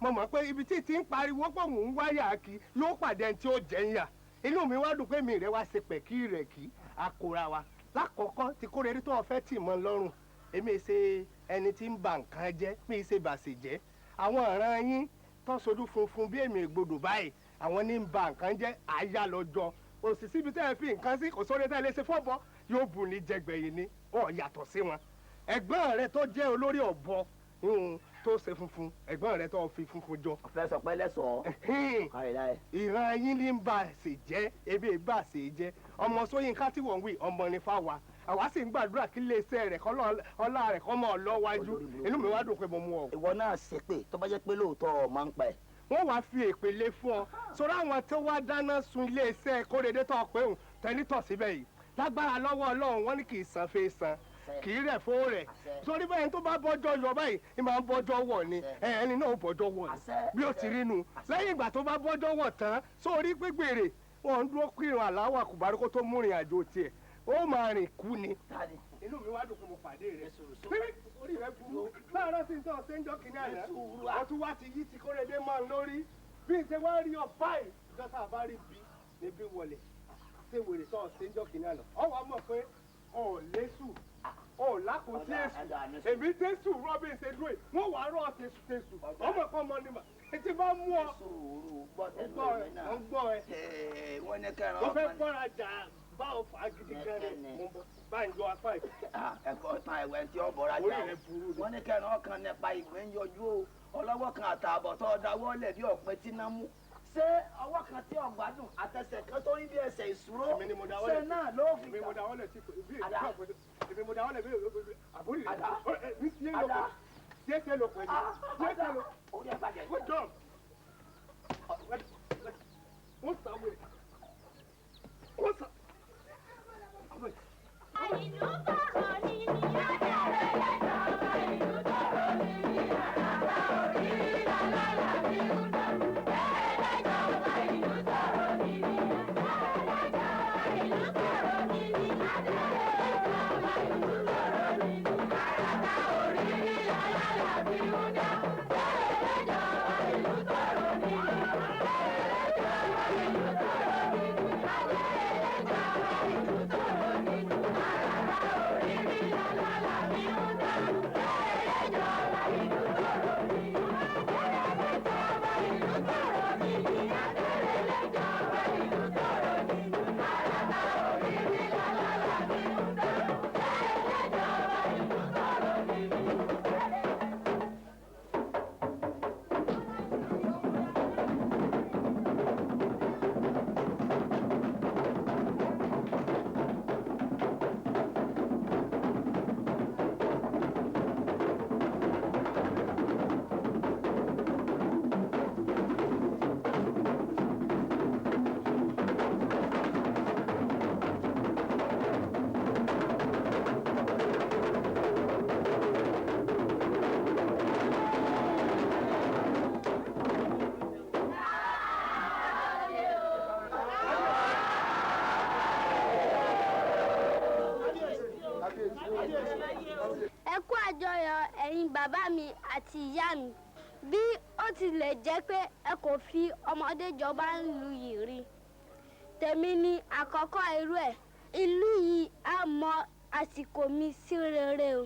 mo mọ̀ pé ibi tí ti ń pariwo pọ̀ mò ń wáyà kí yóò pàdé ẹni tí ó jẹ́ ń yà inú mi wá dùn pé mi rẹ̀ wá ṣe pẹ̀kí rẹ̀ kí àkóra wa lákọ̀ọ́kọ́ ti kórede tó fẹ́ tì mọ́ lọ́rùn èmi ṣe ẹni tí ń ba nǹkan jẹ́ mi ṣe bàṣẹ jẹ́ àwọn ọ̀ràn yín tó sojú funfun bí èmi gbọdọ̀ báyìí àwọn ní ń ba nǹkan jẹ́ àyà lọ́jọ́ òṣìṣẹ́ ibi tẹ́ ẹ fi nǹkan sí kò sóore tẹ́ ẹ lè ṣe fọ́bọ yóò bù ní jẹgbẹ̀yìn ni ọ̀ yàtọ̀ sí wọn ẹ̀gbọ́n rẹ tó jẹ́ olórí ọ̀bọ tó ṣe funfun ẹ̀gbọ́n rẹ tó fi funfun jọ. ọ̀fẹ́ sọ pé lẹ́sọ̀ọ́. ìran yín ní bá ṣe jẹ́ ebi bá ṣe jẹ́ ọmọ Ṣóyínká tí wọ́n ń wí ọmọ ní fáwa àwa sì ń gbàdúrà kí iléeṣẹ́ rẹ̀ ọlá rẹ̀ kọ́ mọ́ ọ lọ́wájú inú mi wá dùn pé mo mú ọ. ìwọ náà ṣe pé tó bá jẹ́ pé lóòótọ́ ọ máa ń pa ẹ̀. wọ́n wá fi èpèlé fún ọ sọ́rọ́ àwọn tó wá dáná sun iléeṣẹ́ Kórèdé tó pé òun tẹ́nítọ̀ síbẹ̀ yìí lágbára lọ́wọ́ Ọlọ́run wọ́n ní kì í san fẹ́ san kì í rẹ̀ fún rẹ̀ sórí bẹ́ẹ̀ tó bá bọ́jọ́ lọ báyìí ni máa ń bọ́jọ́ wọ̀ ni ẹni náà bọ́jọ́ wọ̀ ni bí ó ti rí nu lẹ́yìn ìgbà tó bá bọ́jọ́ wọ̀ tán sórí gbégbèrè wọn ń dúró kírun aláwọ̀ àkùbárí kó tó múrin àjò tiẹ̀ ó máa rìn kú ni. inú mi wá dùn pé mo pàdé rẹ orí rẹ burú láàárọ̀ sí sọ ṣe ń jọ kìnìún àná ọtún wá ti yí ti Kórèdé máa ń lórí bí n ṣe wá rí ọ báyìí ìjọba àbárí bí níbí wọlé ṣé wèrè sọ ṣe ń jọ kìnìún àná ọwọ́ àmọ̀ pé ọ̀ lẹ́sù ọ̀ lákòótí èṣù èmi tẹ́sù rọ́bìn ṣe dúró wọ́n wàá rọ́ tẹ́sù ọmọ kan mọ́ ni mà etí bá mú ọ ọgbọ́ ẹ wọ́n fẹ́ bọ́ra jà báwo fà á gidi gan ni mo bá ń yọ apá yìí. ẹ̀kọ́ tán ẹ̀wẹ̀ tí ó bọ̀ra jà wọ́n ní kẹrin ọkàn nípa ìgbẹ́ ń yọjú o ọlọ́wọ́ kan àtààbọ̀ tó dáwọ́ lẹ̀ bí ọ̀pẹ tí náà mú ṣé ọwọ́ kan tí ọ̀gbádùn àtẹsẹ̀ kan tó rí bí ẹsẹ̀ ìṣúró ṣé náà ló fi jà. èmi mo dáwọ́lẹ̀ tí èmi mo dáwọ́lẹ̀ bí àbúrò rẹ̀ ní sí èlò pẹ̀lú díẹ̀ sí èlò pẹ̀lú díẹ̀ sí èlò. orí ẹ̀ bàjẹ́. good job. wọ́n sá wẹ̀ wọ́n sá. àyìnbó bá òní ni yóò dára lẹ́jọ́ àyìnbó. bàbá mi àti ìyá mi bí ó tilẹ̀ jẹ́ pé ẹ kò fi ọmọdé jọba ń lu yìí rí tèmi ni àkọ́kọ́ irú ẹ̀ ìlú yìí á mọ àsìkò mi sí rere o.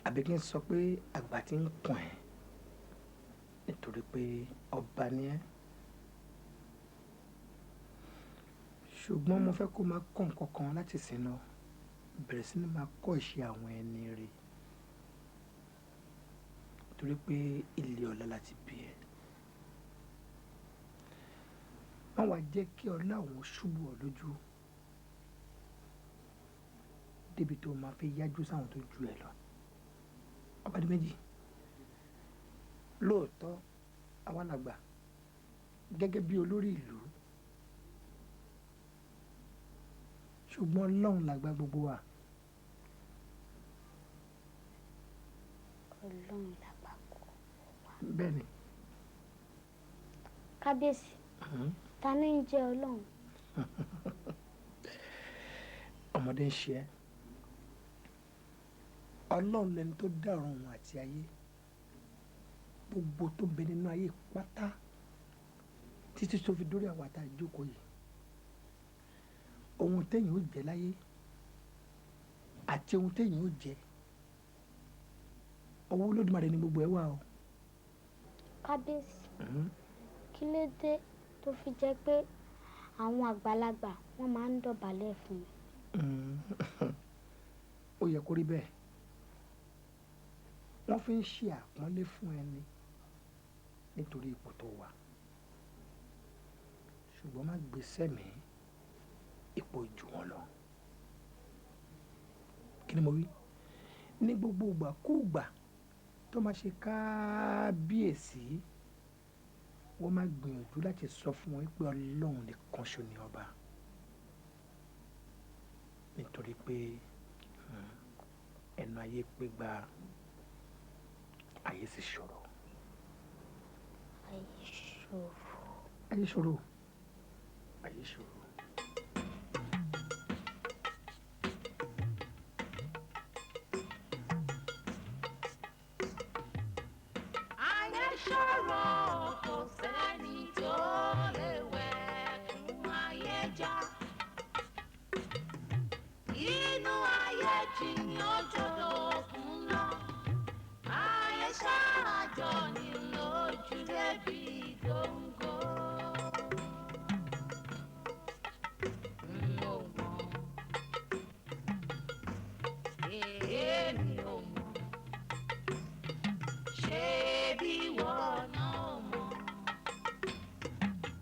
àbí kí n sọ pé àgbà tí ń kùn ẹ́ nítorí pé ọba ni ẹ́ ṣùgbọ́n mo fẹ́ kó máa kọ́ nǹkan kan láti sìn lọ bẹ̀rẹ̀ sí ni máa kọ́ ìṣe àwọn ẹni rẹ̀ torí pé ilé ọlá láti bí ẹ má wàá jẹ́ kí ọlá àwọn ṣubú ọ lójú débi tó máa fi yájú sáwọn tó ju ẹ lọ ọba di méjì lóòótọ́ àwa làgbà gẹ́gẹ́ bí olórí ìlú ṣùgbọ́n Ọlọ́run làgbà gbogbo wa. Ọlọ́run làgbà gbogbo wa. bẹ́ẹ̀ ni. kábíyèsí ta ni ń jẹ́ Ọlọ́run. ọmọdé ń ṣe ẹ́ Ọlọ́run lẹni tó dá ọ̀run àti ayé gbogbo tó ń bẹ nínú ayé pátá títí tó fi dórí àwọn àtà ìjókòó yìí ohun téèyàn ó jẹ láyé àti ohun téèyàn ó jẹ ọwọ́ Olódùmarè ni gbogbo ẹ wà o. kábíyèsí kí ló dé tó fi jẹ́ pé àwọn àgbàlagbà wọ́n máa ń dọ̀bálẹ̀ fún mi. ó yẹ kó rí bẹ́ẹ̀ wọ́n fi ń ṣe àpọ́nlé fún ẹni nítorí ipò tó wà ṣùgbọ́n má gbé sẹ́mi ipò jù wọ́n lọ. kí ni mo wí ní gbogbo ìgbàkúùgbà tó máa ṣe kábíyèsí wọ́n máa gbìyànjú láti sọ fún wọn pé Ọlọ́run nìkan ṣo ni ọba nítorí pé ẹnu ayé pé gba ayé sì ṣòro. ayé ṣòro. ayé ṣòro. ayé ṣòro. ayé ṣòro kò sẹ́ni tó lè wẹ̀kùn ayé já inú ayé jìn ní ọjọ́